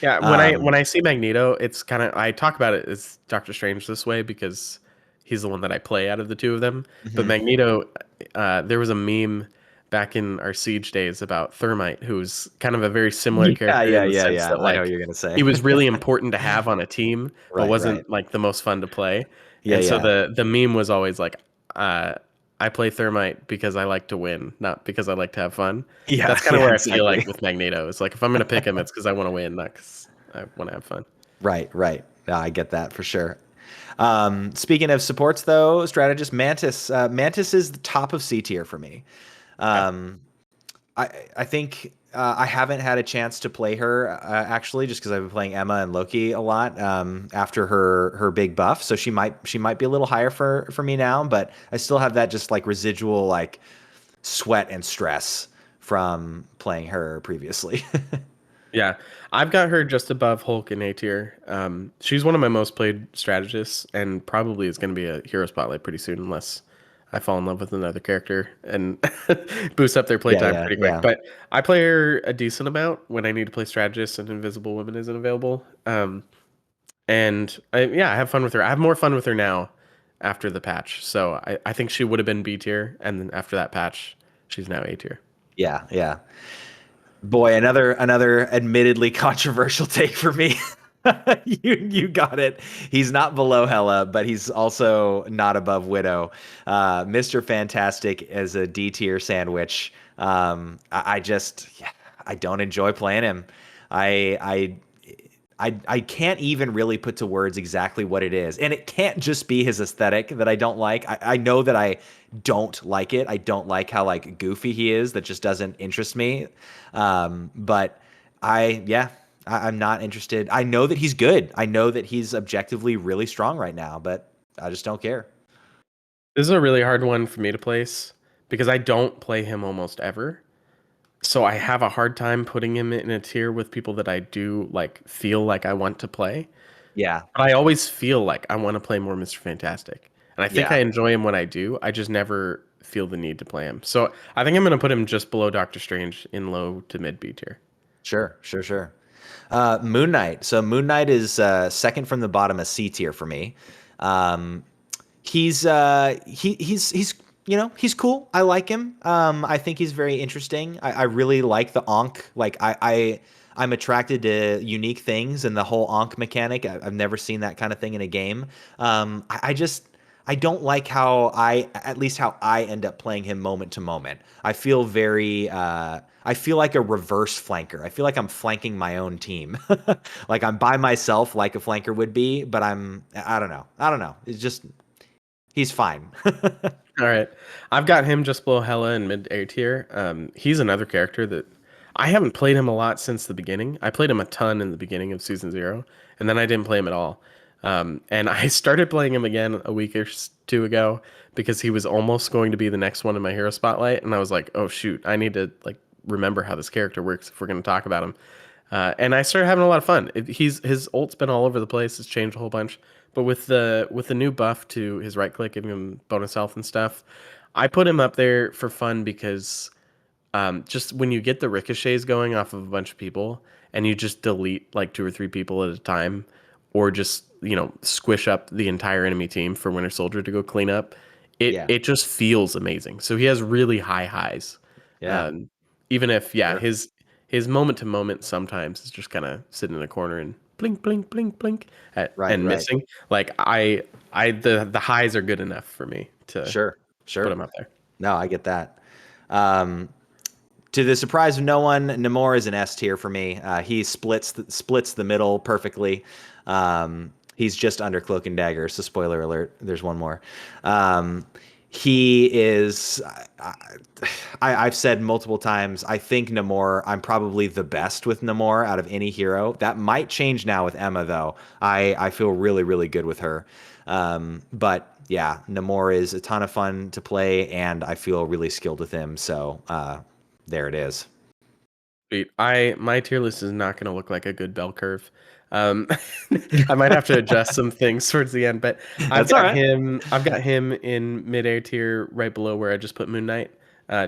Yeah, when I Um, when I see Magneto, it's kind of I talk about it as Doctor Strange this way because he's the one that I play out of the two of them. But mhm. Magneto, there was a meme back in our Siege days about Thermite, who's kind of a very similar Yeah, character yeah, in the yeah, sense yeah. that I know what like you're gonna say. he was really important to have on a team, but Right, right. wasn't like the most fun to play. Yeah, And so yeah. the meme was always like, uh, I play Thermite because I like to win, not because I like to have fun. Yeah, That's kind of yeah, where I feel exactly. like with Magneto. It's like if I'm gonna pick him, it's because I want to win, not because I want to have fun. Right, right. No, I get that for sure. Speaking of supports, though, strategist Mantis. Mantis is the top of C tier for me. Okay. Um, I think I haven't had a chance to play her actually, just because I've been playing Emma and Loki a lot after her big buff. So she might be a little higher for me now, but I still have that just like residual like sweat and stress from playing her previously. Yeah, I've got her just above Hulk in A tier. She's one of my most played strategists, and probably is going to be a hero spotlight pretty soon, unless I fall in love with another character and boost up their Yeah, playtime yeah, pretty quick. yeah. But I play her a decent amount when I need to play strategist and Invisible Woman isn't available. And I have fun with her. I have more fun with her now after the patch. So I think she would have been B tier, and then after that patch, she's now A tier. Yeah, yeah. Boy, another admittedly controversial take for me. You got it. He's not below Hela, but he's also not above Widow. Mr. Fantastic as a D tier sandwich. I just yeah, I don't enjoy playing him. I I can't even really put to words exactly what it is. And it can't just be his aesthetic that I don't like. I know that I don't like it. I don't like how like goofy he is. That just doesn't interest me. But I'm not interested. I know that he's good. I know that he's objectively really strong right now, but I just don't care. This is a really hard one for me to place because I don't play him almost ever. So I have a hard time putting him in a tier with people that I do like feel like I want to play. Yeah. But I always feel like I want to play more Mr. Fantastic. And I think I Yeah. enjoy him when I do. I just never feel the need to play him. So I think I'm going to put him just below Doctor Strange in low to mid B tier. Sure. Sure. Sure. Moon Knight. So Moon Knight is second from the bottom, a C tier for me. Um, he's he's cool. I like him. I think he's very interesting. I really like the Ankh. Like I'm attracted to unique things and the whole Ankh mechanic. I've never seen that kind of thing in a game. I just I don't like how at least how I end up playing him moment to moment. I feel very I feel like a reverse flanker. I feel like I'm flanking my own team. Like I'm by myself like a flanker would be, but I don't know. I don't know. It's just he's fine. All right. I've got him just below Hela in mid A tier. He's another character that I haven't played him a lot since the beginning. I played him a ton in the beginning of season 0, and then I didn't play him at all. And I started playing him again a week or two ago because he was almost going to be the next one in my hero spotlight, and I was like, oh shoot, I need to like remember how this character works if we're going to talk about him. And I started having a lot of fun. His ult's been all over the place. It's changed a whole bunch. But with the new buff to his right click, giving him bonus health and stuff, I put him up there for fun because just when you get the ricochets going off of a bunch of people and you just delete like 2 or 3 people at a time, or just squish up the entire enemy team for Winter Soldier to go clean up, it Yeah. it just feels amazing. So he has really high highs. Yeah. Um, Even if Sure. his moment to moment sometimes is just kind of sitting in a corner and blink blink blink blink Right, and right. missing. Like the highs are good enough for me to Sure. put Sure. him up there. No, I get that. Um, to the surprise of no one, Namor is an S tier for me. He splits the middle perfectly. He's just under Cloak and Dagger. So spoiler alert. There's one more. He is. I've said multiple times. I think Namor. I'm probably the best with Namor out of any hero. That might change now with Emma though. I feel really good with her. But yeah, Namor is a ton of fun to play, and I feel really skilled with him. So there it is. Sweet. My tier list is not going to look like a good bell curve. Um, I might have to adjust some things towards the end, but I've That's all got right. him. I've got him in mid A tier, right below where I just put Moon Knight,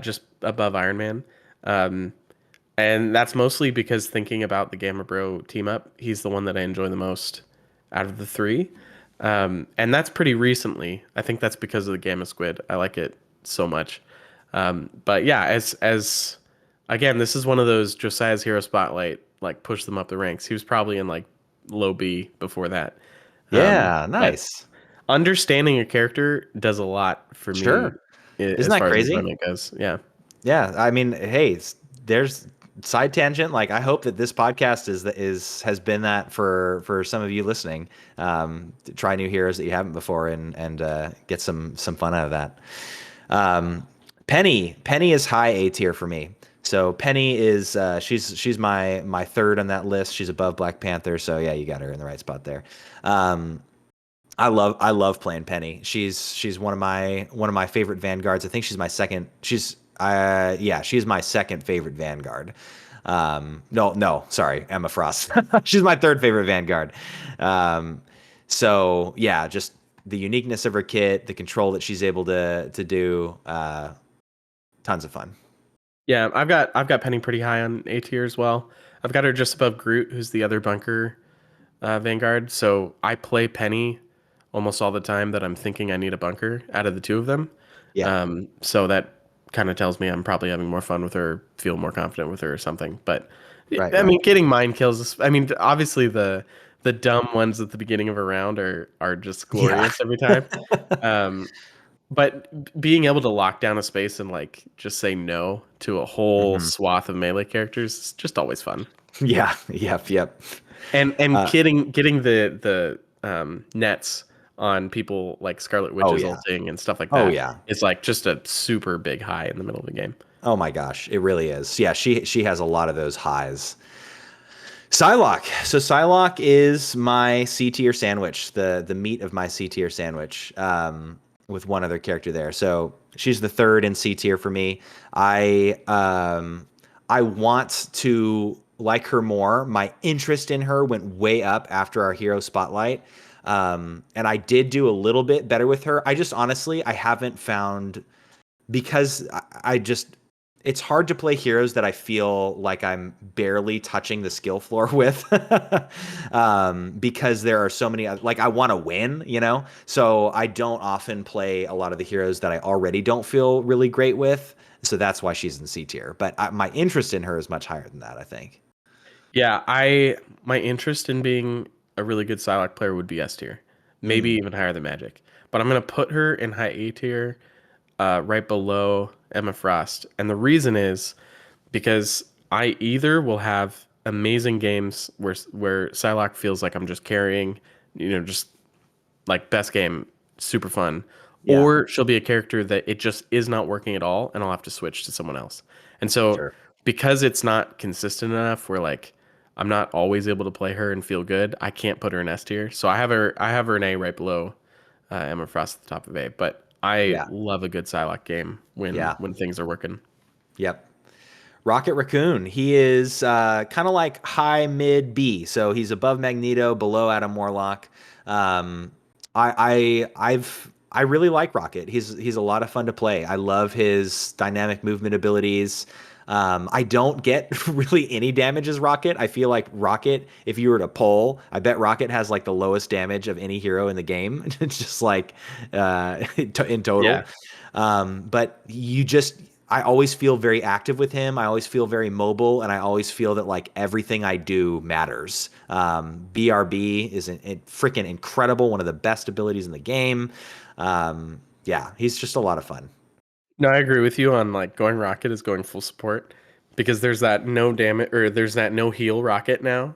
just above Iron Man. Um, and that's mostly because thinking about the Gamma Bro team up, he's the one that I enjoy the most out of the three. And that's pretty recently. I think that's because of the Gamma Squid. I like it so much. But yeah, as again, this is one of those Josiah's Hero Spotlight, like push them up the ranks. He was probably in like low B before that. Yeah, But nice. understanding a character does a lot for me Sure. Isn't as that far as crazy? enjoyment goes. Yeah. Yeah, I mean, hey, there's side tangent. Like, I hope that this podcast is has been that for some of you listening. To try new heroes that you haven't before, and get some fun out of that. Penny is high A tier for me. So Penny is she's my third on that list. She's above Black Panther, so yeah, you got her in the right spot there. Um, I love playing Penny. She's one of my favorite vanguards. I think she's my second. She's my second favorite vanguard. No, sorry, Emma Frost. She's my third favorite vanguard. Um, so yeah, just the uniqueness of her kit, the control that she's able to do, tons of fun. Yeah, I've got Penny pretty high on A tier as well. I've got her just above Groot, who's the other bunker Vanguard. So I play Penny almost all the time that I'm thinking I need a bunker out of the two of them. Yeah, So that kind of tells me I'm probably having more fun with her, feel more confident with her or something. But right, I right. mean, getting mind kills. I mean, obviously the dumb ones at the beginning of a round are just Yeah, glorious every time. Um, but being able to lock down a space and like just say no to a whole hmm swath of melee characters is just always fun. yeah, yep. And Uh, getting the nets on people like Scarlet oh Witch's yeah, ulting and stuff like oh that yeah. is like just a super big high in the middle of the game. Oh my gosh, it really is. Yeah, she has a lot of those highs. Psylocke. So Psylocke is my C tier sandwich, the meat of my C tier sandwich, with one other character there. So she's the third in C tier for me. I want to like her more. My interest in her went way up after our hero spotlight. And I did do a little bit better with her. I just honestly I haven't found because I just it's hard to play heroes that I feel like I'm barely touching the skill floor with, because there are so many. Like I want to win, so I don't often play a lot of the heroes that I already don't feel really great with. So that's why she's in C tier. But my interest in her is much higher than that, I think. Yeah, I my interest in being a really good Psylocke player would be S tier, maybe Mm, even higher than Magic. But I'm gonna put her in high A tier, right below Emma Frost, and the reason is because I either will have amazing games where Psylocke feels like I'm just carrying, just like best game, super fun, yeah, or she'll be a character that it just is not working at all, and I'll have to switch to someone else. And so sure. because it's not consistent enough, where like I'm not always able to play her and feel good, I can't put her in S tier. So I have her in A right below Emma Frost at the top of A. But I Yeah, love a good Psylocke game when yeah, things are working. yep. Rocket Raccoon. He is kind of like high mid B, so he's above Magneto, below Adam Warlock. Um, I really like Rocket. He's a lot of fun to play. I love his dynamic movement abilities. I don't get really any damage as Rocket. I feel like Rocket, if you were to poll, I bet Rocket has like the lowest damage of any hero in the game. It's just like in total. Yeah. But I always feel very active with him. I always feel very mobile, and I always feel that like everything I do matters. BRB is freaking incredible, one of the best abilities in the game. Yeah, he's just a lot of fun. No, I agree with you on like going rocket is going full support because there's that no damage or there's that no heal rocket now,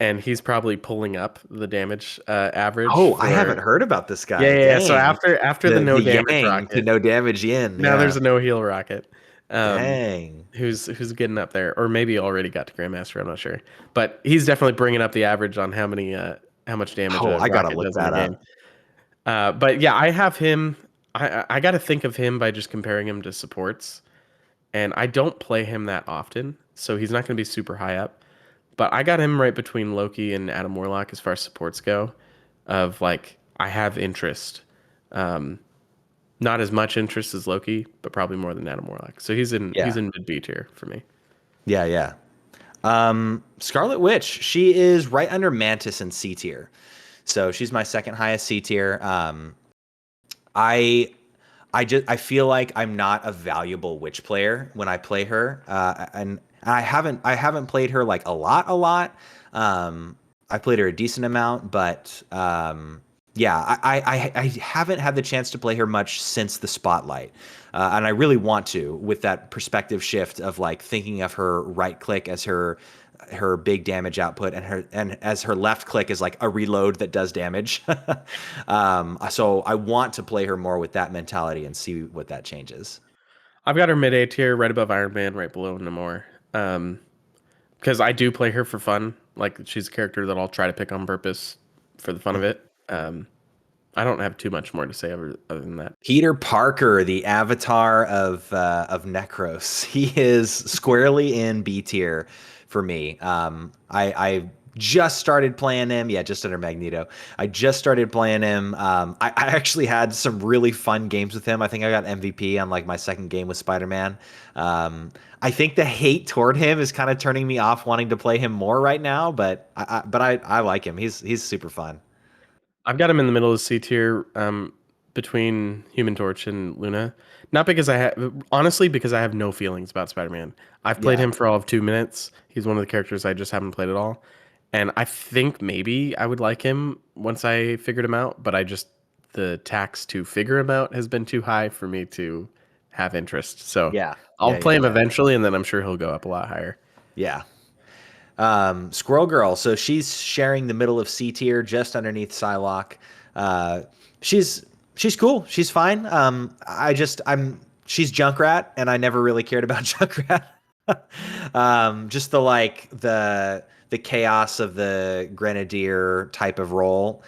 and he's probably pulling up the damage average Oh, I haven't for heard about this yeah, guy. yeah, yeah. So Dang, after the the no damage Yang to rocket, no damage Yin. now Yeah, there's a no heal rocket. Um, dang. who's getting up there, or maybe already got to Grandmaster. I'm not sure, but he's definitely bringing up the average on how much damage Oh, a I gotta rocket look does in a that game. up. But yeah, I have him. I got to think of him by just comparing him to supports, and I don't play him that often, so he's not going to be super high up. But I got him right between Loki and Adam Warlock as far as supports go. Of like, I have interest, um, not as much interest as Loki, but probably more than Adam Warlock. So he's Yeah, in mid B tier for me. yeah, yeah. Scarlet Witch. She is right under Mantis in C tier. So she's my second highest C tier. I I feel like I'm not a valuable witch player when I play her, and I haven't played her like a lot. I played her a decent amount, but yeah, I haven't had the chance to play her much since the spotlight, and I really want to with that perspective shift of like thinking of her right click as her big damage output and as her left click is like a reload that does damage. So I want to play her more with that mentality and see what that changes. I've got her mid A tier, right above Iron Man, right below Namor. Um, because I do play her for fun. Like she's a character that I'll try to pick on purpose for the fun of it. I don't have too much more to say other than that. Peter Parker, the avatar of Necros, he is squarely in B tier for me. I just started playing him. Yeah, just under Magneto. I just started playing him. I actually had some really fun games with him. I think I got MVP on like my second game with Spider-Man. I think the hate toward him is kind of turning me off wanting to play him more right now, but I like him. He's super fun. I've got him in the middle of C tier, between Human Torch and Luna. Not because I have, honestly, because I have no feelings about Spider-Man. I've played Yeah. him for all of 2 minutes. He's one of the characters I just haven't played at all, and I think maybe I would like him once I figured him out. But the tax to figure him out has been too high for me to have interest. So Yeah. I'll Yeah, yeah, play him yeah. eventually, and then I'm sure he'll go up a lot higher. Yeah. Squirrel Girl. So she's sharing the middle of C tier, just underneath Psylocke. Uh, she's cool. She's fine. She's Junkrat, and I never really cared about Junkrat. Just the chaos of the Grenadier type of role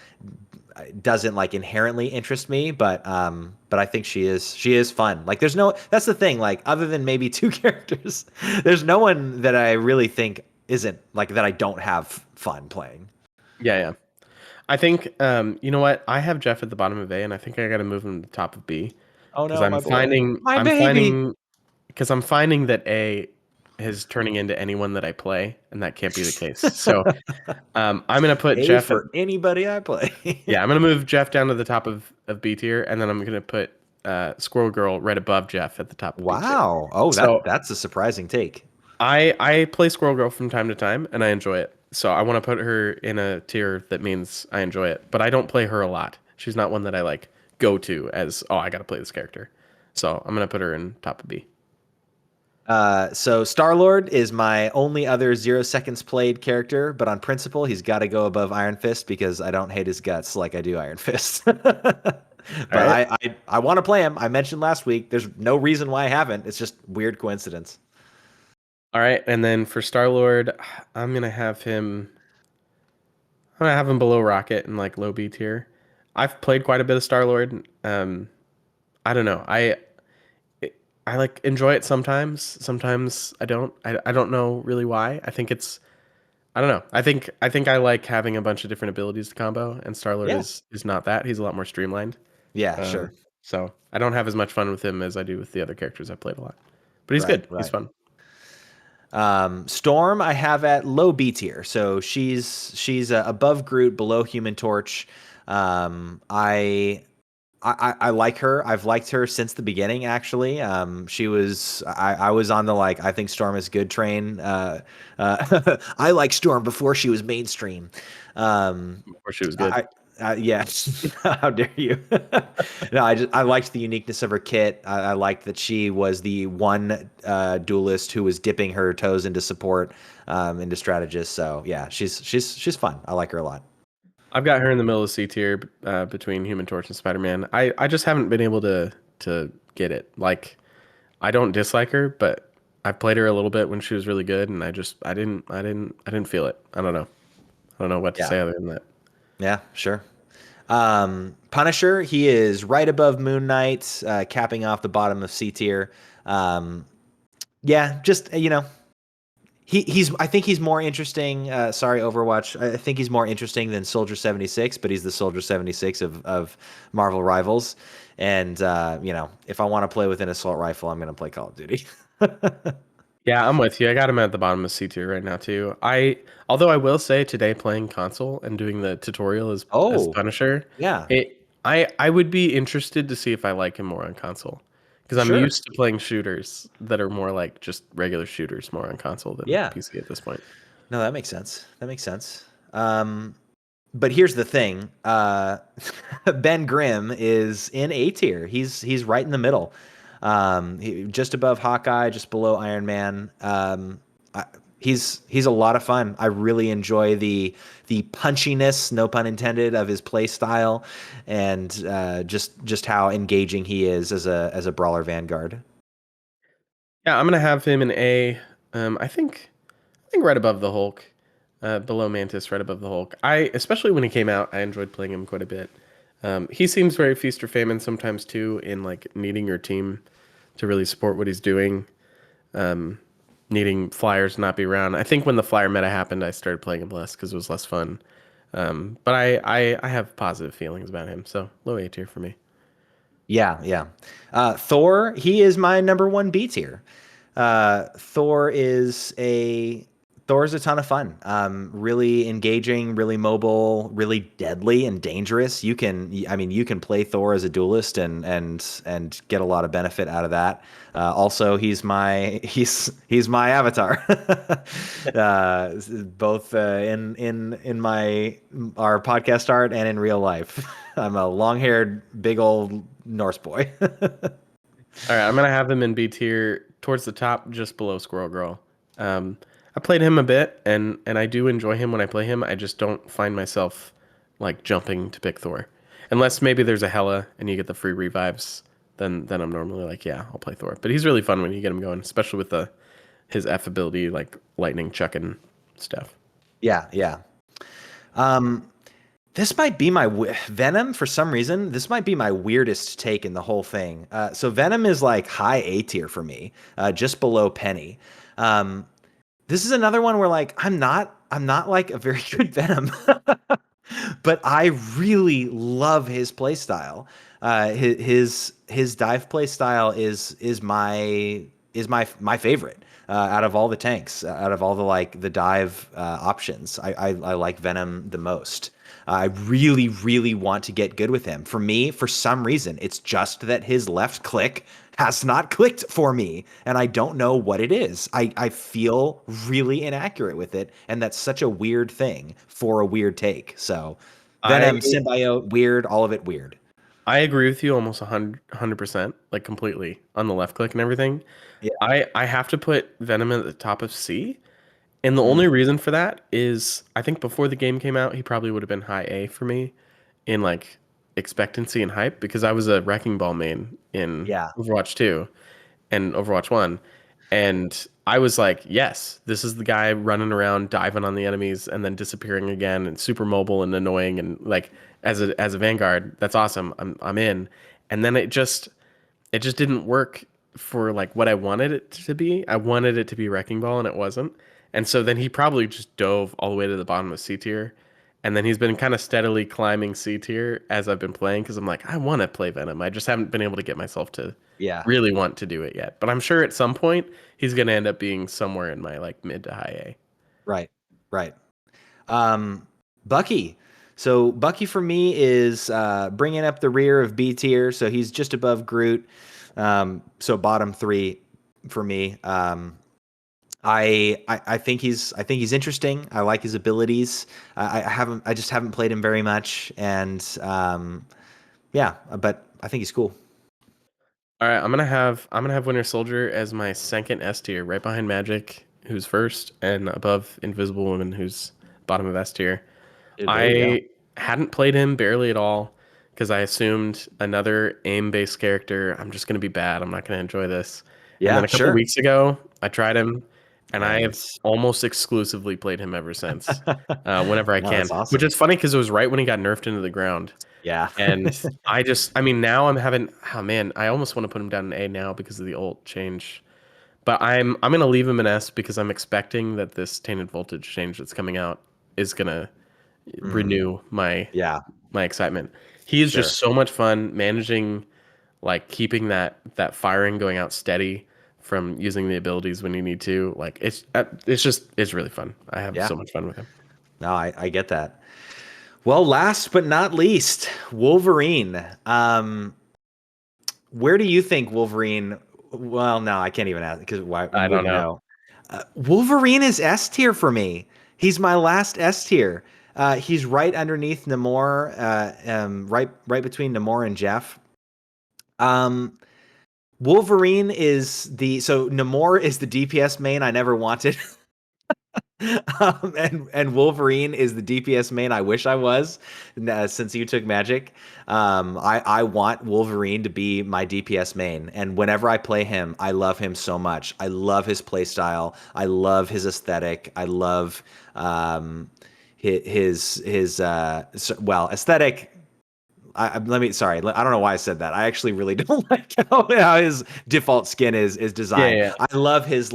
doesn't like inherently interest me, but I think she is fun. Like that's the thing, like other than maybe two characters, there's no one that I really think isn't like that I don't have fun playing. Yeah, yeah. I think you know what? I have Jeff at the bottom of A, and I think I got to move him to the top of B Oh because no, my boy. My baby. I'm finding that A is turning into anyone that I play, and that can't be the case. So I'm gonna put A Jeff at for anybody I play. yeah, I'm gonna move Jeff down to the top of B tier, and then I'm gonna put Squirrel Girl right above Jeff at the top of B tier. Wow. Oh, So that's a surprising take. I play Squirrel Girl from time to time, and I enjoy it. So I want to put her in a tier that means I enjoy it, but I don't play her a lot. She's not one that I like go to as, oh, I got to play this character. So I'm gonna put her in top of B. So Star-Lord is my only other 0 seconds played character, but on principle, he's got to go above Iron Fist because I don't hate his guts like I do Iron Fist. All But right. I want to play him. I mentioned last week. There's no reason why I haven't. It's just weird coincidence. All right, and then for Star Lord, I'm gonna have him. I'm gonna have him below Rocket in like low B tier. I've played quite a bit of Star Lord. I don't know. I like enjoy it sometimes. Sometimes I don't. I don't know really why. I don't know. I think I like having a bunch of different abilities to combo, and Star Lord Yeah. is not that. He's a lot more streamlined. Yeah, Um, sure. so I don't have as much fun with him as I do with the other characters I've played a lot. But he's Right, good. He's right. fun. Storm I have at low B tier, so she's above Groot, below Human Torch. I like her. I've liked her since the beginning. Actually, I was on the like I think Storm is good train. I like Storm before she was mainstream. Or she was good. I yeah, how dare you? No, I liked the uniqueness of her kit. I liked that she was the one duelist who was dipping her toes into support, into strategist. So yeah, she's fun. I like her a lot. I've got her in the middle of C tier between Human Torch and Spider Man. I just haven't been able to get it. Like I don't dislike her, but I played her a little bit when she was really good, and I didn't feel it. I don't know. I don't know what to Yeah, say other than that. yeah, sure. Punisher, he is right above Moon Knight, capping off the bottom of C tier. Um, yeah, just he's I think he's more interesting. Sorry, Overwatch. I think he's more interesting than Soldier 76, but he's the Soldier 76 of Marvel Rivals. And if I want to play with an assault rifle, I'm going to play Call of Duty. Yeah, I'm with you. I got him at the bottom of C tier right now too. Although I will say today playing console and doing the tutorial as Oh, Punisher, yeah, I would be interested to see if I like him more on console because I'm sure. used to playing shooters that are more like just regular shooters more on console than Yeah. PC at this point. No, that makes sense. That makes sense. But here's the thing. Ben Grimm is in A tier. He's right in the middle. Just above Hawkeye, just below Iron Man. He's a lot of fun. I really enjoy the punchiness, no pun intended, of his play style, and just how engaging he is as a brawler vanguard. Yeah, I'm gonna have him in A. I think right above the Hulk, below Mantis, right above the Hulk. Especially when he came out, I enjoyed playing him quite a bit. He seems very feast or famine sometimes too, in like needing your team to really support what he's doing. Needing flyers not be around. I think when the flyer meta happened, I started playing him less because it was less fun. But I have positive feelings about him, so low A tier for me. Yeah, yeah. Thor, he is my number one B tier. Thor is a ton of fun. Really engaging, really mobile, really deadly and dangerous. I mean, you can play Thor as a duelist and get a lot of benefit out of that. Also, he's my avatar. Both in my our podcast art and in real life. I'm a long-haired, big old Norse boy. All right, I'm gonna have him in B tier towards the top, just below Squirrel Girl. Um, I played him a bit, and I do enjoy him when I play him. I just don't find myself like jumping to pick Thor, unless maybe there's a Hela and you get the free revives. Then I'm normally like, yeah, I'll play Thor. But he's really fun when you get him going, especially with the his F ability, like lightning chucking stuff. Yeah, yeah. Um, this might be my Venom for some reason. This might be my weirdest take in the whole thing. So Venom is like high A tier for me, just below Penny. Um, this is another one where like I'm not like a very good Venom, but I really love his play style. His dive play style is my favorite out of all the tanks, out of all the like the dive options. I like Venom the most. I really, really want to get good with him. For me, for some reason, it's just that his left click has not clicked for me, and I don't know what it is. I feel really inaccurate with it, and that's such a weird thing for a weird take. So, I Venom, Symbiote, weird, all of it weird. I agree with you almost 100%, like completely on the left click and everything. Yeah. I have to put Venom at the top of C. And the Mm, only reason for that is I think before the game came out, he probably would have been high A for me in like expectancy and hype because I was a Wrecking Ball main in yeah. Overwatch 2 and Overwatch 1. And I was like, yes, this is the guy running around diving on the enemies and then disappearing again and super mobile and annoying and like as a Vanguard, that's awesome. I'm in. And then it just didn't work for like what I wanted it to be. I wanted it to be Wrecking Ball and it wasn't. And so then he probably just dove all the way to the bottom of C tier. And then he's been kind of steadily climbing C tier as I've been playing because I'm like, I want to play Venom. I just haven't been able to get myself to Yeah. really want to do it yet. But I'm sure at some point he's going to end up being somewhere in my like mid to high A. Right. Right. Um, Bucky. So Bucky for me is bringing up the rear of B tier. So he's just above Groot. So bottom three for me. I think he's interesting. I like his abilities. I just haven't played him very much, and yeah, but I think he's cool. All right, I'm gonna have Winter Soldier as my second S tier, right behind Magic, who's first, and above Invisible Woman, who's bottom of S tier. There you go. I hadn't played him barely at all because I assumed another aim-based character. I'm just gonna be bad. I'm not gonna enjoy this. And then Yeah, a couple sure. weeks ago, I tried him, and I And have almost exclusively played him ever since, whenever I no, that's can. Which awesome. is funny because it was right when he got nerfed into the ground. Yeah. And I mean, now I'm having, oh man, I almost want to put him down in A now because of the ult change. But I'm gonna leave him in S because I'm expecting that this Tainted Voltage change that's coming out is gonna Mm, renew yeah, my excitement. He is sure. just so much fun managing, like keeping that firing going out steady from using the abilities when you need to. Like it's really fun. I have Yeah. so much fun with him. No, I get that. Well, last but not least, Wolverine. Where do you think Wolverine? Well, no, I can't even ask because why I you don't wouldn't know. know. Wolverine is S tier for me. He's my last S tier. He's right underneath Namor, right between Namor and Jeff. Um, Wolverine is the so Namor is the DPS main I never wanted. And Wolverine is the DPS main I wish I was, since you took Magic. I want Wolverine to be my DPS main, and whenever I play him, I love him so much. I love his play style. I love his aesthetic. I love well, aesthetic. Sorry, I don't know why I said that. I actually really don't like how his default skin is Yeah, designed. yeah. I love his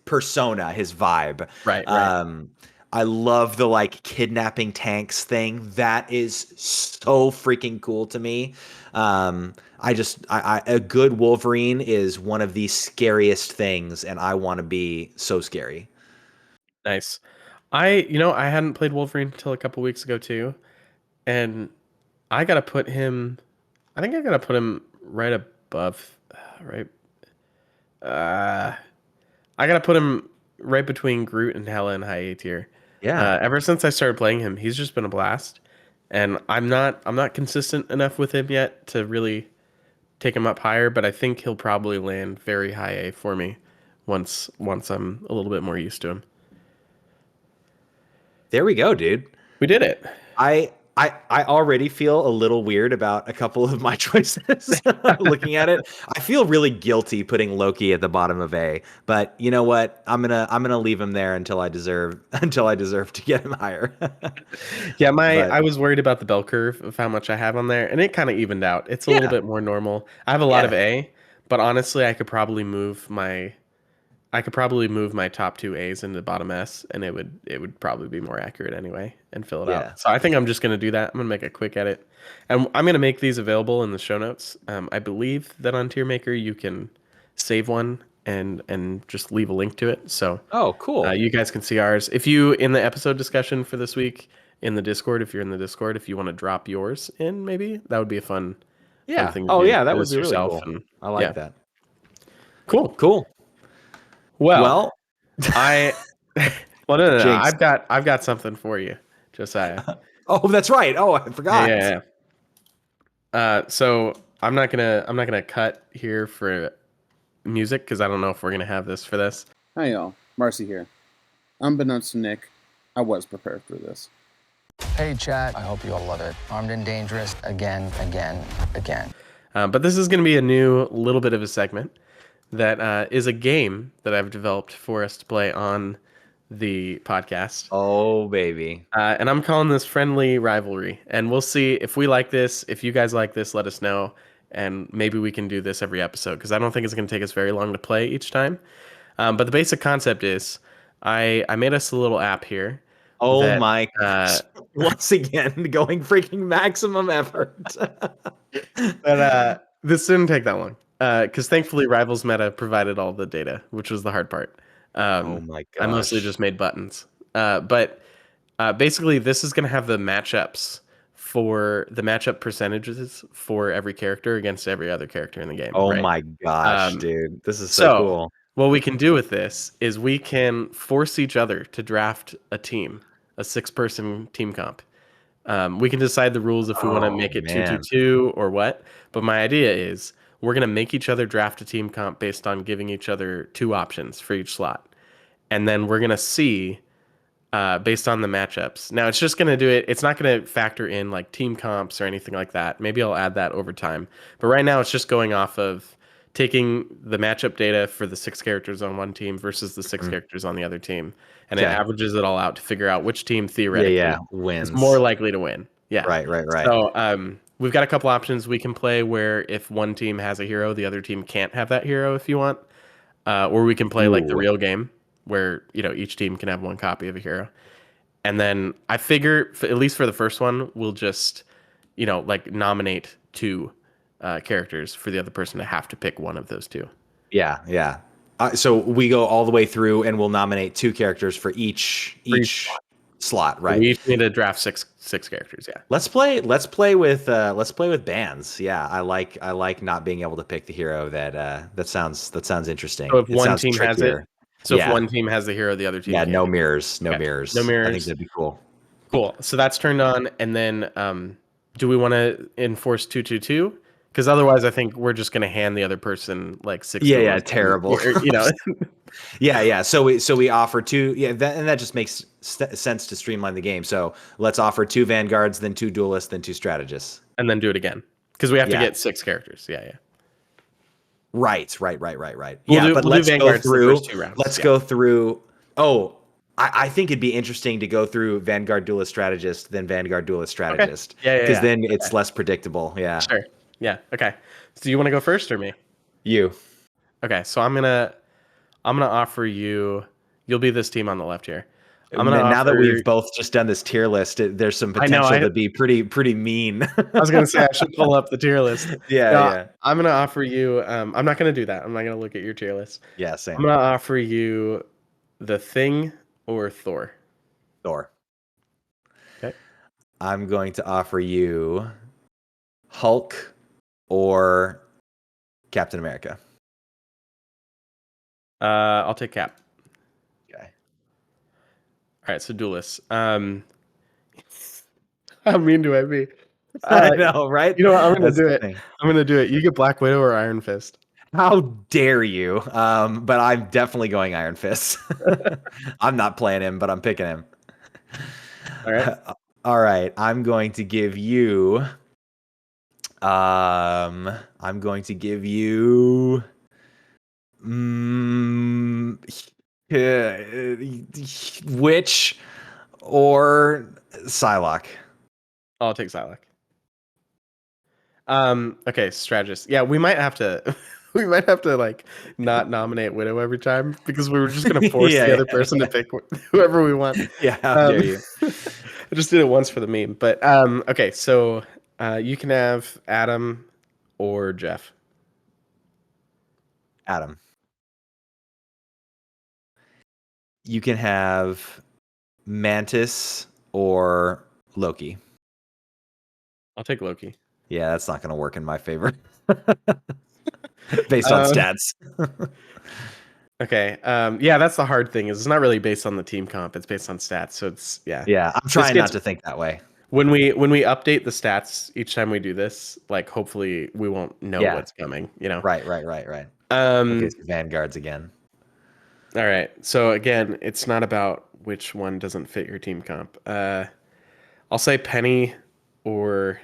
persona, his vibe. Right, right. I love the like kidnapping tanks thing. That is so freaking cool to me. A good Wolverine is one of the scariest things, and I want to be so scary. Nice. I hadn't played Wolverine until a couple weeks ago too, and I gotta put him. I think I gotta put him right above, right. Uh, I gotta put him right between Groot and Hela in high A tier. Yeah. Ever since I started playing him, he's just been a blast, and I'm not consistent enough with him yet to really take him up higher. But I think he'll probably land very high A for me once I'm a little bit more used to him. There we go, dude. We did it. I already feel a little weird about a couple of my choices looking at it. I feel really guilty putting Loki at the bottom of A, but you know what? I'm gonna leave him there until I deserve to get him higher. Yeah, But I was worried about the bell curve of how much I have on there, and it kind of evened out. It's a little yeah, bit more normal. I have a lot of yeah, A, but honestly, I could probably move my top two A's into the bottom S, and it would probably be more accurate anyway and fill it yeah. out. So I think I'm just gonna do that. I'm gonna make a quick edit, and I'm gonna make these available in the show notes. I believe that on Tier Maker you can save one and just leave a link to it. So Oh, cool. you guys can see ours. If you in the episode discussion for this week in the Discord, if you're in the Discord, if you want to drop yours in, maybe that would be a fun Yeah. thing to Oh, do yeah, that for would this be really yourself. cool. And I yeah, like that. cool. Cool. Well, Well, I well no. Jinx. I've got something for you, Josiah. Oh, that's right. Oh, I Yeah, yeah, forgot. yeah. So I'm not gonna cut here for music because I don't know if we're gonna have this for this. Hi y'all, Marcy here. Unbeknownst to Nick, I was prepared for this. Hey, chat. I hope you all love it. Armed and Dangerous again, again, again. But this is gonna be a new little bit of a segment that is a game that I've developed for us to play on the podcast. Oh, baby. And I'm calling this Friendly Rivalry. And we'll see if we like this. If you guys like this, let us know. And maybe we can do this every episode because I don't think it's going to take us very long to play each time. But the basic concept is I made us a little app here. Oh that, my uh, gosh. Once again, going freaking maximum effort. This didn't take that long. Because thankfully Rivals Meta provided all the data, which was the hard part. Oh my I mostly gosh. just made buttons. But basically, this is going to have the matchups for the matchup percentages for every character against every other character in the game. Oh Right. my gosh, Um, dude. This is so so cool. what we can do with this is we can force each other to draft a team, a six-person team comp. We can decide the rules if we want to Oh make it two two man. two or what. But my idea is we're gonna make each other draft a team comp based on giving each other two options for each slot, and then we're gonna see based on the matchups. Now it's just gonna do it. It's not gonna factor in like team comps or anything like that. Maybe I'll add that over time. But right now it's just going off of taking the matchup data for the six characters on one team versus the six Mhm. characters on the other team, and it Okay. averages it all out to figure out which team Yeah, theoretically yeah. is more Wins. likely to win. Yeah. Right, right, right. So we've got a couple options we can play where if one team has a hero, the other team can't have that hero if you want. Or we can play like the Ooh. real game where each team can have one copy of a hero. And then I figure, at least for the first one, we'll just like nominate two characters for the other person to have to pick one of those two. Yeah, yeah. So we go all the way through, and we'll nominate two characters for each slot, right? We each need to draft six characters. Yeah. Let's play. Let's play with bands. Yeah, I like not being able to pick the hero. That sounds interesting. So if It one sounds team has it, trickier. so if Yeah, one team has the hero, the other team yeah. can't. No mirrors. No Okay. mirrors. No I think mirrors. that'd be cool. Cool. So that's turned on, and then do we want to enforce 2-2-2? Because otherwise, I think we're just gonna hand the other person like 6 Yeah, duelists. terrible. You know. Yeah. So we offer two. Yeah, and that just makes sense to streamline the game. So let's offer 2 vanguards, then 2 duelists, then 2 strategists. And then do it again because we have to Yeah. get 6 characters. Yeah. Right. We'll Yeah, do but we'll do let's go vanguards the through. first 2 rounds. Let's Yeah. go through. Oh, I think it'd be interesting to go through Vanguard Duelist Strategist, then Vanguard Duelist Strategist. Yeah. Because then it's less predictable. Yeah. Sure. Yeah. Okay. So you want to go first or me? You. Okay. So I'm gonna offer you. You'll be this team on the left here. I'm gonna Now that offer. we've both just done this tier list, there's some I know, potential to be pretty mean. I was gonna say I should pull up the tier list. Yeah. I'm gonna offer you. I'm not gonna do that. I'm not gonna look at your tier list. Yeah, same. I'm gonna offer you the Thing or Thor. Thor. Okay. I'm going to offer you Hulk or Captain America. I'll take Cap. Okay. All right. So duelists. How mean do I be? I know, right? You know what? I'm gonna That's do the it. thing. I'm gonna do it. You get Black Widow or Iron Fist. How dare you? But I'm definitely going Iron Fist. I'm not playing him, but I'm picking him. All right. All right. I'm going to give you. Witch or Psylocke. I'll take Psylocke. Okay, strategist. Yeah, we might have to we might have to like not nominate Widow every time because we were just gonna force Yeah, the other person to pick whoever we want. Yeah, how dare you? I just did it once for the meme. But okay, so you can have Adam or Jeff. Adam. You can have Mantis or Loki. I'll take Loki. Yeah, that's not going to work in my favor. Based on stats. Okay. Yeah, that's the hard thing. Is it's not really based on the team comp. It's based on stats. So it's Yeah, I'm trying not to think that way. When we update the stats each time we do this, like hopefully we won't know what's coming. You know. Right. Okay, so Vanguards again. All right. So again, it's not about which one doesn't fit your team comp. I'll say Penny or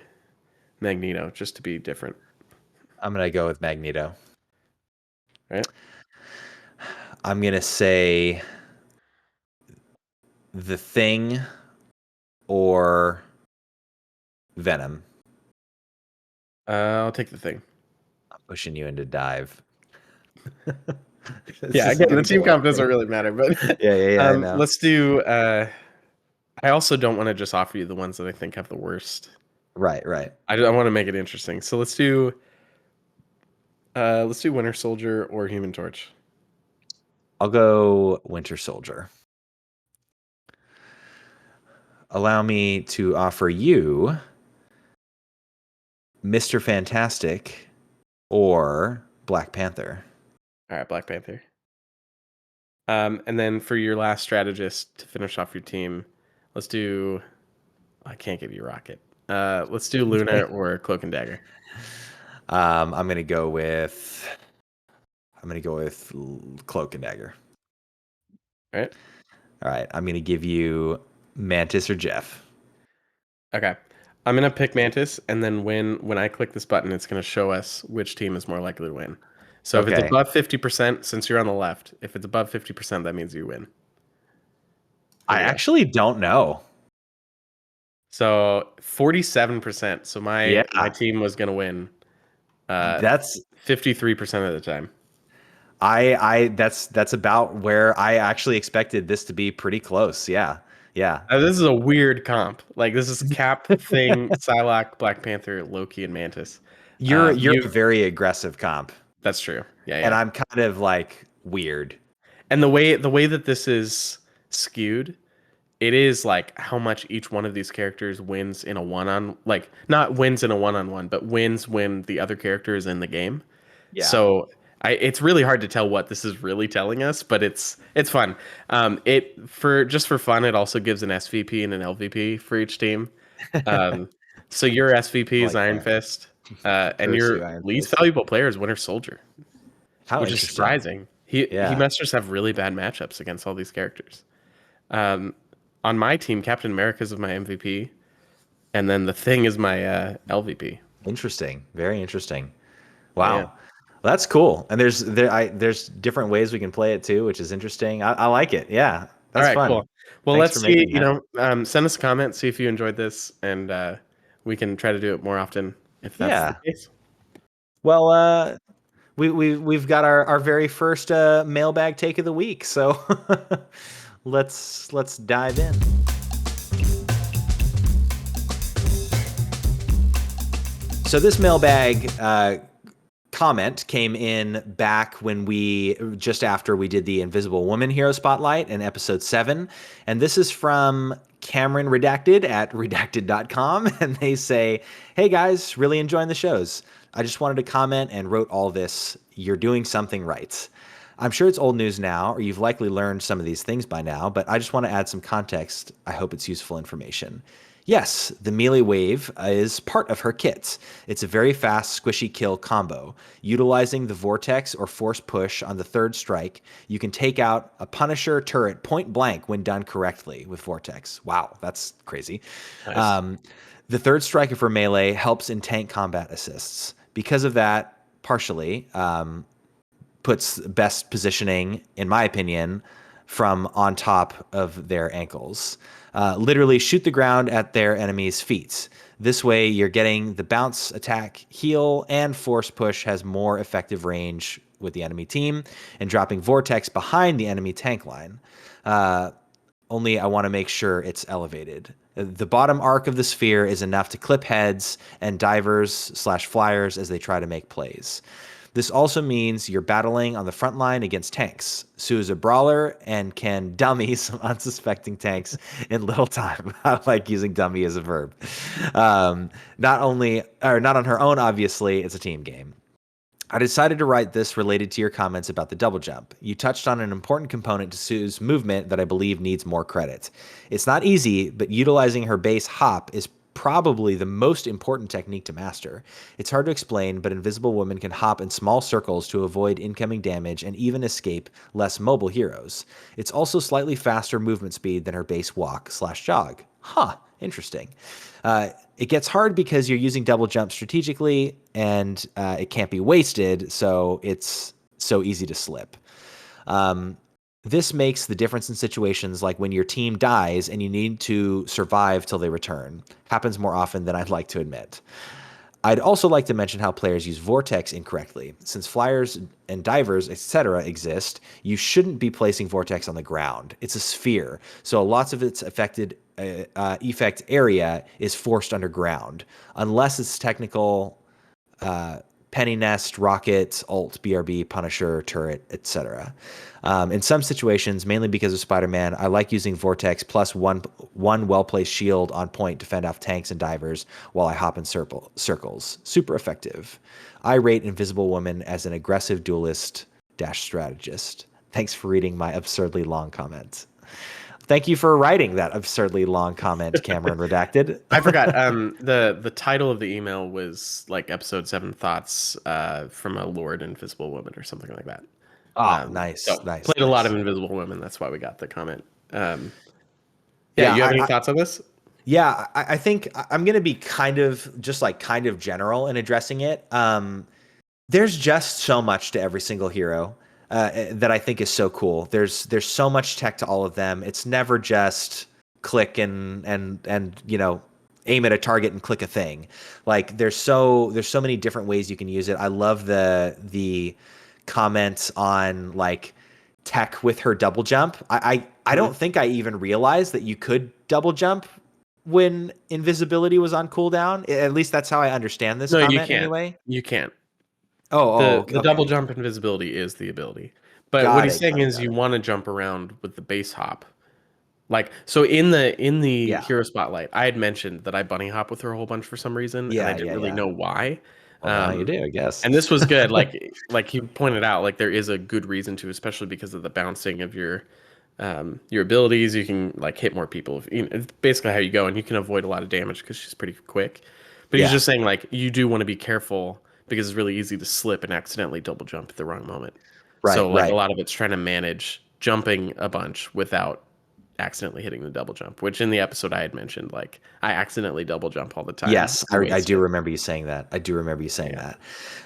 Magneto, just to be different. I'm gonna go with Magneto. Right. I'm gonna say the Thing or Venom. I'll take the Thing. I'm pushing you into dive. Yeah, again, the team comp doesn't really matter, but yeah. I know. Let's do. I also don't want to just offer you the ones that I think have the worst. Right. I want to make it interesting. So let's do. Let's do Winter Soldier or Human Torch. I'll go Winter Soldier. Allow me to offer you Mr. Fantastic or Black Panther. All right, Black Panther. And then for your last strategist to finish off your team, let's do. I can't give you Rocket. Let's do Luna or Cloak and Dagger. I'm gonna go with Cloak and Dagger. All right. All right. I'm gonna give you Mantis or Jeff. Okay. I'm gonna pick Mantis, and then when I click this button, it's gonna show us which team is more likely to win. So if it's above 50%, since you're on the left, if it's above 50%, that means you win. I actually don't know. So 47%. So my team was gonna win. That's 53% of the time. That's about where I actually expected this to be pretty close. Yeah. This is a weird comp. Like this is Cap, Thing, Psylocke, Black Panther, Loki, and Mantis. You're a very aggressive comp. That's true. Yeah. And I'm kind of like weird. And the way that this is skewed, it is like how much each one of these characters wins in a not wins in a one-on-one, but wins when the other character is in the game. Yeah. So it's really hard to tell what this is really telling us, but it's fun. For fun, it also gives an SVP and an LVP for each team. So your SVP is Iron Fist. And Curse you, your Iron least Fist. valuable player is Winter Soldier, How which is interesting. surprising. He Yeah. must just have really bad matchups against all these characters. Um, on my team, Captain America's my MVP, and then the Thing is my LVP. Interesting. Very interesting. Yeah. Wow. That's cool. And there's different ways we can play it too, which is interesting. I like it. Yeah. All That's right, fun. cool. Well, Thanks let's for see. making that. Send us a comment, see if you enjoyed this, and we can try to do it more often if that's the Yeah. case. Well, we've got our very first mailbag take of the week. So let's dive in. So this mailbag comment came in back when just after we did the Invisible Woman Hero Spotlight in episode 7. And this is from Cameron Redacted at redacted.com. And they say, hey guys, really enjoying the shows. I just wanted to comment and wrote all this. You're doing something right. I'm sure it's old news now, or you've likely learned some of these things by now, but I just want to add some context. I hope it's useful information. Yes, the melee wave is part of her kit. It's a very fast, squishy kill combo. Utilizing the vortex or force push on the third strike, you can take out a Punisher turret point blank when done correctly with vortex. Wow, that's crazy. Nice. The third strike of her melee helps in tank combat assists. Because of that, partially, puts best positioning, in my opinion, from on top of their ankles. Literally shoot the ground at their enemy's feet. This way, you're getting the bounce, attack, heal, and force push has more effective range with the enemy team, and dropping Vortex behind the enemy tank line. Only I want to make sure it's elevated. The bottom arc of the sphere is enough to clip heads and divers/flyers as they try to make plays. This also means you're battling on the front line against tanks. Sue is a brawler and can dummy some unsuspecting tanks in little time. I like using dummy as a verb. Not on her own, obviously, it's a team game. I decided to write this related to your comments about the double jump. You touched on an important component to Sue's movement that I believe needs more credit. It's not easy, but utilizing her base hop is probably the most important technique to master. It's hard to explain, but Invisible Woman can hop in small circles to avoid incoming damage and even escape less mobile heroes. It's also slightly faster movement speed than her base walk/jog. Huh, interesting. It gets hard because you're using double jump strategically and it can't be wasted, so it's so easy to slip. This makes the difference in situations like when your team dies and you need to survive till they return. Happens more often than I'd like to admit. I'd also like to mention how players use Vortex incorrectly. Since flyers and divers, etc. exist, you shouldn't be placing Vortex on the ground. It's a sphere, so lots of its effect area is forced underground, unless it's technical Penny Nest, Rocket, Ult, BRB, Punisher, Turret, etc. In some situations, mainly because of Spider-Man, I like using Vortex plus one well-placed shield on point to fend off tanks and divers while I hop in circles. Super effective. I rate Invisible Woman as an aggressive duelist-strategist. Thanks for reading my absurdly long comment. Thank you for writing that absurdly long comment, Cameron Redacted. I forgot. The title of the email was like episode 7 thoughts from a Lord Invisible Woman or something like that. Oh, nice. Played a lot of Invisible Women. That's why we got the comment. Yeah, you have any thoughts on this? Yeah, I think I'm going to be kind of general in addressing it. There's just so much to every single hero that I think is so cool. There's so much tech to all of them. It's never just click and aim at a target and click a thing. Like there's so many different ways you can use it. I love the comments on like tech with her double jump. I don't think I even realized that you could double jump when invisibility was on cooldown. At least that's how I understand this comment. You can't. Anyway. You can't. The double jump invisibility is the ability. But what he's saying is you want to jump around with the base hop. Like so in the hero spotlight, I had mentioned that I bunny hop with her a whole bunch for some reason, and I didn't really know why. Well, now you do, I guess. And this was good. Like you pointed out, like there is a good reason to, especially because of the bouncing of your abilities. You can like hit more people. It's basically how you go, and you can avoid a lot of damage because she's pretty quick. But he's Yeah. just saying like you do want to be careful because it's really easy to slip and accidentally double jump at the wrong moment. Right, So like a right. lot of it's trying to manage jumping a bunch without accidentally hitting the double jump, which in the episode I had mentioned, like I accidentally double jump all the time. Yes, and I waste do it. remember you saying that. I do remember you saying Yeah.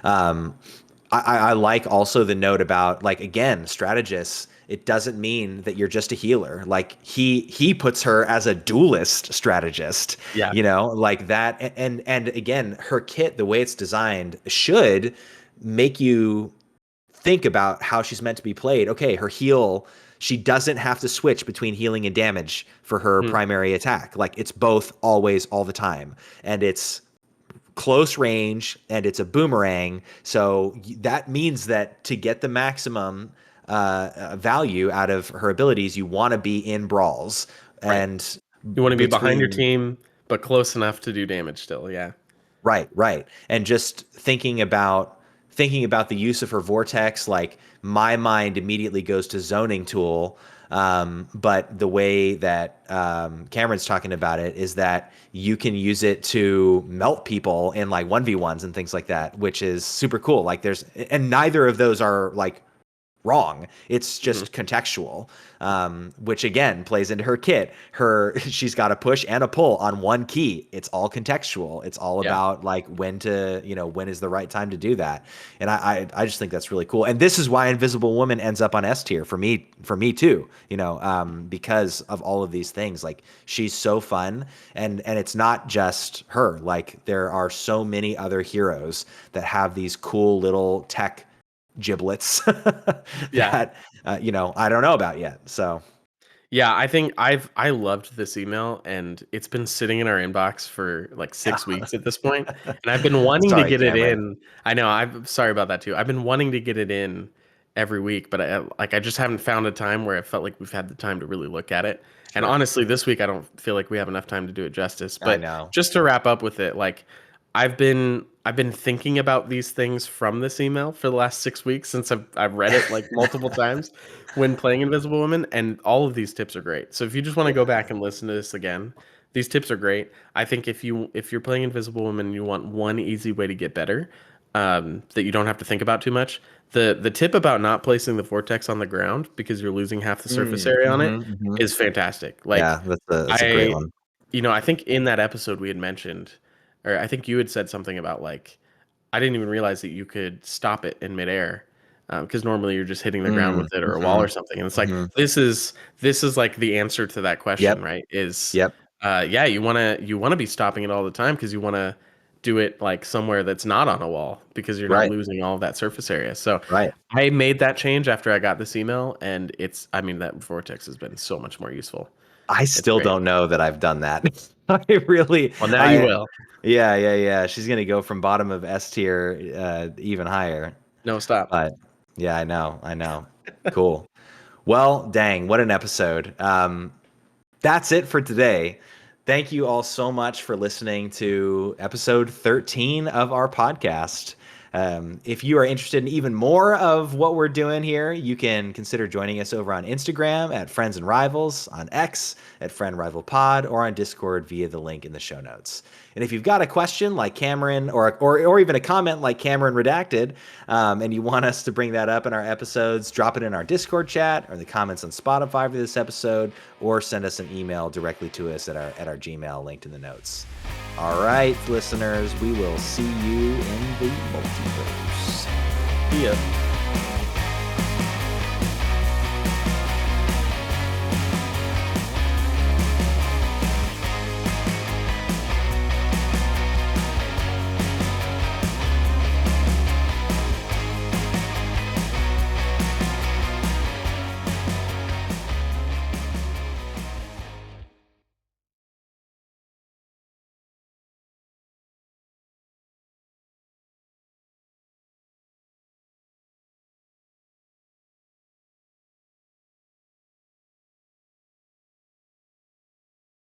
that. Um, I like also the note about, like, again, strategists. It doesn't mean that you're just a healer. Like he puts her as a duelist strategist. Yeah. Like that. And again, her kit, the way it's designed, should make you think about how she's meant to be played. Okay, her heal, she doesn't have to switch between healing and damage for her Mhm. primary attack. Like it's both always all the time. And it's close range and it's a boomerang. So that means that to get the maximum value out of her abilities, you want to be in brawls. Right. And You want to be behind your between team, but close enough to do damage still. Yeah. Right, right. And just thinking about the use of her vortex, like my mind immediately goes to zoning tool. But the way that Cameron's talking about it is that you can use it to melt people in like 1v1s and things like that, which is super cool. Like and neither of those are like wrong. It's just contextual, which again plays into her kit. She's got a push and a pull on one key. It's all contextual. It's all Yeah. about like when is the right time to do that. And I just think that's really cool. And this is why Invisible Woman ends up on S tier for me too. Because of all of these things. Like she's so fun, and it's not just her. Like there are so many other heroes that have these cool little tech giblets Yeah. that I don't know about yet. So Yeah, I think I loved this email, and it's been sitting in our inbox for like 6 weeks at this point, and I've been wanting to sorry, get it Cameron. in. I know, I'm sorry about that too. I've been wanting to get it in every week, but I just haven't found a time where I felt like we've had the time to really look at it. And Sure. honestly, this week I don't feel like we have enough time to do it justice. I But know. just to wrap up with it, like I've been thinking about these things from this email for the last 6 weeks since I've read it like multiple times when playing Invisible Woman, and all of these tips are great. So if you just want to go back and listen to this again, these tips are great. I think if you're playing Invisible Woman and you want one easy way to get better, that you don't have to think about too much, the tip about not placing the vortex on the ground because you're losing half the surface area on it is fantastic. Like Yeah, that's a great I one. I think in that episode we had mentioned, or I think you had said something about like, I didn't even realize that you could stop it in midair, because normally you're just hitting the ground with it or a wall or something. And it's like this is like the answer to that question, Yep. right? Is Yep. yeah, you wanna be stopping it all the time because you wanna do it like somewhere that's not on a wall because you're not Right. losing all of that surface area. So Right. I made that change after I got this email, and that vortex has been so much more useful. I It's still great. don't know that I've done that. I really Well, now you will. Yeah, yeah, yeah. She's gonna go from bottom of S tier even higher. No, stop. But yeah, I know. Cool. Well, dang, what an episode. That's it for today. Thank you all so much for listening to episode 13 of our podcast. If you are interested in even more of what we're doing here, you can consider joining us over on Instagram at Friends and Rivals, on X at Friend Rival Pod, or on Discord via the link in the show notes. And if you've got a question like Cameron, or even a comment like Cameron redacted, and you want us to bring that up in our episodes, drop it in our Discord chat or in the comments on Spotify for this episode, or send us an email directly to us at our Gmail linked in the notes. All right, listeners, we will see you in the multiverse. See ya.